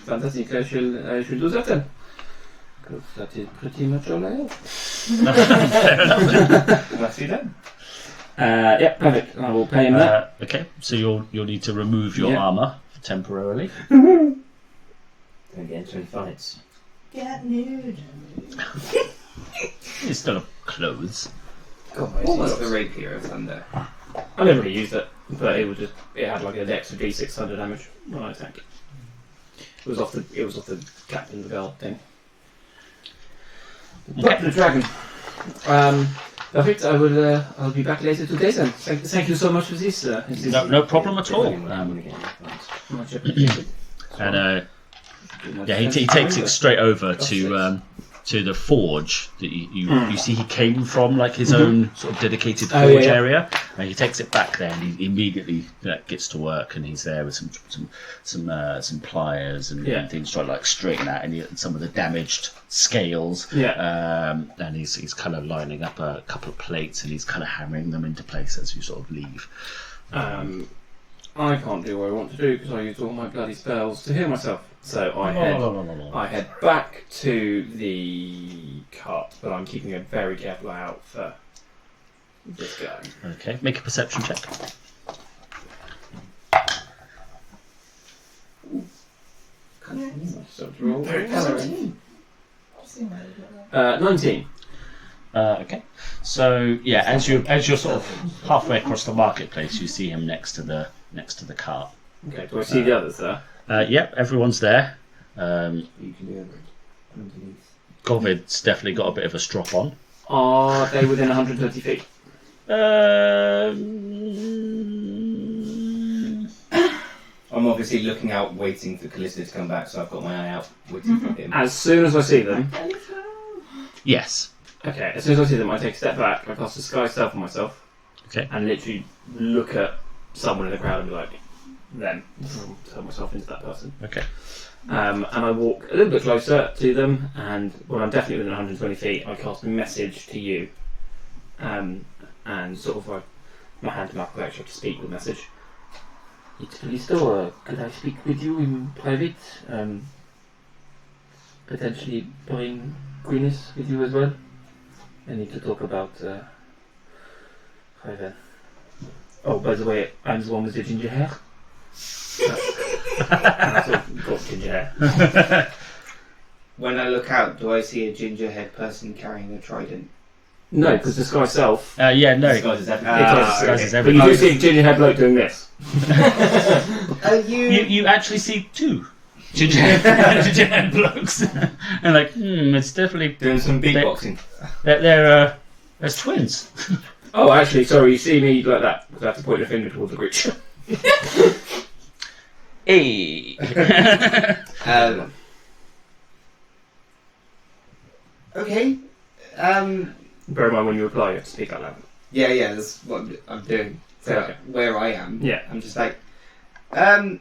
Speaker 5: Fantastic. I shall do that then. Because that is pretty much all I have.
Speaker 2: Fair enough.
Speaker 5: That's it then. Yeah, perfect. I will pay him that.
Speaker 2: Okay, so you'll need to remove your armour temporarily.
Speaker 1: Don't get into any fights.
Speaker 4: Get nude.
Speaker 2: It's still clothes.
Speaker 3: What was the rapier of thunder?
Speaker 5: I never really used it, but it had like an extra D600 damage. Well, I think it was off the Captain the Girl thing.
Speaker 2: Okay.
Speaker 5: The dragon. Perfect. I'll be back later today then. Thank you so much for this.
Speaker 2: No problem at all.
Speaker 5: Much appreciated.
Speaker 2: And he takes it straight over to to the forge that you see he came from, like his own sort of dedicated forge area, and he takes it back there, and he immediately gets to work, and he's there with some pliers and things, trying to like straighten out some of the damaged scales. And he's kind of lining up a couple of plates, and he's kind of hammering them into place as you sort of leave.
Speaker 6: I can't do what I want to do because I used all my bloody spells to heal myself. So I head back to the cart, but I'm keeping a very careful eye out for this guy.
Speaker 2: Okay, make a perception check.
Speaker 3: Very colouring.
Speaker 6: 19.
Speaker 2: Okay, so yeah, as you're sort of halfway across the marketplace, you see him next to the cart.
Speaker 6: Okay, do I see the others there?
Speaker 2: Yep, everyone's there.
Speaker 3: You can do it underneath.
Speaker 2: Govid's definitely got a bit of a strop on.
Speaker 6: Are they within 130 feet?
Speaker 1: I'm obviously looking out, waiting for Callisto to come back, so I've got my eye out, waiting for him.
Speaker 6: As soon as I see them.
Speaker 2: Yes.
Speaker 6: Okay, as soon as I see them, I take a step back, I cast Disguise Self on myself,
Speaker 2: Okay.
Speaker 6: and literally look at someone in the crowd and be like, them. Turn myself into that person.
Speaker 2: Okay.
Speaker 6: And I walk a little bit closer to them, and when I'm definitely within 120 feet, I cast a message to you. And sort of my hand to my collection to speak the message.
Speaker 5: It's Callisto. Could I speak with you in private? Potentially bring Queenis with you as well? I need to talk about Rayven. Oh, by the way, I'm the one with the ginger hair. I sort of got ginger hair.
Speaker 3: When I look out, do I see a ginger-haired person carrying a trident?
Speaker 6: No, because Disguise Self.
Speaker 2: No.
Speaker 1: Disguises everything.
Speaker 2: Disguises
Speaker 6: But
Speaker 2: everything.
Speaker 6: you do see a ginger head bloke doing this.
Speaker 2: You actually see two ginger-haired blokes, and like, it's definitely
Speaker 1: Doing some beatboxing.
Speaker 2: they're twins.
Speaker 6: Oh, actually, sorry, you see me like that, because I have to point a finger towards the creature.
Speaker 2: Hey.
Speaker 3: Okay.
Speaker 6: Bear in mind when you reply, you have to speak out loud.
Speaker 3: Yeah, that's what I'm doing. So
Speaker 6: Okay.
Speaker 3: where I am,
Speaker 6: Yeah.
Speaker 3: I'm just like, oh,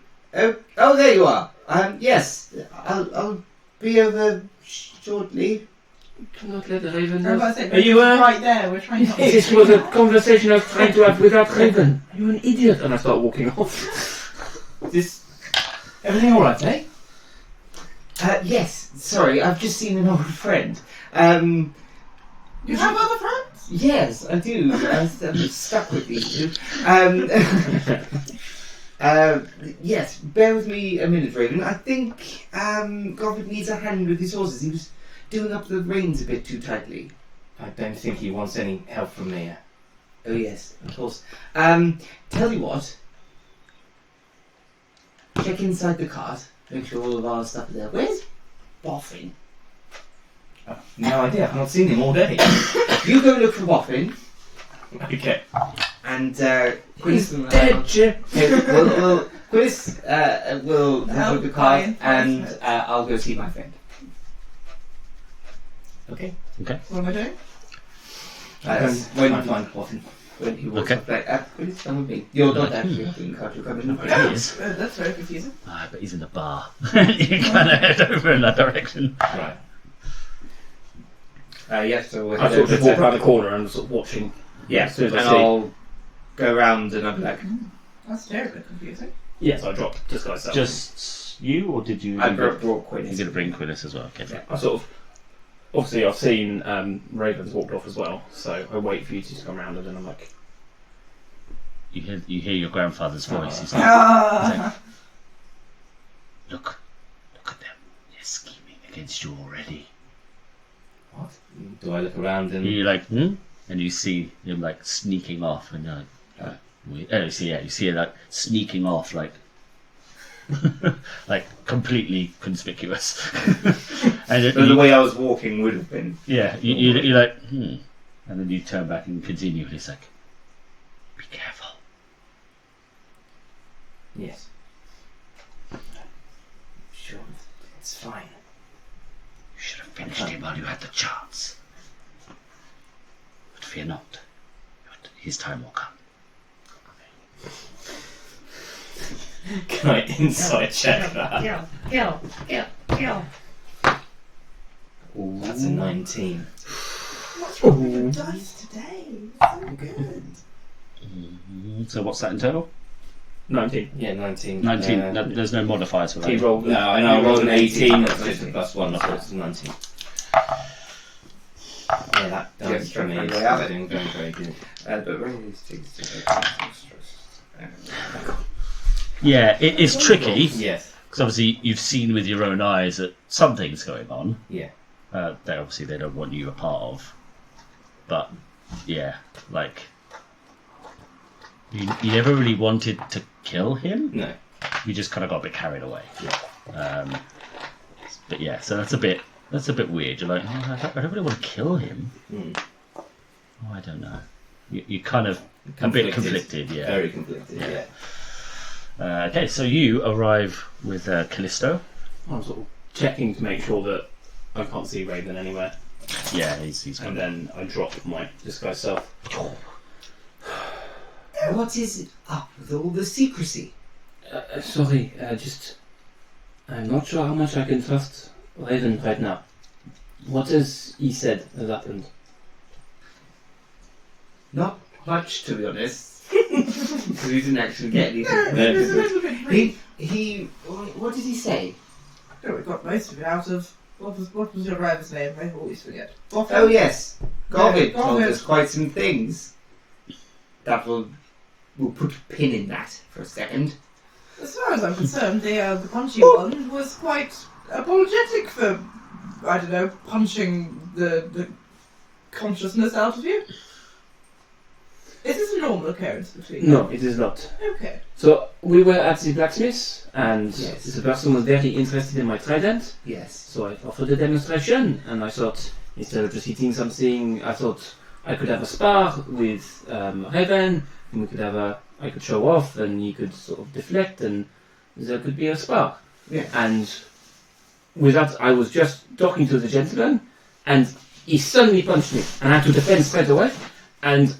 Speaker 3: there you are. Yes, I'll be over shortly.
Speaker 5: Do not let Rayven
Speaker 4: I was about
Speaker 5: know.
Speaker 4: to say,
Speaker 6: Are you,
Speaker 4: right there? We're trying not to.
Speaker 6: This was a conversation I was trying to have without Rayven. You're an idiot. And I start walking off.
Speaker 1: Everything alright, eh?
Speaker 3: Yes. Sorry, I've just seen an old friend.
Speaker 4: You have other friends?
Speaker 3: Yes, I do. I'm stuck with these two. Yes, bear with me a minute, Rayven. I think Govid needs a hand with his horses. He was doing up the reins a bit too tightly.
Speaker 1: I don't think he wants any help from me.
Speaker 3: Oh yes, of course. Tell you what. Check inside the cart. Make sure all of our stuff is there. Where's Boffin?
Speaker 1: No idea, I've not seen him all day.
Speaker 3: You go look for Boffin.
Speaker 1: Okay.
Speaker 3: And
Speaker 4: He's
Speaker 3: Quinnis
Speaker 4: dead,
Speaker 3: Quinnis will have a look at the cart,
Speaker 4: Help,
Speaker 3: and I'll go see my friend.
Speaker 1: Okay.
Speaker 4: What am I doing?
Speaker 3: When he walks
Speaker 2: Okay.
Speaker 3: up, like, Quinnis, come with me. You're not actually in the cart. You're coming with me.
Speaker 2: He is.
Speaker 4: That's very confusing.
Speaker 2: But he's in the bar. You kind of head over in that direction.
Speaker 1: Right.
Speaker 3: Yes, so we'll
Speaker 6: I
Speaker 3: head
Speaker 6: sort of
Speaker 3: over
Speaker 6: just walk
Speaker 3: to...
Speaker 6: around the corner and sort of watching.
Speaker 3: Yeah,
Speaker 6: as soon as
Speaker 3: and
Speaker 6: I see.
Speaker 3: I'll go round and I'll be like,
Speaker 4: That's terribly confusing.
Speaker 6: Yes, I dropped Disguise Self.
Speaker 2: Just you, or did you?
Speaker 3: I brought
Speaker 2: You're
Speaker 3: Quinnis.
Speaker 2: going to bring Quinnis as well. Okay.
Speaker 3: Yeah.
Speaker 6: I sort of. Obviously, I've seen Raven's walked off as well, so I wait for you two to come round, and then I'm like,
Speaker 2: You hear your grandfather's voice. He's like,
Speaker 4: Ah!
Speaker 2: look at them. They're scheming against you already.
Speaker 1: What? Do I look around and...
Speaker 2: You're like, And you see him like sneaking off, and you're like, you see it like sneaking off, like, like completely conspicuous. And
Speaker 3: The way I was walking would have been.
Speaker 2: yeah, you're like, and then you turn back and continue. And it's like, be careful.
Speaker 1: Yes. Sure, it's fine.
Speaker 2: You should have Finished him while you had the chance. But fear not. His time will come.
Speaker 6: Can I insight check that?
Speaker 4: Kill.
Speaker 1: That's a 19.
Speaker 4: What's wrong with the dice today? So good.
Speaker 2: So what's that in total?
Speaker 6: 19.
Speaker 1: Yeah, 19.
Speaker 2: 19. There's no modifiers for that.
Speaker 6: He rolled.
Speaker 1: No, I know. I rolled an 18. That's just a +1. I thought it was 19. Yeah, that dice for me is doing very, very good.
Speaker 3: But raise takes to
Speaker 2: Yeah, it's tricky.
Speaker 1: Yes.
Speaker 2: Because obviously you've seen with your own eyes that something's going on.
Speaker 1: Yeah.
Speaker 2: That obviously they don't want you a part of. But yeah, like you never really wanted to kill him.
Speaker 1: No.
Speaker 2: You just kind of got a bit carried away.
Speaker 1: Yeah.
Speaker 2: But yeah, so that's a bit weird. You're like, I don't really want to kill him. Oh, I don't know. You kind of a bit conflicted. Yeah.
Speaker 1: Very conflicted. Yeah.
Speaker 2: Okay, so you arrive with Callisto.
Speaker 6: I'm sort of checking to make sure that I can't see Rayven anywhere.
Speaker 2: Yeah, he's
Speaker 6: And then I drop my disguise self.
Speaker 3: What is up with all the secrecy?
Speaker 5: Sorry, I'm not sure how much I can trust Rayven right now. What has he said has happened?
Speaker 3: Not much, to be honest. We didn't actually get anything. What did he say?
Speaker 4: Oh, we got most of it out of what was your rival's name? I always forget.
Speaker 3: Oh yes, Garvin
Speaker 4: Yeah,
Speaker 3: told
Speaker 4: Garvin.
Speaker 3: us quite some things. We'll put a pin in that for a second.
Speaker 4: As far as I'm concerned, the punchy one was quite apologetic for, I don't know, punching the consciousness out of you. Is this a normal occurrence between you?
Speaker 5: No, it is not.
Speaker 4: Okay.
Speaker 5: So we were at the blacksmith, and
Speaker 3: Yes.
Speaker 5: the person was very interested in my trident.
Speaker 3: Yes.
Speaker 5: So I offered a demonstration, and I thought instead of just eating something, I thought I could have a spar with Rayven, and I could show off, and he could sort of deflect, and there could be a spar.
Speaker 3: Yeah.
Speaker 5: And with that, I was just talking to the gentleman, and he suddenly punched me, and I had to defend straight away. And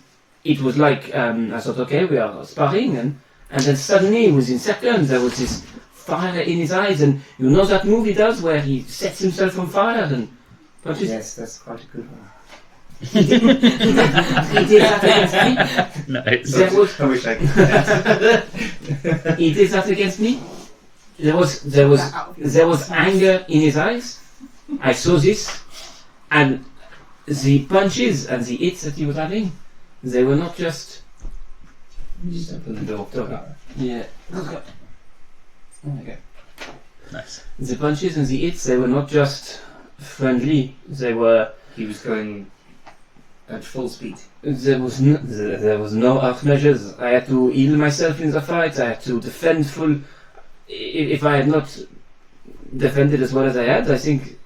Speaker 5: it was like I thought, okay, we are sparring, and then suddenly, within seconds, there was this fire in his eyes, and you know that move he does where he sets himself on fire and punches.
Speaker 3: Yes, that's quite a good one.
Speaker 5: He did that against me.
Speaker 2: Nice.
Speaker 5: There was,
Speaker 3: I wish I could.
Speaker 5: he did that against me. There was anger in his eyes. I saw this, and the punches and the hits that he was having, they were not just.
Speaker 1: Just open the door.
Speaker 5: Yeah.
Speaker 1: Okay.
Speaker 2: Nice.
Speaker 5: The punches and the hits, they were not just friendly. They were.
Speaker 3: He was going at full speed.
Speaker 5: There was no half measures. I had to heal myself in the fight. I had to defend full. If I had not defended as well as I had, I think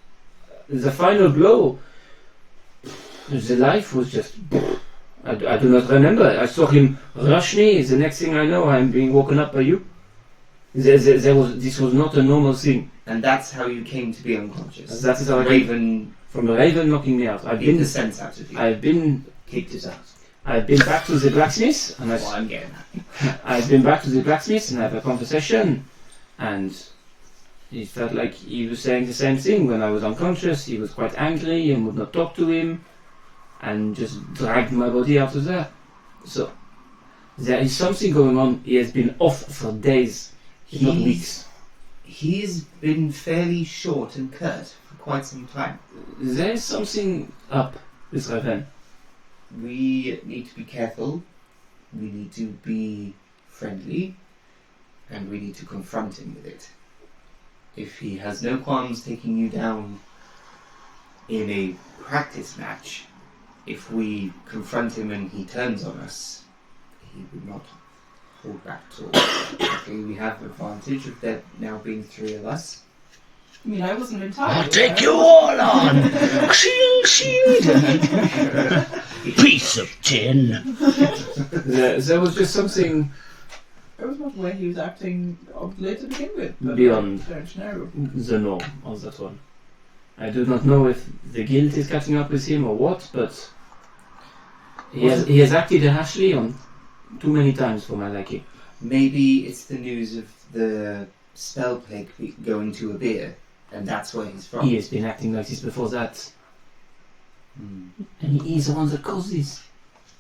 Speaker 5: the final blow, the life was just. I do not remember. I saw him rush me. The next thing I know, I'm being woken up by you. This was not a normal thing.
Speaker 3: And that's how you came to be unconscious.
Speaker 5: That is how I came.
Speaker 3: Rayven
Speaker 5: From the Rayven knocking me out.
Speaker 3: beat the sense out of you.
Speaker 1: Kicked his ass.
Speaker 5: I've been back to the blacksmith, and
Speaker 3: That's what I'm getting at.
Speaker 5: I've been back to the blacksmith and I have a conversation, and he felt like he was saying the same thing when I was unconscious. He was quite angry and would not talk to him, and just dragged my body out of there. So there is something going on. He has been off for days, if not weeks.
Speaker 3: He's been fairly short and curt for quite some time.
Speaker 5: There is something up with Rayven.
Speaker 3: We need to be careful. We need to be friendly. And we need to confront him with it. If he has no qualms taking you down in a practice match, if we confront him and he turns on us, he would not hold back at all. Luckily, we have the advantage of there now being three of us.
Speaker 4: I mean, I wasn't entirely.
Speaker 2: I'll take you all on! Shing, shing! Piece of tin!
Speaker 5: There was just something
Speaker 4: I was not aware he was acting oddly to begin with. But
Speaker 5: Beyond.
Speaker 4: I don't know.
Speaker 5: the norm of that one. I do not know if the guild is catching up with him or what, but he has acted harshly on too many times for my liking.
Speaker 3: Maybe it's the news of the spell plague going to a beer, and that's where he's from.
Speaker 5: He has been acting like this before that. And he is the one that caused this.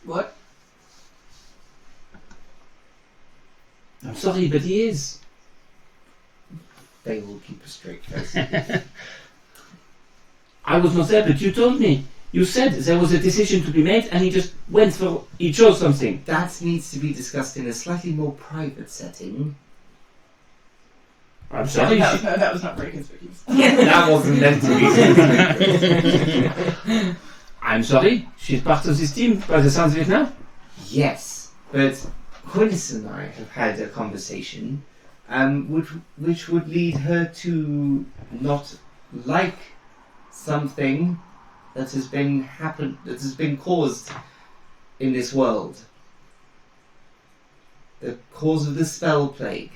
Speaker 4: What?
Speaker 5: I'm sorry, but he is.
Speaker 3: They will keep a straight face.
Speaker 5: I was not there, but you told me. You said there was a decision to be made, and he just went for. He chose something.
Speaker 3: That needs to be discussed in a slightly more private setting.
Speaker 5: I'm sorry.
Speaker 4: That was not very conspicuous.
Speaker 3: That wasn't meant to be.
Speaker 5: I'm sorry. She's part of this team, by the sounds of it now.
Speaker 3: Yes, but Quintus and I have had a conversation, which would lead her to not like something that has been caused in this world. The cause of the spell plague.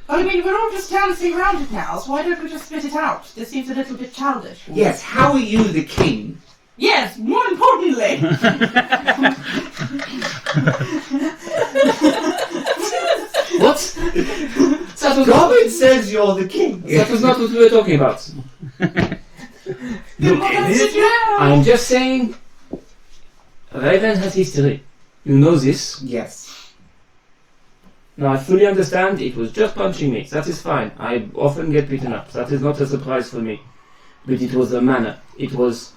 Speaker 4: I mean, we're all just dancing around it now, so why don't we just spit it out? This seems a little bit childish.
Speaker 3: Yes, how are you the king?
Speaker 4: Yes, more importantly!
Speaker 5: What? That was
Speaker 3: Robin says you're the king.
Speaker 5: That was not what we were talking about.
Speaker 4: Then what else did you know?
Speaker 5: I'm just saying, Rayven has history. You know this.
Speaker 3: Yes.
Speaker 5: Now I fully understand it was just punching me. That is fine. I often get beaten up. That is not a surprise for me. But it was the manner. It was...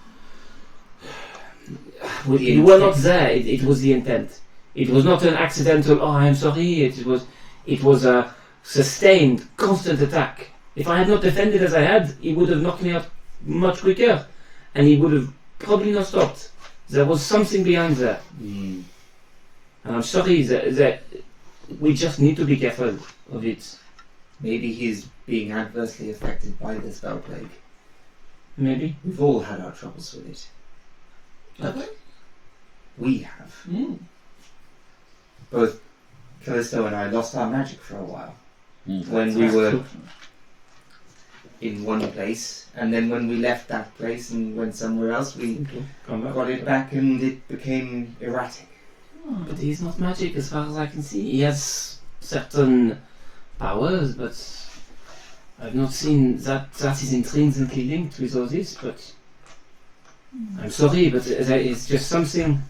Speaker 5: You were not there. It was the intent. It was not an accidental, oh, I'm sorry. It was a sustained, constant attack. If I had not defended as I had, he would have knocked me out much quicker. And he would have probably not stopped. There was something behind there. And I'm sorry that we just need to be careful of it.
Speaker 3: Maybe he's being adversely affected by the spell plague.
Speaker 5: Maybe.
Speaker 3: We've all had our troubles with it.
Speaker 4: Okay.
Speaker 3: We have. Both Callisto and I lost our magic for a while. When we were in one place, and then when we left that place and went somewhere else, we got it back and it became erratic.
Speaker 5: But he's not magic as far as I can see. He has certain powers, but I've not seen that is intrinsically linked with all this, but I'm sorry, but there is just something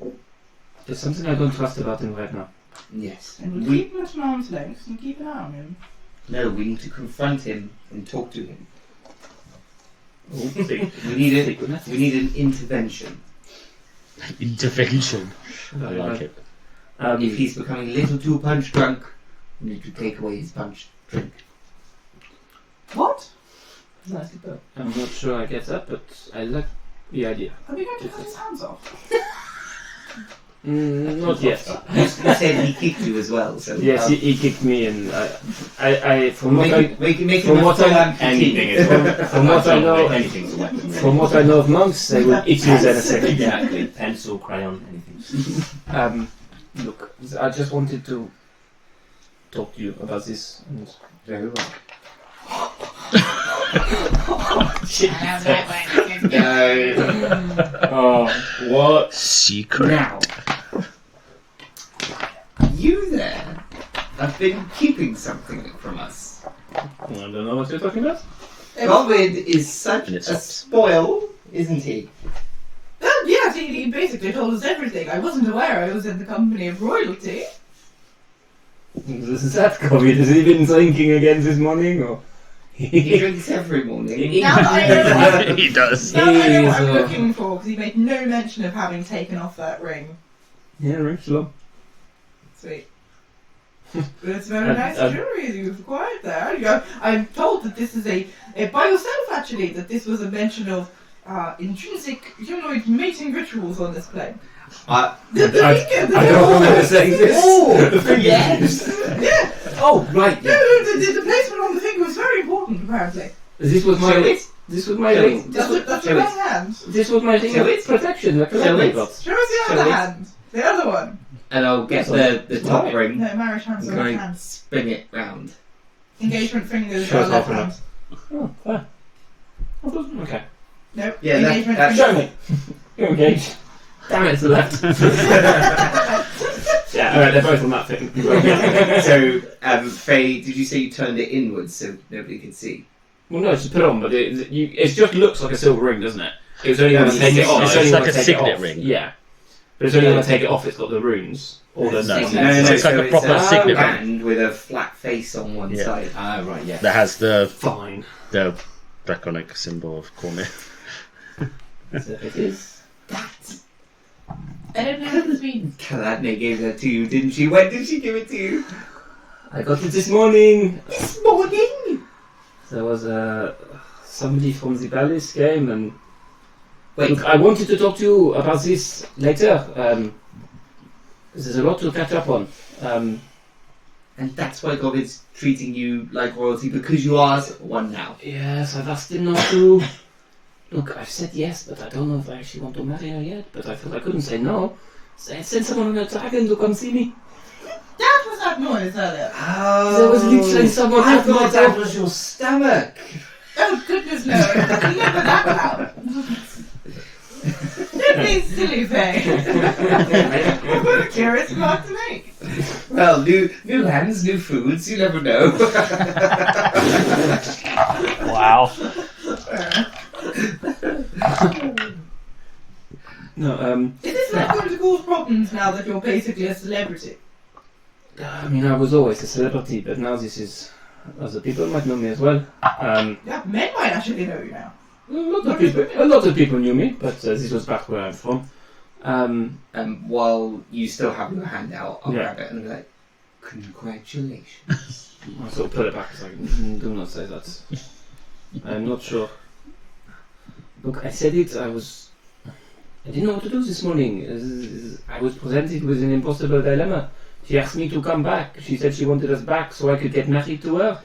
Speaker 5: I don't trust about him right now.
Speaker 3: Yes.
Speaker 4: And we'll keep him at an arm's length and keep an eye on him.
Speaker 3: No, we need to confront him and talk to him.
Speaker 5: We
Speaker 3: We need an intervention.
Speaker 2: Intervention. I like it.
Speaker 3: If he's becoming a little too punch drunk, we need to take away his punch drink.
Speaker 4: What?
Speaker 5: I'm not sure I get that, but I like the idea.
Speaker 4: Are we going to cut his hands off?
Speaker 5: Not yet.
Speaker 3: You said he kicked you as well, so
Speaker 5: Yes, he kicked me, and I from what
Speaker 6: anything's a weapon.
Speaker 5: from what I know of monks, they will eat you in a second.
Speaker 6: Exactly. Pencil, crayon, anything.
Speaker 5: Look, I just wanted to talk to you about this. And
Speaker 3: very well.
Speaker 6: What?
Speaker 2: Secret.
Speaker 3: Now, you there have been keeping something from us.
Speaker 6: I don't know what you're talking about.
Speaker 3: Robin is such a spoil, isn't he?
Speaker 4: Yes, he basically told us everything. I wasn't aware I was in the company of royalty.
Speaker 5: Is that COVID? Has he been drinking again this morning, or?
Speaker 3: He drinks every morning.
Speaker 4: Now that I know what,
Speaker 2: He does.
Speaker 4: now that I know what I'm looking for, because he made no mention of having taken off that ring.
Speaker 5: Yeah, right, sure.
Speaker 4: Sweet. But it's very nice jewelry you've acquired there. I'm told that this is by yourself actually, that this was a mention of intrinsic humanoid mating rituals on this plane.
Speaker 5: I don't remember saying this.
Speaker 3: Oh, yes.
Speaker 4: Yeah.
Speaker 5: Oh, right.
Speaker 4: Yeah, the placement on the finger was very important, apparently.
Speaker 5: This was my ring. This was my ring.
Speaker 4: That's your right hand.
Speaker 5: This was my ring of protection. Like
Speaker 3: Show it.
Speaker 4: Show us the other hand. The other one.
Speaker 3: And I'll get the top ring
Speaker 4: No, marriage hands are
Speaker 3: and
Speaker 4: left hand.
Speaker 3: spin it round.
Speaker 4: Engagement fingers
Speaker 5: Show
Speaker 4: are
Speaker 5: us
Speaker 4: left
Speaker 5: half
Speaker 4: hand.
Speaker 5: Oh, fair.
Speaker 6: Okay.
Speaker 4: No.
Speaker 3: Yeah,
Speaker 4: engagement.
Speaker 6: Show me. You're engaged. Damn it, it's the left. Yeah, alright, they're both on that thing.
Speaker 3: So, Faye, did you say you turned it inwards so nobody could see?
Speaker 6: Well, no, it's just put on, but it just looks like a silver ring, doesn't it? It was only when I take it off.
Speaker 2: It's like a signet ring.
Speaker 6: Yeah. But it's only when I take it off it's got the runes. Or the
Speaker 2: No,
Speaker 3: No,
Speaker 2: it's like a proper signet ring.
Speaker 3: band with a flat face on one
Speaker 2: Yeah.
Speaker 3: side.
Speaker 1: Ah, right, yeah.
Speaker 2: That has the
Speaker 6: Fine.
Speaker 2: draconic symbol of Cormier.
Speaker 6: So it is.
Speaker 4: I don't know what this means.
Speaker 3: Kaladne gave that to you, didn't she? When did she give it to you?
Speaker 6: I got it this morning.
Speaker 3: This morning?
Speaker 6: There was somebody from the palace came and...
Speaker 3: Wait,
Speaker 6: Look, I wanted to talk to you about this later. There's a lot to catch up on.
Speaker 3: and that's why God is treating you like royalty, because you are one now.
Speaker 6: Yes, I've asked him not to. Look, I've said yes, but I don't know if I actually want to marry her yet. But I felt I couldn't say no. So I sent someone on a dragon to come see me.
Speaker 4: That was that noise earlier.
Speaker 3: Oh,
Speaker 6: There was literally someone
Speaker 3: I
Speaker 6: at my
Speaker 3: thought that
Speaker 6: door.
Speaker 3: was your stomach.
Speaker 4: Oh goodness no! Never that loud. Don't be silly, Faye. I've got a curious remark to make.
Speaker 3: Well, new lands, new foods, you never know.
Speaker 2: Wow.
Speaker 6: No,
Speaker 4: Is this not going to cause problems now that you're basically a celebrity?
Speaker 6: I mean, I was always a celebrity, but now this is... Other people might know me as well.
Speaker 4: Yeah, men might actually know you now.
Speaker 6: A lot of people knew me, but this was back where I'm from.
Speaker 3: While you still have your hand out, I'll
Speaker 6: Yeah.
Speaker 3: grab it and be like, congratulations.
Speaker 6: I sort of put it back. It's like, do not say that. I'm not sure. Look, I said it. I didn't know what to do this morning. I was presented with an impossible dilemma. She asked me to come back. She said she wanted us back so I could get married to her.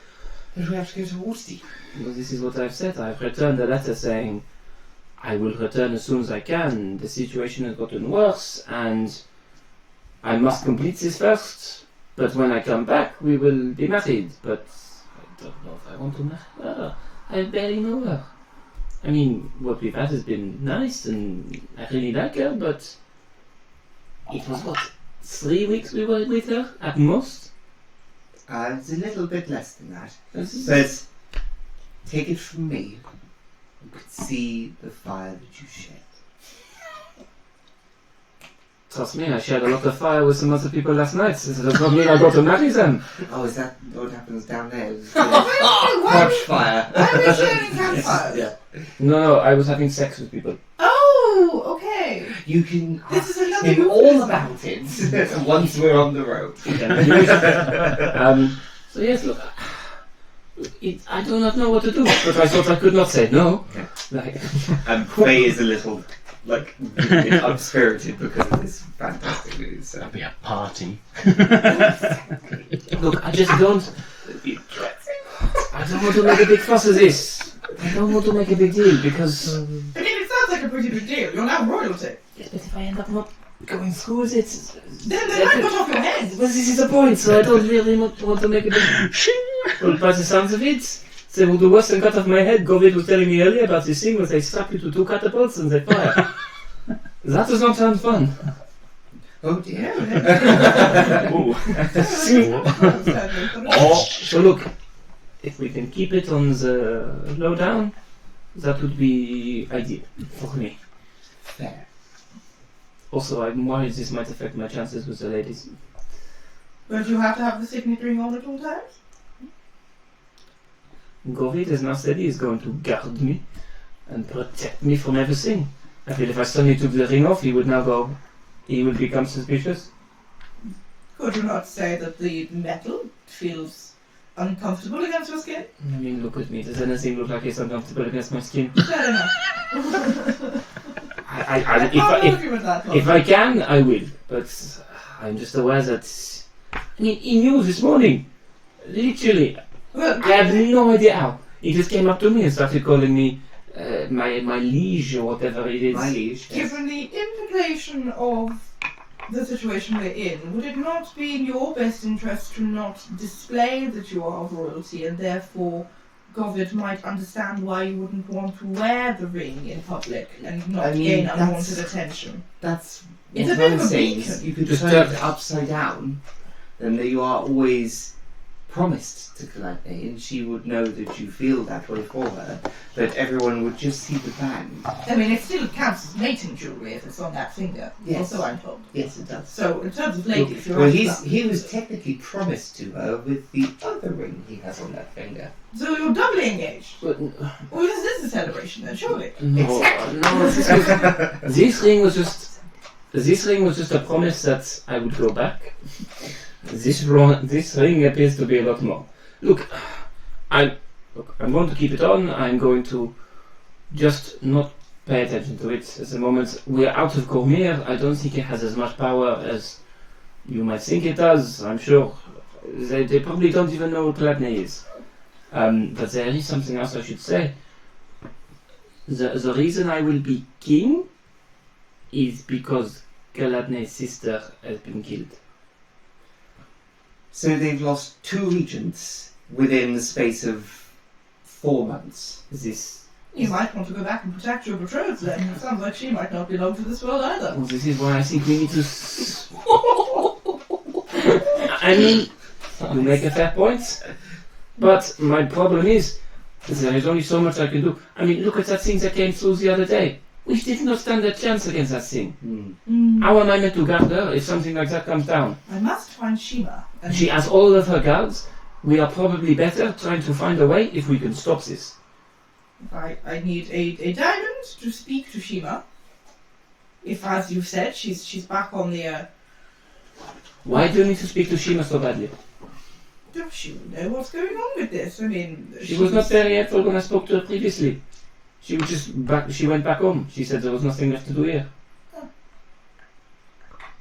Speaker 3: But we have to go to Worsty.
Speaker 6: Well, this is what I've said. I've returned a letter saying I will return as soon as I can. The situation has gotten worse and I must complete this first. But when I come back, we will be married. But I don't know if I want to marry her. I barely know her. I mean, what we've had has been nice and I really like her, but it was what, 3 weeks we were with her at most?
Speaker 3: It's a little bit less than that.
Speaker 6: This is-
Speaker 3: But take it from me. You could see the fire that you shed.
Speaker 6: Trust me, I shared a lot of fire with some other people last night. So that does not mean I got to marry them.
Speaker 3: Oh, is that what happens down there?
Speaker 4: Why
Speaker 3: Crotch fire.
Speaker 4: are we sharing campfires?
Speaker 3: Yeah.
Speaker 6: No, I was having sex with people.
Speaker 4: Oh, okay.
Speaker 3: You can
Speaker 4: This is another
Speaker 3: him
Speaker 4: euphemism.
Speaker 3: all about it once we're on the road.
Speaker 6: So yes, look, I do not know what to do, but I thought I could not say no.
Speaker 3: Okay.
Speaker 6: Like,
Speaker 3: Faye is a little, really unspirited because of this fantastic news. So.
Speaker 2: That'd be a party.
Speaker 6: look, I just don't. I don't want to make a big fuss of this. I don't want to make a big deal because.
Speaker 4: I mean, it sounds like a pretty big deal. You're now royalty.
Speaker 6: Yes, but if I end up not going through with it,
Speaker 4: Then they might cut off your head.
Speaker 6: well, this is the point. So I don't really want to make a big. Well, by the sounds of it, they will do worse than cut off my head. Govid was telling me earlier about this thing where they strap you to 2 catapults and they fire. That does not sound fun.
Speaker 3: Oh dear.
Speaker 6: Ooh. So look, if we can keep it on the low down, that would be ideal for me.
Speaker 3: Fair.
Speaker 6: Also, I'm worried this might affect my chances with the ladies.
Speaker 4: But you have to have the signet ring on at all times?
Speaker 6: Govid has now said he is going to guard me and protect me from everything. I feel if I suddenly took the ring off, he would become suspicious.
Speaker 4: Could you not say that the metal feels uncomfortable against your skin?
Speaker 6: I mean, look at me. Does anything look like it's uncomfortable against my skin?
Speaker 4: Fair enough.
Speaker 6: I
Speaker 4: can't argue with that.
Speaker 6: if I can, I will. But I'm just aware that... I mean, he knew this morning. Literally.
Speaker 4: Well,
Speaker 6: I have no idea how. He just came up to me and started calling me my liege or whatever it is.
Speaker 3: My liege. Yes.
Speaker 4: given the implication of the situation we're in, would it not be in your best interest to not display that you are royalty and therefore Govid might understand why you wouldn't want to wear the ring in public and not
Speaker 3: I mean,
Speaker 4: gain
Speaker 3: that's-
Speaker 4: unwanted attention.
Speaker 3: That's
Speaker 4: It's
Speaker 3: what
Speaker 4: a bit
Speaker 3: I'm
Speaker 4: of a
Speaker 3: saying.
Speaker 4: beacon.
Speaker 3: Is you could
Speaker 2: Just
Speaker 3: turn it upside down, then you are always promised to Galadne, and she would know that you feel that way for her, but everyone would just see the band.
Speaker 4: I mean, it still counts as mating jewellery if it's on that finger.
Speaker 3: Yes.
Speaker 4: Also, I'm told.
Speaker 3: Yes, it does.
Speaker 4: So, in terms of ladies, you're
Speaker 3: Well,
Speaker 4: right.
Speaker 3: he was technically promised to her with the other ring he has on that finger.
Speaker 4: So you're doubly engaged.
Speaker 5: But,
Speaker 4: Well, this is a celebration then, surely.
Speaker 5: no, no, this ring was just a promise that I would go back. This ring appears to be a lot more. Look, I'm going to keep it on. I'm going to just not pay attention to it at the moment. We're out of Cormyr. I don't think it has as much power as you might think it does. I'm sure they probably don't even know what Galadne is. But there is something else I should say. The reason I will be king is because Galadne's sister has been killed.
Speaker 3: So they've lost 2 regents within the space of 4 months.
Speaker 4: You might want to go back and protect your betrothed then. It sounds like she might not belong to this world either.
Speaker 5: Well, this is why I think we need to. I mean, you make a fair point, but my problem is there is only so much I can do. I mean, look at that thing that came through the other day. We did not stand a chance against that thing. How am I meant to guard her if something like that comes down?
Speaker 4: I must find Shima. And
Speaker 5: She has all of her guards. We are probably better trying to find a way if we can stop this.
Speaker 4: I need a diamond to speak to Shima. If, as you said, she's back on the.
Speaker 5: Why do you need to speak to Shima so badly?
Speaker 4: She will know what's going on with this. I mean,
Speaker 5: She was not very helpful when I spoke to her previously. She was just back. She went back home. She said there was nothing left to do here.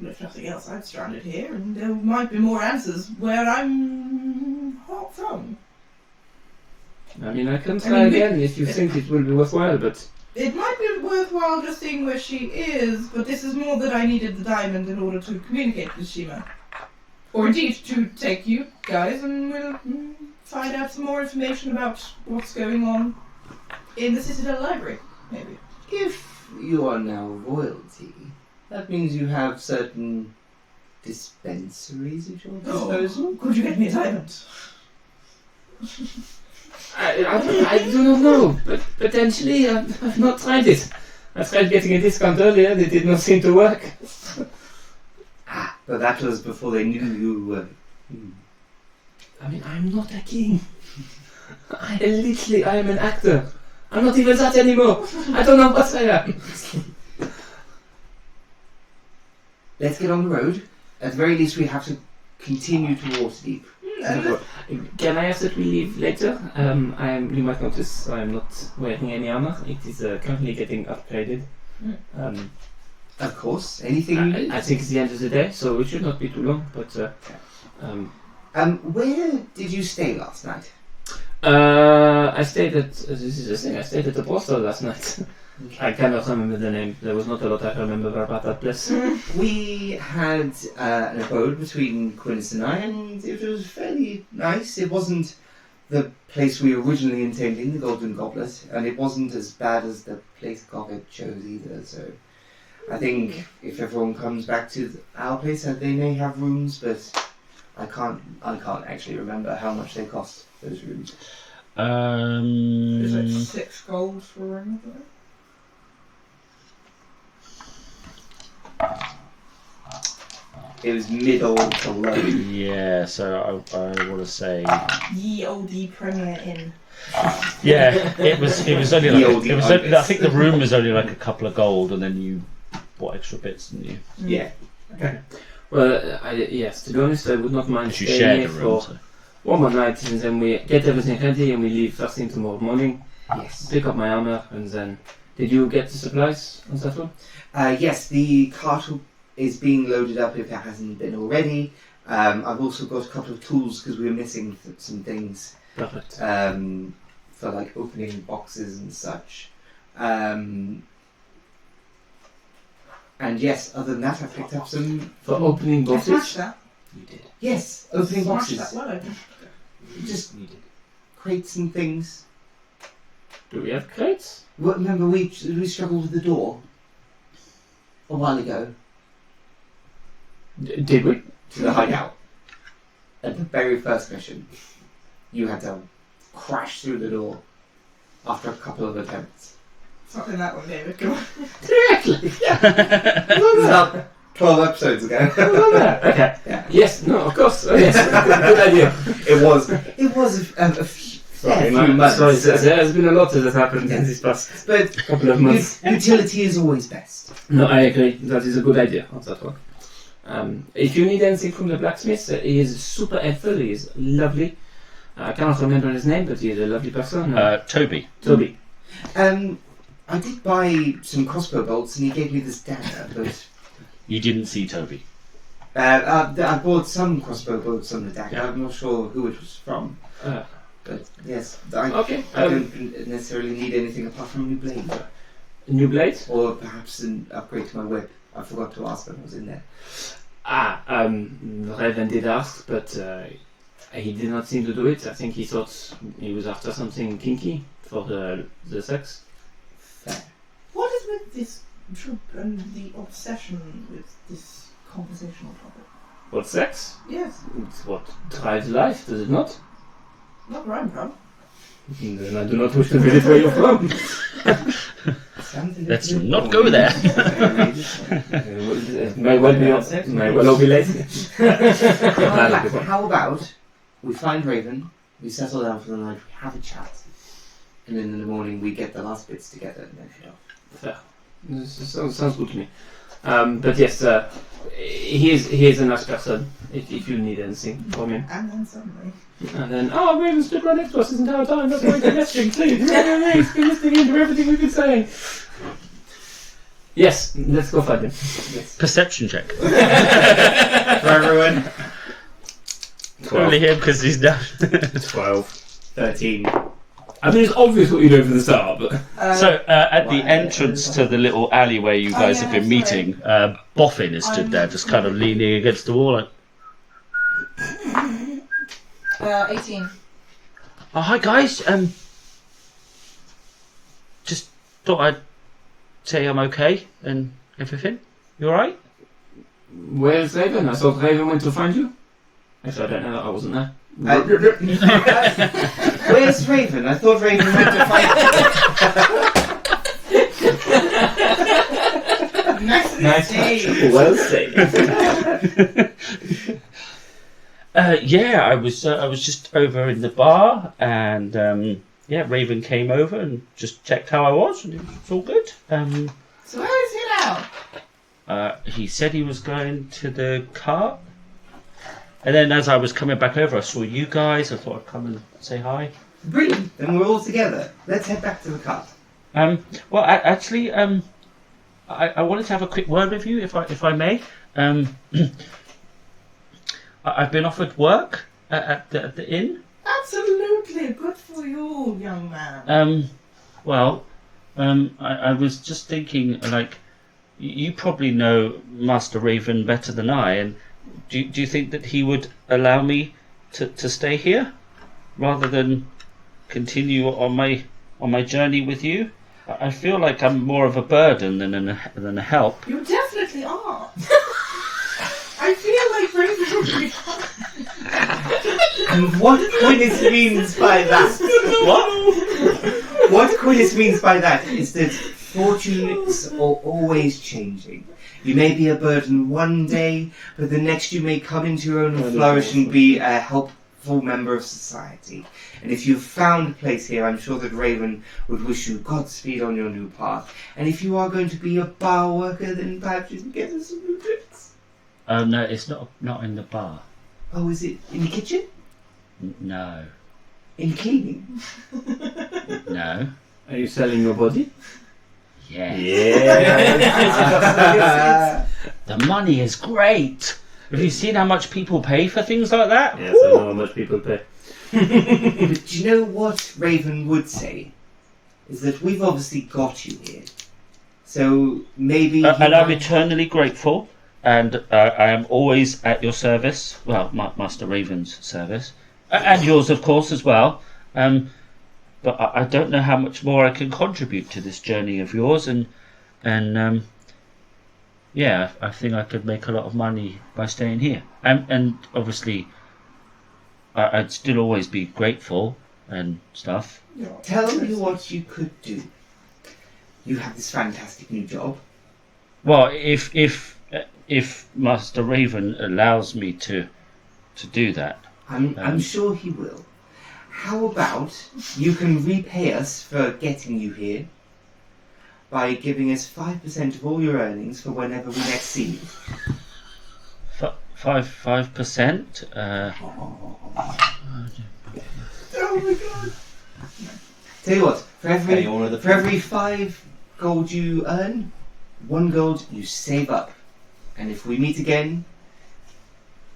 Speaker 4: If nothing else, I'm stranded here, and there might be more answers where I'm hot from.
Speaker 5: I mean, I can try again if you think it will be worthwhile, but
Speaker 4: It might be worthwhile just seeing where she is, but this is more that I needed the diamond in order to communicate with Shima. Or indeed, to take you guys and we'll find out some more information about what's going on in the Citadel Library, maybe.
Speaker 3: If you are now royalty, that means you have certain dispensaries at your disposal.
Speaker 4: Could you get me a diamond?
Speaker 5: I do not know. But potentially, I've not tried it. I tried getting a discount earlier. It did not seem to work.
Speaker 3: But that was before they knew you were.
Speaker 5: I mean, I'm not a king. I am an actor. I'm not even that anymore. I don't know what I am.
Speaker 3: Let's get on the road. At the very least, we have to continue to Waterdeep.
Speaker 5: Can I ask that we leave later? You might notice I'm not wearing any armor. It is currently getting upgraded.
Speaker 3: Of course, anything you need.
Speaker 5: I think it's the end of the day, so it should not be too long. But
Speaker 3: where did you stay last night?
Speaker 5: I stayed at. This is the thing. I stayed at the postal last night. I cannot remember the name. There was not a lot I remember about that place.
Speaker 3: We had an abode between Quinnis and I, and it was fairly nice. It wasn't the place we originally intended, the Golden Goblet, and it wasn't as bad as the place Gobbet chose either. So I think if everyone comes back to our place, they may have rooms, but I can't actually remember how much they cost, those rooms.
Speaker 4: Is it 6 gold for a room?
Speaker 3: It was middle to low.
Speaker 2: Yeah, so I want to say.
Speaker 4: Ye olde Premier Inn.
Speaker 2: Yeah, it was only like I think the room was only like a couple of gold, and then you bought extra bits, didn't you?
Speaker 3: Yeah.
Speaker 4: Okay.
Speaker 5: Well, yes. To be honest, I would not mind
Speaker 2: You
Speaker 5: staying
Speaker 2: shared
Speaker 5: here
Speaker 2: the room.
Speaker 5: for one more night, and then we get everything ready, and we leave first thing tomorrow morning.
Speaker 3: Yes.
Speaker 5: Pick up my armor, and then. Did you get the supplies on that one?
Speaker 3: Yes, the cart is being loaded up if it hasn't been already. I've also got a couple of tools because we were missing some things
Speaker 5: Perfect.
Speaker 3: for like opening boxes and such. And yes, other than that, I picked up some
Speaker 5: For opening
Speaker 4: I smashed
Speaker 5: boxes.
Speaker 4: that.
Speaker 1: You did.
Speaker 3: yes, opening
Speaker 4: Smashed
Speaker 3: boxes.
Speaker 4: that well open.
Speaker 3: Just
Speaker 1: You did.
Speaker 3: crates and things.
Speaker 5: Do we have crates?
Speaker 3: Well, remember we struggled with the door a while ago
Speaker 5: Did we?
Speaker 3: to the hideout. At the very first mission, you had to crash through the door after a couple of attempts.
Speaker 4: It's not in that one, David. Come on.
Speaker 5: Directly.
Speaker 3: It's about 12 episodes ago.
Speaker 5: Okay.
Speaker 3: Yeah.
Speaker 5: Yes. No. Of course. Yes. Good idea.
Speaker 3: It was a fair few months.
Speaker 5: Sorry, there's been a lot that has happened in this past
Speaker 3: But
Speaker 5: couple of months.
Speaker 3: utility is always best.
Speaker 5: No, I agree. That is a good idea of that one. If you need anything from the blacksmith, he is super helpful. He is lovely. I cannot remember his name, but he is a lovely person.
Speaker 2: Toby.
Speaker 5: Toby.
Speaker 3: I did buy some crossbow bolts and he gave me this dagger, but
Speaker 2: You didn't see Toby.
Speaker 3: I bought some crossbow bolts on the dagger.
Speaker 2: Yeah.
Speaker 3: I'm not sure who it was from. But yes, I
Speaker 5: Okay.
Speaker 3: don't necessarily need anything apart from a new blade.
Speaker 5: New blade?
Speaker 3: Or perhaps an upgrade to my whip. I forgot to ask when I was in there.
Speaker 5: Rayven did ask, but he did not seem to do it. I think he thought he was after something kinky for the sex.
Speaker 3: Fair.
Speaker 4: What is with this troop and the obsession with this conversational topic?
Speaker 5: What, sex?
Speaker 4: Yes,
Speaker 5: It's what drives life, does it not?
Speaker 4: not where I'm from.
Speaker 5: Then I do not wish to visit where you're from.
Speaker 2: Let's not go there.
Speaker 5: It may well all be late.
Speaker 3: How about we find Rayven, we settle down for the night, we have a chat, and then in the morning we get the last bits together and then head off.
Speaker 5: Fair. This sounds good to me. But yes, he is a nice person. If you need anything from him.
Speaker 4: And then suddenly.
Speaker 5: And then, Raven stood right next to us this entire time. That's why he's listening too. He's been listening into everything we've been saying. Yes, let's go find him.
Speaker 3: Yes.
Speaker 2: Perception check.
Speaker 3: For everyone.
Speaker 2: Only him because he's done.
Speaker 6: 12.
Speaker 3: 13.
Speaker 5: I mean, it's obvious what you do from the start, but
Speaker 2: So at the entrance to the little alleyway you guys have been meeting, Boffin has stood there, just kind of leaning against the wall. Like,
Speaker 4: 18.
Speaker 2: oh, hi guys. Just thought I'd say I'm okay and everything. You all right?
Speaker 5: where's Rayven? I thought Rayven went to find you. Actually, I don't know. I wasn't there.
Speaker 3: Where's Rayven? I thought Rayven went to fight.
Speaker 4: Nice.
Speaker 5: Well said.
Speaker 2: Yeah, I was just over in the bar, and Rayven came over and just checked how I was, and it was all good.
Speaker 4: So where is he now?
Speaker 2: He said he was going to the cart, and then as I was coming back over, I saw you guys. I thought I'd come and say hi.
Speaker 3: Brilliant. Then we're all together. Let's head back to the cart.
Speaker 2: Well, actually, I wanted to have a quick word with you, if I may. I've been offered work at the inn.
Speaker 4: Absolutely. Good for you, young man.
Speaker 2: I was just thinking, like, you probably know Master Rayven better than I, and do you think that he would allow me to stay here rather than continue on my journey with you? I feel like I'm more of a burden than a help.
Speaker 4: You definitely are. I feel like Rayven would be fine.
Speaker 3: And what Quinnis means by that? What Quinnis means by that is that fortunes are always changing. You may be a burden one day, but the next you may come into your own and flourish and be a helpful member of society. And if you've found a place here, I'm sure that Rayven would wish you Godspeed on your new path. And if you are going to be a bar worker, then perhaps you can get us some new drinks.
Speaker 2: Oh no, it's not in the bar.
Speaker 3: Oh, is it in the kitchen?
Speaker 2: No.
Speaker 3: In cleaning?
Speaker 2: No.
Speaker 5: Are you selling your body?
Speaker 2: Yeah.
Speaker 3: Yeah.
Speaker 2: The money is great. Have you seen how much people pay for things like that?
Speaker 5: Yes, I know how much people pay.
Speaker 3: But do you know what Rayven would say? Is that we've obviously got you here. So maybe...
Speaker 2: And I'm eternally grateful, and I am always at your service. Well, Master Rayven's service. And yours, of course, as well. But I don't know how much more I can contribute to this journey of yours, and yeah, I think I could make a lot of money by staying here. And obviously, I'd still always be grateful and stuff.
Speaker 3: Tell me what you could do. You have this fantastic new job.
Speaker 2: Well, if Master Rayven allows me to do that,
Speaker 3: I'm sure he will. How about you can repay us for getting you here by giving us 5% of all your earnings for whenever we next see you?
Speaker 2: 5%.
Speaker 3: Oh my god! Tell you what, for every 5 gold you earn, 1 gold you save up. And if we meet again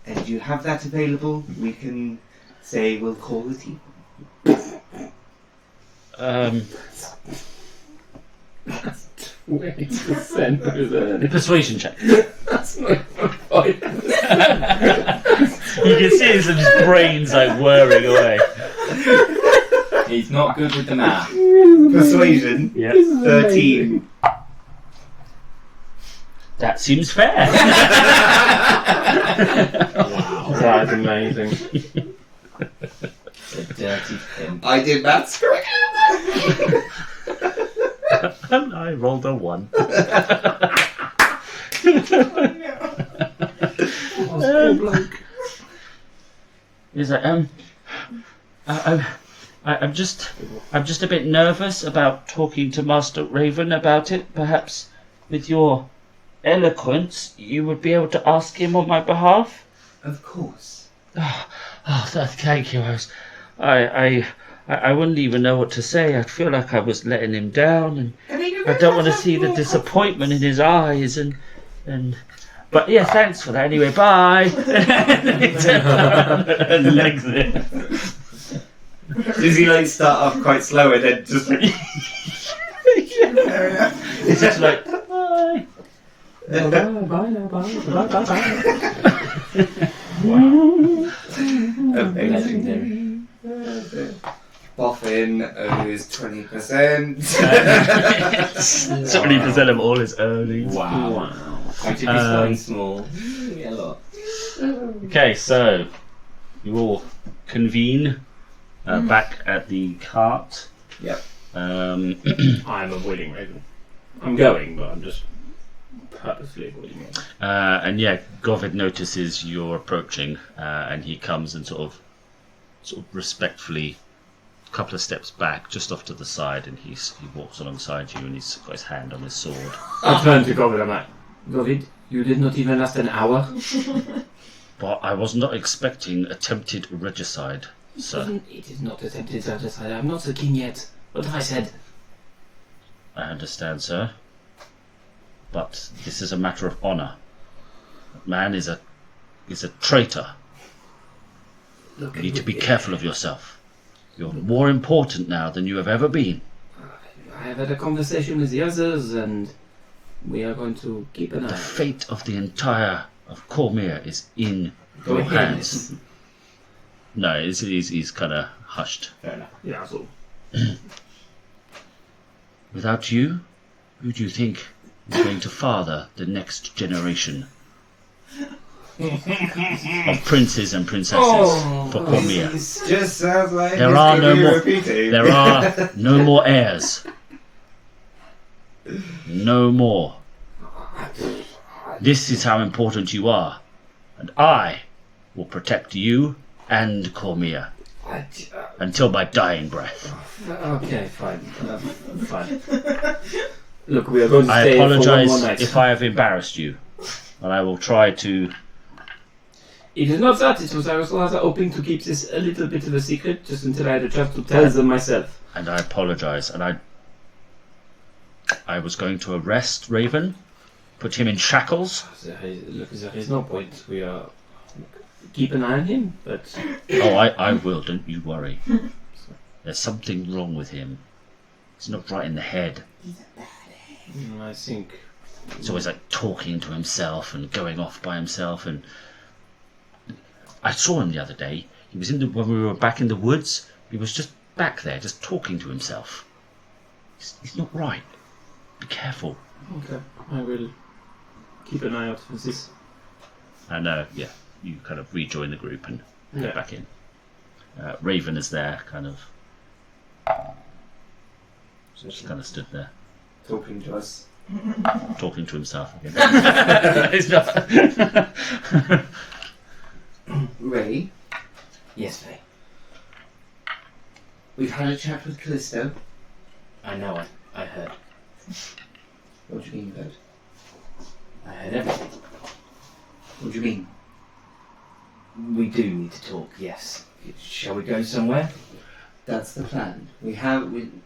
Speaker 3: and you have that available, we can say we'll call it even.
Speaker 6: 20% of his earnings.
Speaker 2: Persuasion check.
Speaker 6: That's not even 5%.
Speaker 2: You can see his brains like whirring away.
Speaker 1: He's not good with the math.
Speaker 3: Persuasion,
Speaker 2: Yep.
Speaker 3: 13.
Speaker 2: That seems fair.
Speaker 6: Wow, that's amazing.
Speaker 1: The dirty pimp.
Speaker 3: I did maths correctly.
Speaker 2: And I rolled a 1.
Speaker 5: Poor bloke.
Speaker 2: Is that I'm just a bit nervous about talking to Master Rayven about it. Perhaps with your eloquence, you would be able to ask him on my behalf.
Speaker 3: Of course.
Speaker 2: Thank you. I wouldn't even know what to say. I feel like I was letting him down, and I don't want to see the disappointment in his eyes. And but yeah, thanks for that. Anyway, bye. And legs it.
Speaker 3: Does he like start off quite slow and then just like
Speaker 2: It's just like bye.
Speaker 5: Bye now, bye.
Speaker 3: legendary. Boffin owes 20%.
Speaker 2: 70% of all his earnings.
Speaker 1: Wow. I should be starting small. Yeah, a lot.
Speaker 2: Okay, so you all convene back at the cart.
Speaker 3: Yep.
Speaker 6: I'm avoiding Rayven. I'm going, but I'm just purposely avoiding him.
Speaker 2: And yeah, Govid notices you're approaching, and he comes and sort of respectfully, a couple of steps back, just off to the side, and he walks alongside you, and he's got his hand on his sword.
Speaker 6: I turn to Govid, I'm like,
Speaker 5: Govid, you did not even last an hour.
Speaker 2: But I was not expecting attempted regicide, sir.
Speaker 5: It is not attempted regicide. I'm not the king yet. What have I said?
Speaker 2: I understand, sir. But this is a matter of honor. Man is a traitor.
Speaker 5: Look,
Speaker 2: You need to be careful of yourself. You're more important now than you have ever been.
Speaker 5: I have had a conversation with the others, and we are going to keep an
Speaker 2: The
Speaker 5: eye.
Speaker 2: fate of the entire of Cormier is in your hands. No, he's kind of hushed.
Speaker 6: fair enough. Yeah, that's all.
Speaker 2: Without you, who do you think is going to father the next generation of princes and princesses for Cormier?
Speaker 3: This just sounds like
Speaker 2: There are no more.
Speaker 3: repeating.
Speaker 2: There are no more heirs. No more. This is how important you are, and I will protect you and Cormier until my dying breath.
Speaker 5: Okay, fine. Fine. Look, we are going to
Speaker 2: I
Speaker 5: stay for one more
Speaker 2: apologize
Speaker 5: night.
Speaker 2: if I have embarrassed you, and I will try to.
Speaker 5: It is not that. It was I was rather hoping to keep this a little bit of a secret, just until I had a chance to tell them myself.
Speaker 2: And I apologize, and I was going to arrest Rayven, put him in shackles.
Speaker 5: There is no point. We are keep an eye on him, but
Speaker 2: Oh, I will, don't you worry. There's something wrong with him. He's not right in the head.
Speaker 5: I think
Speaker 2: He's always like talking to himself and going off by himself. And I saw him the other day. He was when we were back in the woods. He was just back there, just talking to himself. He's not right. Be careful.
Speaker 6: Okay, I will keep an eye out for this.
Speaker 2: And you kind of rejoin the group and head
Speaker 6: Yeah.
Speaker 2: back in. Rayven is there, kind of just kind of stood there,
Speaker 3: Talking to us.
Speaker 2: talking to himself again. He's not.
Speaker 3: Ray,
Speaker 1: Yes, Faye.
Speaker 3: we've had a chat with Callisto.
Speaker 1: I know. I heard.
Speaker 3: What do you mean, Bert?
Speaker 1: I heard everything.
Speaker 3: What do you mean?
Speaker 1: We do need to talk. Yes. Shall we go somewhere?
Speaker 3: That's the plan. We have an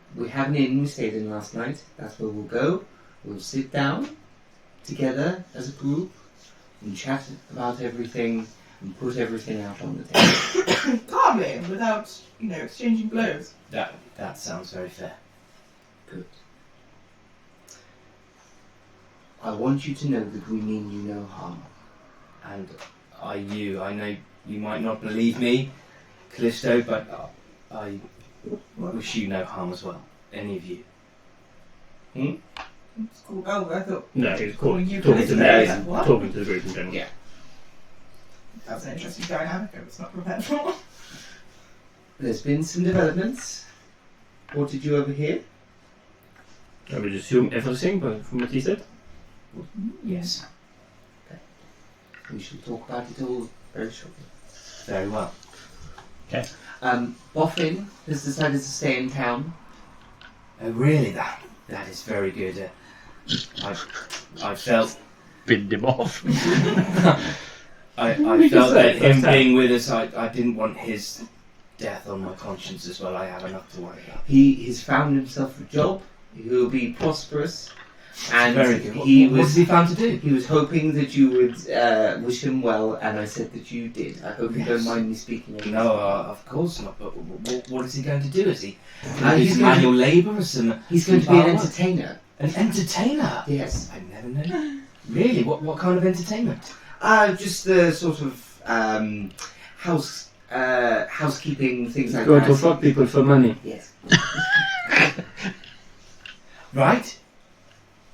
Speaker 3: inn we stayed in last night. That's where we'll go. We'll sit down together as a group and chat about everything and put everything out on the table.
Speaker 4: Calmly, without, exchanging blows.
Speaker 1: That sounds very fair.
Speaker 3: Good. I want you to know that we mean you no harm.
Speaker 1: And I know you might not believe me, Callisto, but I wish you no harm as well. Any of you.
Speaker 4: It's cool. Oh, I thought
Speaker 6: No, he was
Speaker 4: calling you
Speaker 6: talking to
Speaker 4: Callisto.
Speaker 6: me,
Speaker 4: What?
Speaker 6: talking to the group in general.
Speaker 3: Yeah.
Speaker 4: that was an interesting dynamic I was not prepared for.
Speaker 3: There's been some developments. What did you overhear?
Speaker 6: I would assume everything, but from what he said.
Speaker 1: Yes.
Speaker 3: We shall talk about it all very shortly.
Speaker 1: Very well.
Speaker 3: Boffin has decided to stay in town.
Speaker 1: Oh, really? That is very good. I felt
Speaker 2: Binned him off.
Speaker 1: I
Speaker 6: can
Speaker 1: felt
Speaker 6: say
Speaker 1: that
Speaker 6: it
Speaker 1: him
Speaker 6: first time.
Speaker 1: being with us, I didn't want his death on my conscience as well. I have enough to worry about.
Speaker 3: He has found himself a job. He will be prosperous. And
Speaker 1: Very good.
Speaker 3: he
Speaker 1: What
Speaker 3: was
Speaker 1: has he found to do?
Speaker 3: he was hoping that you would wish him well, and I said that you did. I hope you don't
Speaker 1: Yes.
Speaker 3: mind me speaking. of
Speaker 1: No,
Speaker 3: this.
Speaker 1: of course not. But what is he going to do? Is he
Speaker 3: he's
Speaker 1: he's
Speaker 3: going to-
Speaker 1: manual labour or some?
Speaker 3: He's going to be an
Speaker 1: bar work?
Speaker 3: entertainer.
Speaker 1: An entertainer.
Speaker 3: Yes.
Speaker 1: I never know. Really? What kind of entertainment?
Speaker 3: Just the sort of housekeeping things like
Speaker 5: Go
Speaker 3: that.
Speaker 5: to fuck people for money.
Speaker 3: Yes.
Speaker 1: Right.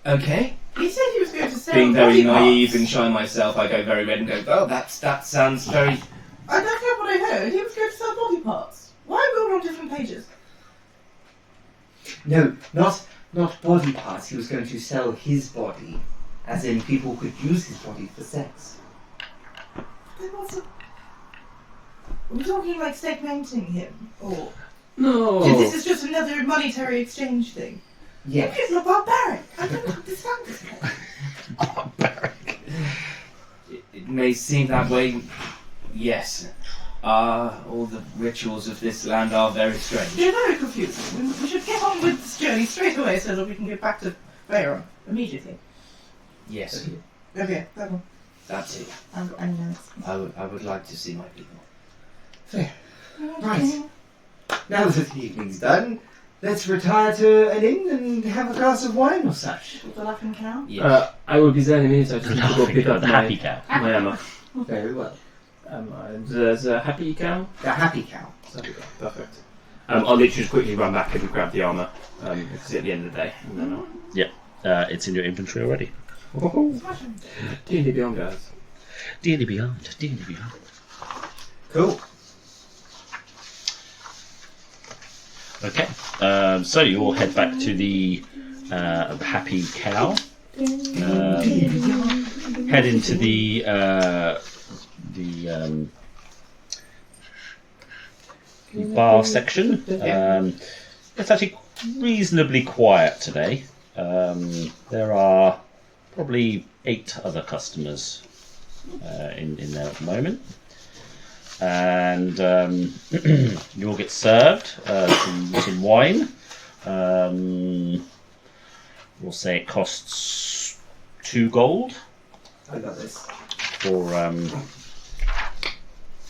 Speaker 1: Okay.
Speaker 4: He said he was going to sell
Speaker 1: Being very
Speaker 4: body parts.
Speaker 1: naive and shy myself, I go very red and go, oh, that sounds very.
Speaker 4: I don't know what I heard. He was going to sell body parts. Why are we all on different pages?
Speaker 3: No, not body parts. He was going to sell his body, as in people could use his body for sex.
Speaker 4: Then what's it? Are we talking like segmenting him? Or
Speaker 5: No.
Speaker 4: this is just another monetary exchange thing?
Speaker 3: Yes.
Speaker 4: People are barbaric. I don't understand this.
Speaker 1: It may seem that way. Yes. All the rituals of this land are very strange.
Speaker 4: They're very confusing. We should get on with this journey straight away so that we can get back to Veyron immediately.
Speaker 1: Yes,
Speaker 4: Okay, that one.
Speaker 1: that's it.
Speaker 4: I've got any minutes.
Speaker 1: I would like to see my people.
Speaker 3: Fair. Right. Now that the evening's done, let's retire to an inn and have a glass of wine or such.
Speaker 4: The laughing cow?
Speaker 1: Yes.
Speaker 5: I will be there in a minute. I just need to go pick up
Speaker 2: the
Speaker 5: my
Speaker 2: happy cow.
Speaker 5: hammer.
Speaker 3: Very well.
Speaker 6: There's a happy cow.
Speaker 3: The happy cow.
Speaker 6: Perfect. I'll literally just quickly run back and grab the armour because it's at the end of the day. And then
Speaker 2: It's in your inventory already.
Speaker 6: D&D Beyond, guys.
Speaker 2: D&D Beyond. D&D Beyond.
Speaker 3: Cool.
Speaker 2: Okay. So you all head back to the happy cow. Head into the bar section. It's actually reasonably quiet today. There are probably 8 other customers in there at the moment. And you all get served some wine. We'll say it costs 2 gold
Speaker 3: I got this.
Speaker 2: for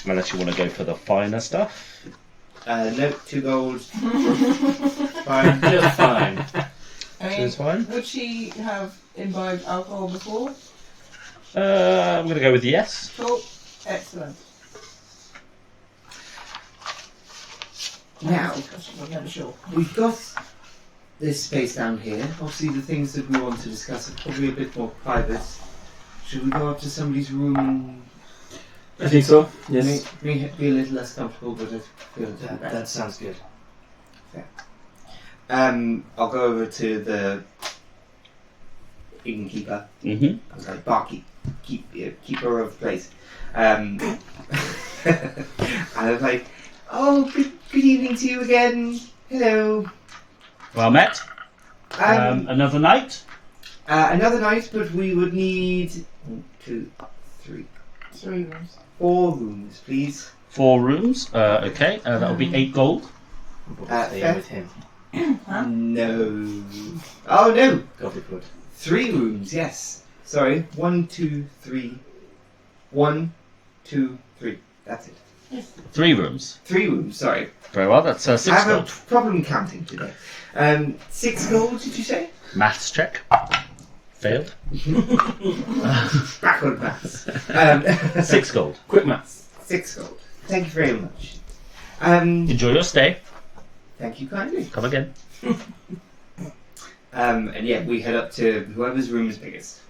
Speaker 2: unless you want to go for the finer stuff.
Speaker 3: No, 2 gold.
Speaker 1: Fine, just fine.
Speaker 4: I mean,
Speaker 2: It's fine.
Speaker 4: would she have imbibed alcohol before?
Speaker 2: I'm going to go with yes.
Speaker 4: Cool. Excellent.
Speaker 3: Now,
Speaker 4: I'm never sure.
Speaker 3: we've got this space down here. Obviously, the things that we want to discuss are probably a bit more private. Should we go up to somebody's room and
Speaker 6: I think so. Yes.
Speaker 3: may be a little less comfortable, but I feel it's better.
Speaker 1: That sounds good.
Speaker 3: I'll go over to the innkeeper.
Speaker 2: Mm-hmm.
Speaker 3: I was like, barkeep, keeper of the place. And I was like, oh, good evening to you again. Hello.
Speaker 2: Well met. Another night.
Speaker 3: Another night, but we would need 1, 2, 3,
Speaker 4: 3 rooms.
Speaker 3: 4 rooms, please.
Speaker 2: 4 rooms. Okay. That'll be 8 gold.
Speaker 1: Staying
Speaker 3: fair.
Speaker 1: with him.
Speaker 4: Huh?
Speaker 3: No. Oh no.
Speaker 1: Goblin
Speaker 3: 3 rooms. Yes. Sorry. 1, 2, 3. 1, 2, 3. That's it.
Speaker 2: 3 rooms.
Speaker 3: 3 rooms. Sorry.
Speaker 2: Very well. That's 6
Speaker 3: I have
Speaker 2: gold.
Speaker 3: a problem counting today. 6 gold. Did you say?
Speaker 2: Maths check. Failed.
Speaker 3: Backward maths.
Speaker 2: 6 gold.
Speaker 6: Quick maths.
Speaker 3: 6 gold. Thank you very much.
Speaker 2: Enjoy your stay.
Speaker 3: Thank you kindly.
Speaker 2: Come again.
Speaker 3: And yeah, we head up to whoever's room is biggest.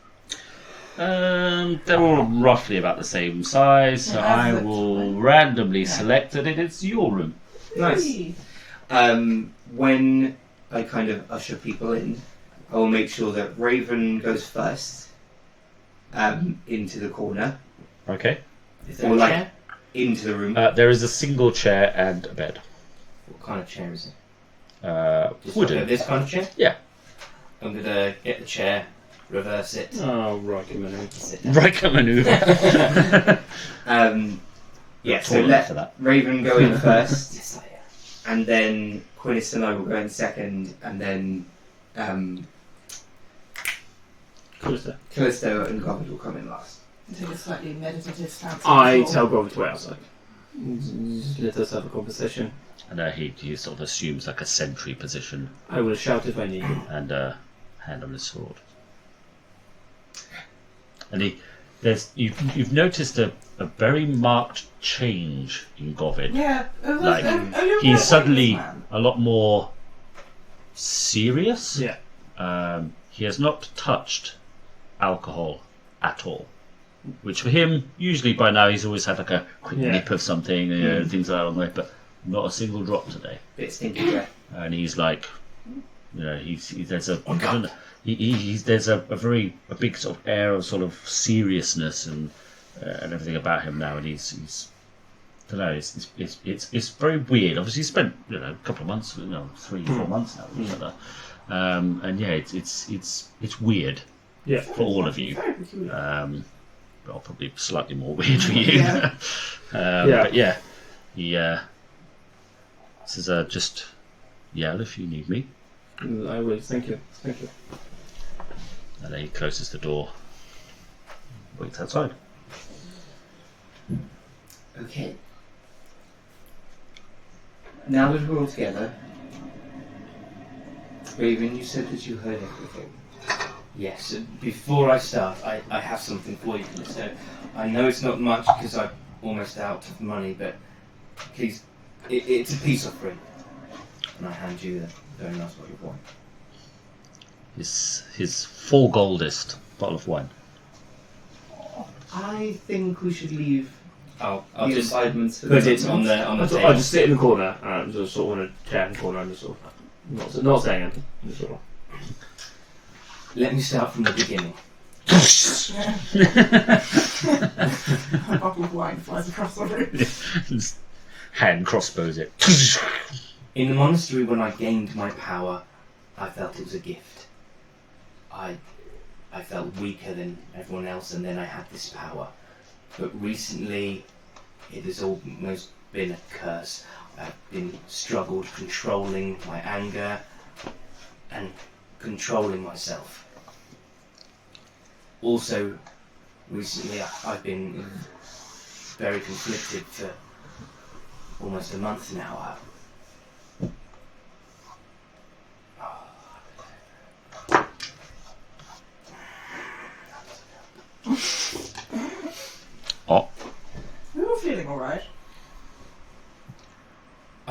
Speaker 2: They're all roughly about the same size, so
Speaker 4: Yeah,
Speaker 2: I
Speaker 4: that's
Speaker 2: will
Speaker 4: fine.
Speaker 2: randomly select it, and it's your room.
Speaker 3: Nice. When I kind of usher people in, I will make sure that Rayven goes first into the corner,
Speaker 2: Okay.
Speaker 1: Is there
Speaker 3: or
Speaker 1: a
Speaker 3: like
Speaker 1: chair?
Speaker 3: into the room.
Speaker 2: There is a single chair and a bed.
Speaker 1: What kind of chair is it? Just
Speaker 2: Wooden.
Speaker 1: This kind of chair?
Speaker 2: Yeah.
Speaker 1: I'm gonna get the chair, reverse it,
Speaker 6: Oh, right, come in.
Speaker 1: sit down.
Speaker 2: Riker maneuver.
Speaker 3: Yeah, so
Speaker 2: Tall enough
Speaker 3: let
Speaker 2: for that.
Speaker 3: Raven go in first,
Speaker 1: Yes, I am.
Speaker 3: and then Quinnis and I will go in second, and then Callisto and Gobbard will come in last.
Speaker 4: Take a slightly meditative stance.
Speaker 6: I
Speaker 4: on the
Speaker 6: tell
Speaker 4: floor.
Speaker 6: Grover to wait outside. Let us have a conversation.
Speaker 2: And he sort of assumes like a sentry position
Speaker 6: I will shout if I need him.
Speaker 2: and hand on his sword. And you've noticed a very marked change in Govid.
Speaker 4: Yeah.
Speaker 2: Like,
Speaker 4: you're
Speaker 2: He's
Speaker 4: right,
Speaker 2: suddenly
Speaker 4: this man.
Speaker 2: a lot more serious.
Speaker 6: Yeah.
Speaker 2: He has not touched alcohol at all. Which for him, usually by now, he's always had like a quick
Speaker 6: Yeah.
Speaker 2: nip of something, things like that on the way, but not a single drop today.
Speaker 3: Bit stinky breath.
Speaker 2: And he's like, there's a, I don't know, there's a big sort of air of sort of seriousness and everything about him now, and he's I don't know, it's very weird. Obviously, he spent a couple of months, 3-4 months now, with each other. And yeah, it's weird
Speaker 6: Yeah.
Speaker 2: for all of you.
Speaker 4: Very peculiar.
Speaker 2: Well, probably slightly more weird for you.
Speaker 4: Yeah.
Speaker 2: But yeah, he says, just yell if you need me.
Speaker 6: I will. Thank you. Thank you.
Speaker 2: And then he closes the door, waits outside.
Speaker 3: Okay. Now that we're all together, Raven, you said that you heard everything.
Speaker 1: Yes, before I start, I have something for you, Callisto. I know it's not much because I'm almost out of money, but please, it's a peace offering. And I hand you the very nice bottle of wine.
Speaker 2: His 4 goldest bottle of wine.
Speaker 3: I think we should leave
Speaker 1: I'll
Speaker 3: the
Speaker 1: just
Speaker 3: assignments for
Speaker 1: put
Speaker 3: the
Speaker 1: it on the
Speaker 6: I'll
Speaker 1: table.
Speaker 6: just sit in the corner and just sort of on a chair in the corner and just sort of not saying anything. Just sort of.
Speaker 1: Let me start from the beginning.
Speaker 4: A bottle of wine flies across the room.
Speaker 2: Hand crossbows it.
Speaker 1: In the monastery, when I gained my power, I felt it was a gift. I felt weaker than everyone else, and then I had this power. But recently, it has almost been a curse. I've been struggled controlling my anger and controlling myself. Also, recently I've been very conflicted for almost a month now.
Speaker 2: Oh,
Speaker 4: We were feeling alright.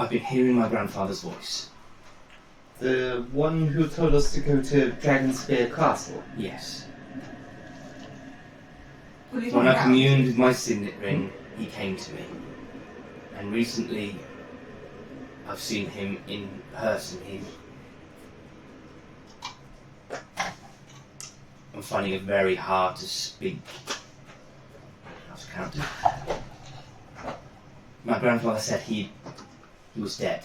Speaker 1: I've been hearing my grandfather's voice.
Speaker 3: The one who told us to go to Dragonspear Castle.
Speaker 1: Yes.
Speaker 4: What are you
Speaker 1: When
Speaker 4: talking
Speaker 1: I
Speaker 4: about?
Speaker 1: communed with my signet ring, he came to me. And recently, I've seen him in person. I'm finding it very hard to speak. How's it counted? My grandfather said he was dead.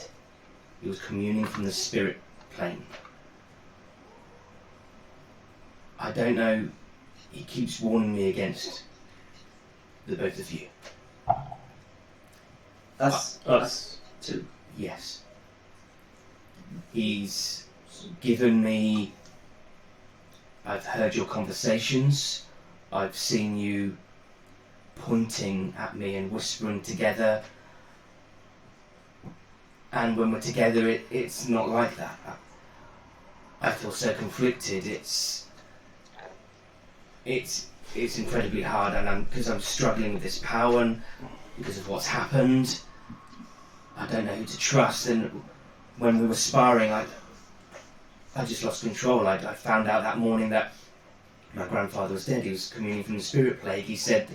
Speaker 1: He was communing from the spirit plane. I don't know. He keeps warning me against the both of you.
Speaker 3: Us too.
Speaker 1: Yes. He's given me... I've heard your conversations. I've seen you pointing at me and whispering together. And when we're together, it's not like that. I feel so conflicted. It's incredibly hard, and because I'm struggling with this power and because of what's happened. I don't know who to trust, and when we were sparring, I just lost control. I found out that morning that my grandfather was dead. He was communing from the spirit plague. He said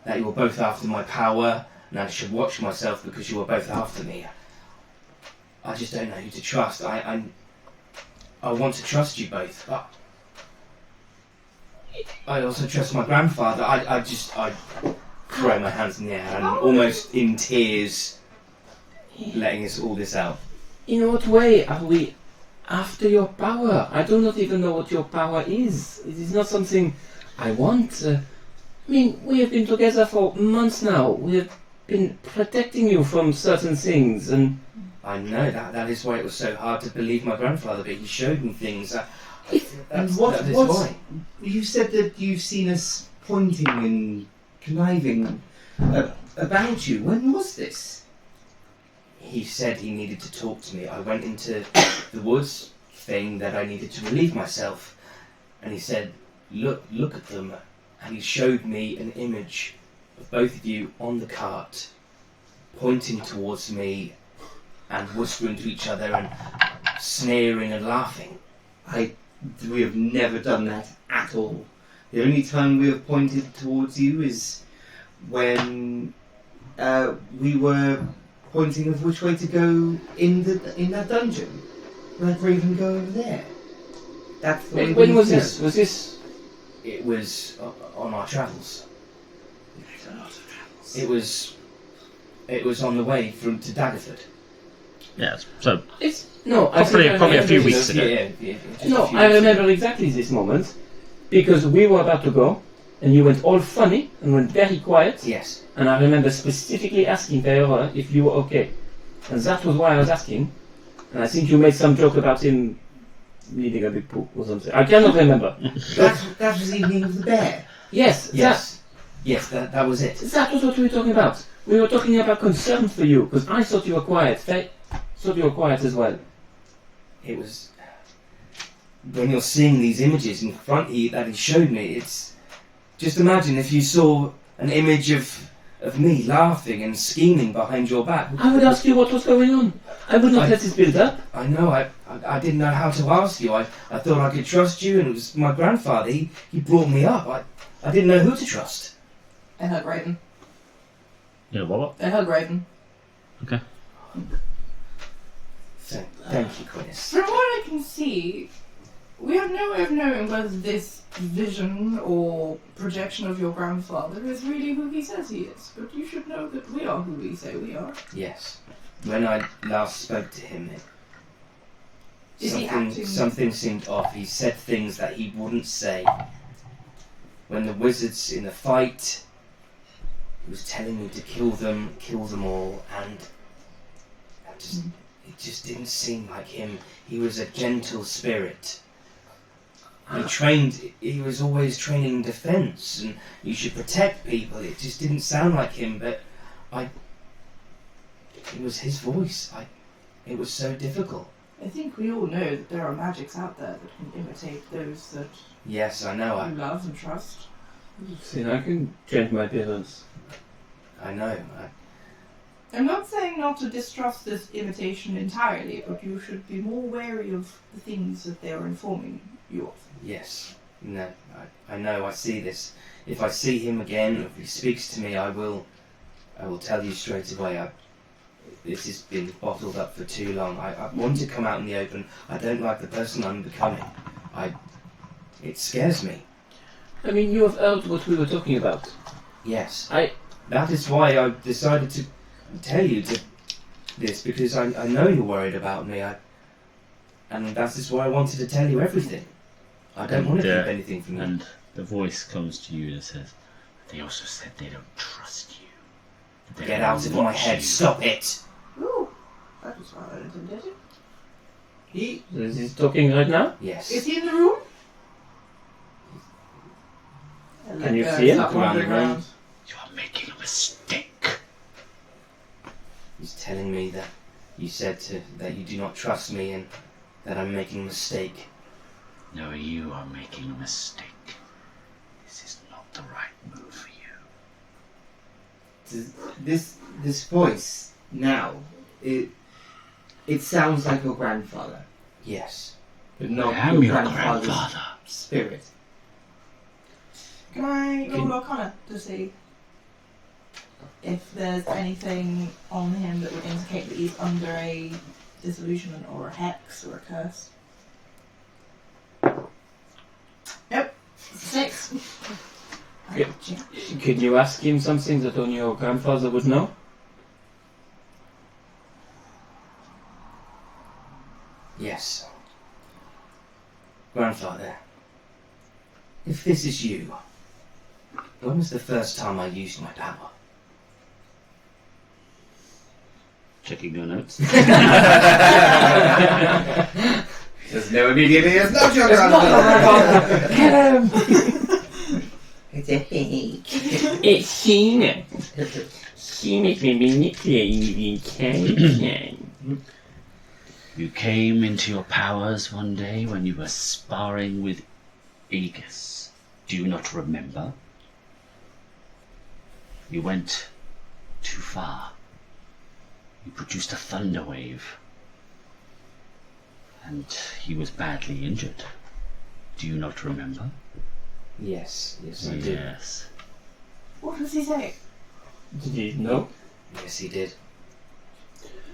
Speaker 1: that you were both after my power, and I should watch myself because you were both after me. I just don't know who to trust. I want to trust you both, but I also trust my grandfather. I throw my hands in the air and almost in tears, letting all this out.
Speaker 5: In what way are we after your power? I do not even know what your power is. It is not something I want. I mean, we have been together for months now. We have been protecting you from certain things, and
Speaker 1: I know that is why it was so hard to believe my grandfather, but he showed me things. That is why.
Speaker 3: You said that you've seen us pointing and conniving about you. When was this?
Speaker 1: He said he needed to talk to me. I went into the woods, saying that I needed to relieve myself, and he said, look at them. And he showed me an image of both of you on the cart, pointing towards me and whispering to each other and sneering and laughing.
Speaker 3: We have never done that at all. The only time we have pointed towards you is when we were pointing of which way to go in that dungeon. Let Rayven go over there. That's the way.
Speaker 5: when was this? Was this?
Speaker 1: It was on our travels.
Speaker 3: There's a lot of travels.
Speaker 1: It was on the way to Daggerford.
Speaker 2: Yes. So
Speaker 5: It's no.
Speaker 2: Probably a
Speaker 5: remember
Speaker 2: few
Speaker 5: this.
Speaker 2: weeks ago.
Speaker 1: Just
Speaker 5: No,
Speaker 1: a few
Speaker 5: I
Speaker 1: weeks
Speaker 5: remember
Speaker 1: ago.
Speaker 5: exactly this moment because we were about to go, and you went all funny and went very quiet.
Speaker 1: Yes.
Speaker 5: And I remember specifically asking Veyora if you were okay, and that was why I was asking. And I think you made some joke about him needing a big poop or something. I cannot remember.
Speaker 3: That was the evening of the bear.
Speaker 5: Yes,
Speaker 1: Yes. Yes, that was it.
Speaker 5: that was what we were talking about. We were talking about concern for you because I thought you were quiet. Thought you were quiet as well.
Speaker 1: It was when you're seeing these images in front of you that he showed me. It's just imagine if you saw an image of me laughing and scheming behind your back.
Speaker 5: I would ask you what was going on. I would not let this build up.
Speaker 1: I know. I didn't know how to ask you. I thought I could trust you, and it was my grandfather. He brought me up. I didn't know who to trust.
Speaker 4: I hug Rayven.
Speaker 2: yeah, what?
Speaker 4: I hug Rayven.
Speaker 2: Okay.
Speaker 1: Thank you, Quinnis.
Speaker 4: From what I can see, we have no way of knowing whether this vision or projection of your grandfather is really who he says he is. But you should know that we are who we say we are.
Speaker 1: Yes. When I last spoke to him,
Speaker 4: Is he acting?
Speaker 1: something seemed off. He said things that he wouldn't say. When the wizards in the fight, he was telling me to kill them all, and it just didn't seem like him. He was a gentle spirit. He was always training defense, and you should protect people. It just didn't sound like him, but it was his voice. It was so difficult.
Speaker 4: I think we all know that there are magics out there that can imitate those that
Speaker 1: Yes, I know.
Speaker 4: you love and trust.
Speaker 5: See, I can change my appearance.
Speaker 1: I know.
Speaker 4: I'm not saying not to distrust this invitation entirely, but you should be more wary of the things that they're informing you of.
Speaker 1: Yes. No, I know, I see this. If I see him again, or if he speaks to me, I will tell you straight away. This has been bottled up for too long. I want to come out in the open. I don't like the person I'm becoming. It scares me.
Speaker 5: I mean, you have heard what we were talking about.
Speaker 1: Yes. That is why I decided to tell you this, because I know you're worried about me. And that is why I wanted to tell you everything. I don't want to keep anything from you.
Speaker 2: And the voice comes to you and says, they also said they don't trust you. They
Speaker 1: Get out of my head, stop it!
Speaker 4: Ooh, that was rather intimidating.
Speaker 5: Is he talking right now?
Speaker 1: Yes.
Speaker 4: Is he in the room?
Speaker 6: Can you see him?
Speaker 4: Start
Speaker 1: Around the
Speaker 4: wandering
Speaker 1: room.
Speaker 4: around.
Speaker 2: You are making a mistake.
Speaker 1: He's telling me that you said that you do not trust me and that I'm making a mistake.
Speaker 2: No, you are making a mistake. This is not the right move for you.
Speaker 3: This voice now, it sounds like your grandfather,
Speaker 1: Yes.
Speaker 3: but not
Speaker 2: I am your
Speaker 3: grandfather's
Speaker 2: grandfather.
Speaker 3: spirit.
Speaker 4: Can I roll Arcana to see if there's anything on him that would indicate that he's under a disillusionment or a hex or a curse? Yep. 6.
Speaker 5: Yep. Could you ask him something that only your grandfather would know?
Speaker 1: Yes. Grandfather, if this is you, when was the first time I used my power?
Speaker 2: Checking your notes.
Speaker 3: There's no immediately, it's not your grandfather!
Speaker 5: Get him!
Speaker 3: It's a fake.
Speaker 5: It's Sheena. She makes me manipulate you, can.
Speaker 2: You came into your powers one day when you were sparring with Aegis. Do you not remember? You went too far. You produced a thunder wave. And he was badly injured. Do you not remember?
Speaker 1: Yes, I did.
Speaker 2: Yes.
Speaker 4: What does he say?
Speaker 5: Did you know?
Speaker 1: Yes, he did.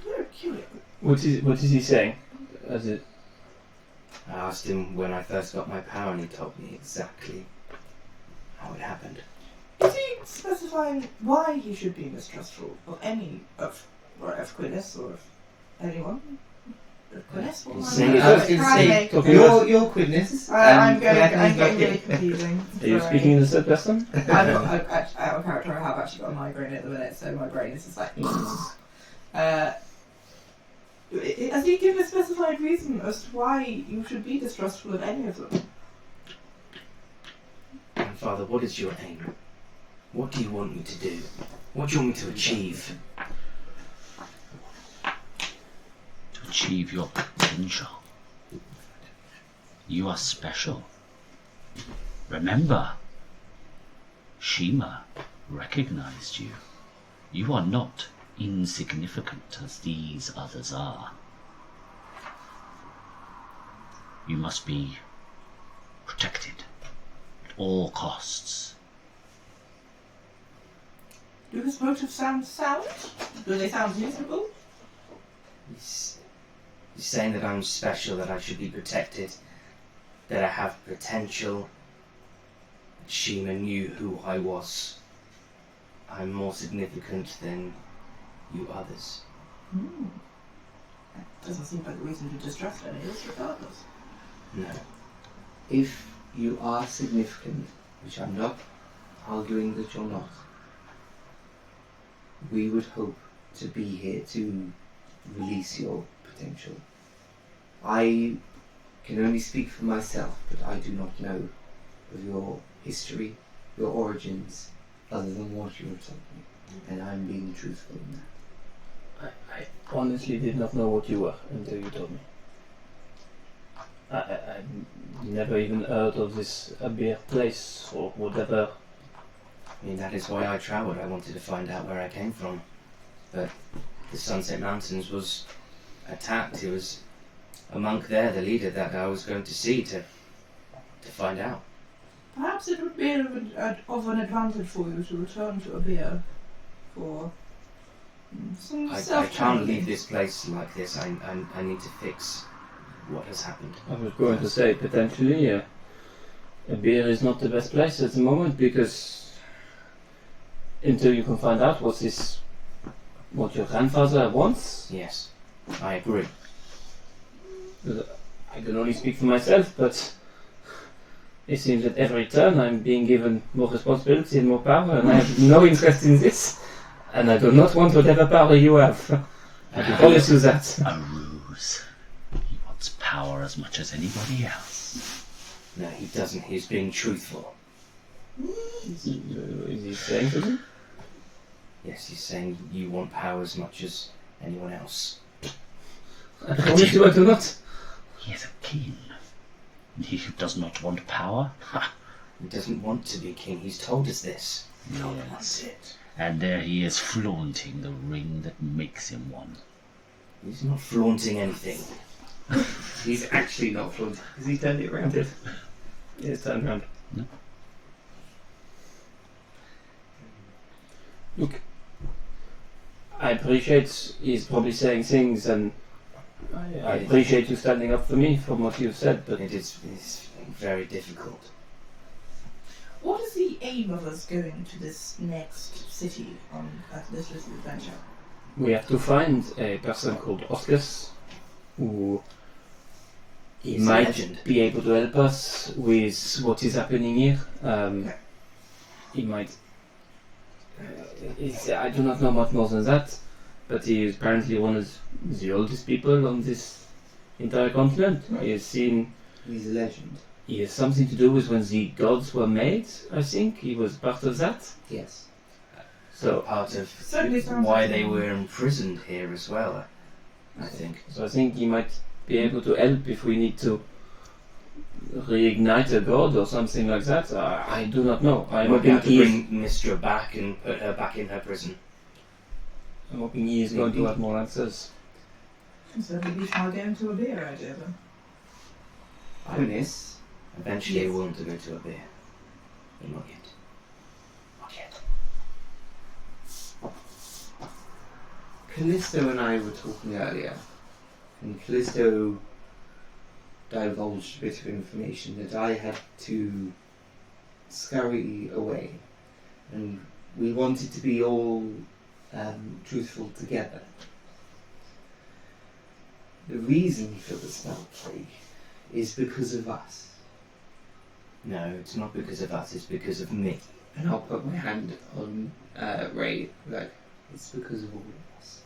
Speaker 4: Very curious.
Speaker 6: What is he saying? As it
Speaker 1: I asked him when I first got my power and he told me exactly how it happened.
Speaker 4: Is he specifying why he should be mistrustful of any of Quinnis or of anyone? Of Quinnis? What am
Speaker 1: He's
Speaker 4: I
Speaker 1: saying
Speaker 4: doing?
Speaker 1: it-
Speaker 3: I was going to say,
Speaker 6: Talking
Speaker 3: your Quidness.
Speaker 4: I'm getting really confusing.
Speaker 6: are you
Speaker 4: Sorry.
Speaker 6: speaking in the third person?
Speaker 4: I've got out of character. I have actually got a migraine at the minute, so my brain is just like. Has he given a specified reason as to why you should be distrustful of any of them?
Speaker 1: Grandfather, what is your aim? What do you want me to do? What do you want me to achieve?
Speaker 2: To achieve your potential. You are special. Remember, Shima recognized you. You are not insignificant as these others are. You must be protected at all costs.
Speaker 4: Do his motives sound sound? Do they sound reasonable?
Speaker 1: He's saying that I'm special, that I should be protected, that I have potential. Shima knew who I was. I'm more significant than you others.
Speaker 4: That doesn't seem like a reason to distrust any of us, regardless.
Speaker 1: No.
Speaker 3: If you are significant, which I'm not arguing that you're not, we would hope to be here to release your potential. I can only speak for myself, but I do not know of your history, your origins, other than what you have told me. And I'm being truthful in that.
Speaker 6: I honestly did not know what you were until you told me. I never even heard of this Abir place or whatever.
Speaker 1: I mean, that is why I travelled. I wanted to find out where I came from. But the Sunset Mountains was attacked. It was a monk there, the leader, that I was going to see to find out.
Speaker 4: Perhaps it would be of an advantage for you to return to Abir for some
Speaker 1: I
Speaker 4: self-training.
Speaker 1: can't leave this place like this. I need to fix what has happened.
Speaker 5: I was going to say, potentially, Abir is not the best place at the moment, because until you can find out what your grandfather wants.
Speaker 1: Yes, I agree.
Speaker 5: I can only speak for myself, but it seems that every turn I'm being given more responsibility and more power, and I have no interest in this, and I do not want whatever power you have. I can promise you that.
Speaker 2: A ruse. He wants power as much as anybody else.
Speaker 1: No, he doesn't. He's being truthful.
Speaker 5: Is he saying something?
Speaker 1: Yes, he's saying you want power as much as anyone else.
Speaker 5: I promise you I do not.
Speaker 2: He is a king. And he who does not want power? Ha!
Speaker 1: He doesn't want to be king. He's told us this.
Speaker 2: Yes. And there he is flaunting the ring that makes him one.
Speaker 1: He's not flaunting anything.
Speaker 3: He's actually not flaunting because he turned it around.
Speaker 5: Yes, turn around.
Speaker 2: No.
Speaker 5: Look, I appreciate he's probably saying things, and I appreciate you standing up for me from what you've said, but
Speaker 1: It's very difficult.
Speaker 4: What is the aim of us going to this next city at this little adventure?
Speaker 5: we have to find a person called Oscus who
Speaker 1: He's a
Speaker 5: might
Speaker 1: legend.
Speaker 5: be able to help us with what is happening here. He might. I do not know much more than that, but he is apparently one of the oldest people on this entire continent.
Speaker 3: Right.
Speaker 5: He has seen.
Speaker 3: He's a legend.
Speaker 5: He has something to do with when the gods were made. I think he was part of that.
Speaker 3: Yes.
Speaker 5: So,
Speaker 1: Part of
Speaker 4: Certainly sounds
Speaker 1: why
Speaker 4: like
Speaker 1: they
Speaker 4: him.
Speaker 1: were imprisoned here as well, I think.
Speaker 5: I think he might be able to help if we need to reignite a god or something like that. I do not know. I'm
Speaker 1: Might be
Speaker 5: hoping
Speaker 1: able to
Speaker 5: he is.
Speaker 1: bring Mistra back and put her back in her prison.
Speaker 5: I'm hoping he is going to have more answers.
Speaker 4: So at least I'll go into a beer idea then.
Speaker 3: Bonus.
Speaker 1: Eventually
Speaker 4: Yes.
Speaker 1: we want to go to a beer. But not yet. Not yet.
Speaker 3: Callisto and I were talking earlier, and Callisto divulged a bit of information that I had to scurry away, and we wanted to be all truthful together. The reason for the spell plague is because of us,
Speaker 1: No, it's not because of us, it's because of me.
Speaker 3: and I'll put my hand on Ray, like, it's because of all of us.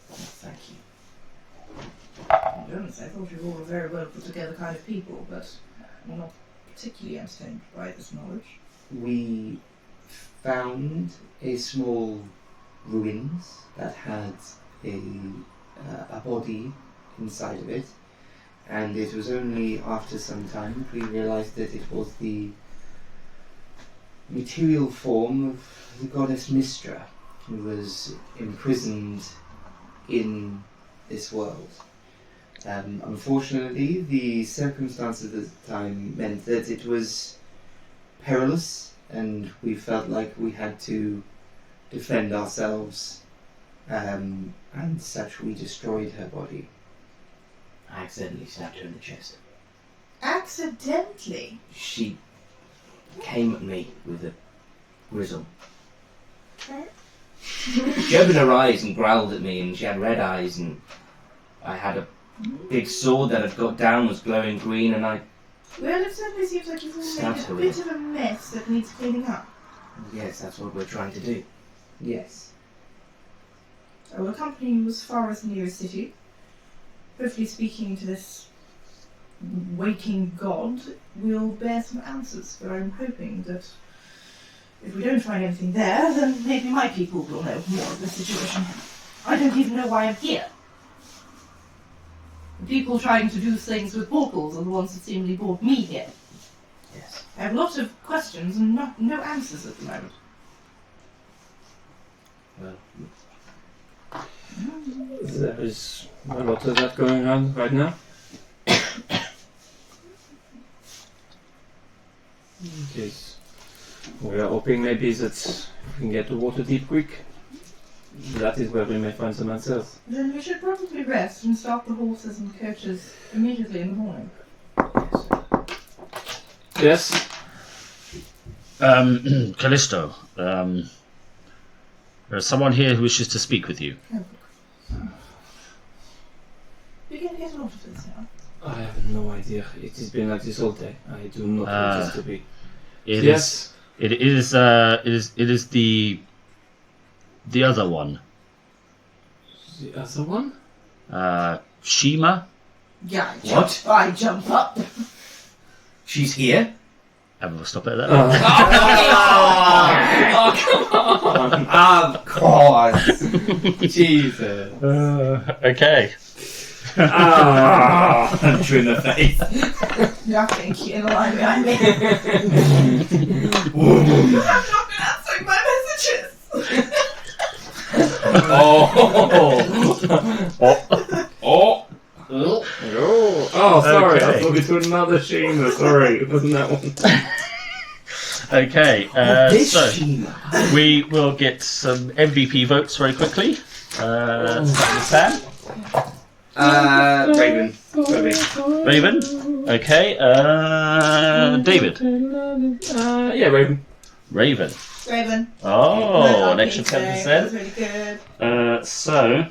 Speaker 1: Thank you.
Speaker 4: To be honest, I thought you all were very well put together kind of people, but I'm not particularly entertained by this knowledge.
Speaker 3: We found a small ruins that had a body inside of it, and it was only after some time we realized that it was the material form of the goddess Mistra, who was imprisoned in this world. Unfortunately, the circumstances at the time meant that it was perilous, and we felt like we had to defend ourselves, and such we destroyed her body.
Speaker 1: I accidentally stabbed her in the chest.
Speaker 4: Accidentally?
Speaker 1: She came at me with a grizzle. She opened her eyes and growled at me, and she had red eyes, and I had a big sword that had got down, was glowing green, and I...
Speaker 4: Well, it certainly seems like you've all
Speaker 1: Stabbed
Speaker 4: made
Speaker 1: her
Speaker 4: a
Speaker 1: with
Speaker 4: bit of a mess that needs cleaning up.
Speaker 1: Yes, that's what we're trying to do.
Speaker 3: Yes.
Speaker 4: I will accompany you as far as the nearest city. Hopefully speaking to this waking god, we'll bear some answers, but I'm hoping that if we don't find anything there, then maybe my people will know more of the situation. I don't even know why I'm here. The people trying to do things with portals are the ones that seemingly brought me here.
Speaker 1: Yes.
Speaker 4: I have lots of questions and no answers at the moment.
Speaker 1: Well,
Speaker 5: There is a lot of that going on right now. Yes. We are hoping maybe that we can get to Waterdeep Creek. That is where we may find some answers.
Speaker 4: Then we should probably rest and start the horses and coaches immediately in the morning.
Speaker 5: Yes.
Speaker 2: Callisto, there's someone here who wishes to speak with you.
Speaker 4: You can get a lot of this now.
Speaker 5: I have no idea. It has been like this all day. I do not want this to be.
Speaker 2: It
Speaker 5: Yes.
Speaker 2: is the other one.
Speaker 5: The other one?
Speaker 2: Shima.
Speaker 4: Yeah,
Speaker 1: What?
Speaker 4: I jump up.
Speaker 1: She's here?
Speaker 2: And we'll stop it at that.
Speaker 3: Of course.
Speaker 1: Jesus.
Speaker 2: Okay.
Speaker 1: Punch you in the face.
Speaker 4: Nothing in the line behind me. I'm not answering my messages.
Speaker 5: Oh, sorry. I
Speaker 2: Okay.
Speaker 5: was talking to another Shima. Sorry, it wasn't that one.
Speaker 2: Okay.
Speaker 1: This
Speaker 2: So
Speaker 1: Shima.
Speaker 2: we will get some MVP votes very quickly. Sam.
Speaker 3: Rayven.
Speaker 2: Rayven. Okay. David.
Speaker 5: Yeah, Rayven.
Speaker 2: Rayven.
Speaker 4: Rayven.
Speaker 2: Oh, an extra
Speaker 4: That
Speaker 2: 10%.
Speaker 4: was really good.
Speaker 2: So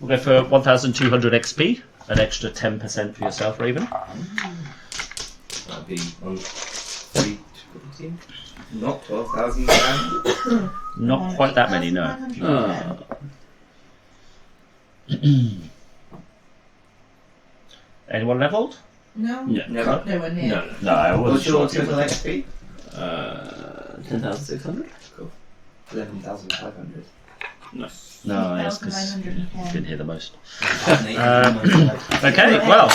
Speaker 2: we'll go for 1,200 XP, an extra 10% for yourself, Rayven.
Speaker 3: That'd be on 320. Not 12,000 grand.
Speaker 2: Not quite that many, no.
Speaker 4: 910.
Speaker 2: Anyone leveled?
Speaker 4: No?
Speaker 5: Yeah.
Speaker 3: Never.
Speaker 4: Nowhere near.
Speaker 5: No,
Speaker 2: No, I
Speaker 3: What's your
Speaker 2: wasn't
Speaker 3: total
Speaker 2: sure.
Speaker 3: XP?
Speaker 5: 10,600.
Speaker 3: 11,500.
Speaker 5: Nice.
Speaker 2: No, yes, because
Speaker 4: 910.
Speaker 2: you've been here the most.
Speaker 1: Okay,
Speaker 2: Okay, well,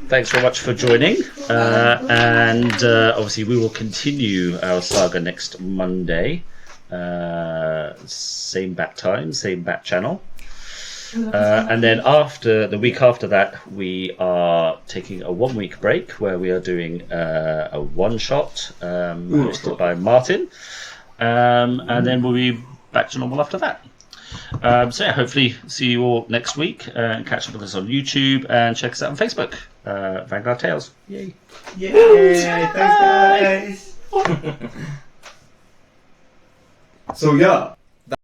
Speaker 2: thanks very much for joining. And obviously, we will continue our saga next Monday. Same bat time, same bat channel. And then the week after that, we are taking a 1 week break where we are doing a one shot hosted by Martin. And then we'll be back to normal after that. So yeah, hopefully see you all next week. Catch up with us on YouTube and check us out on Facebook. Vanguard Tales. Yay.
Speaker 3: Yay! Thanks, guys! So, yeah.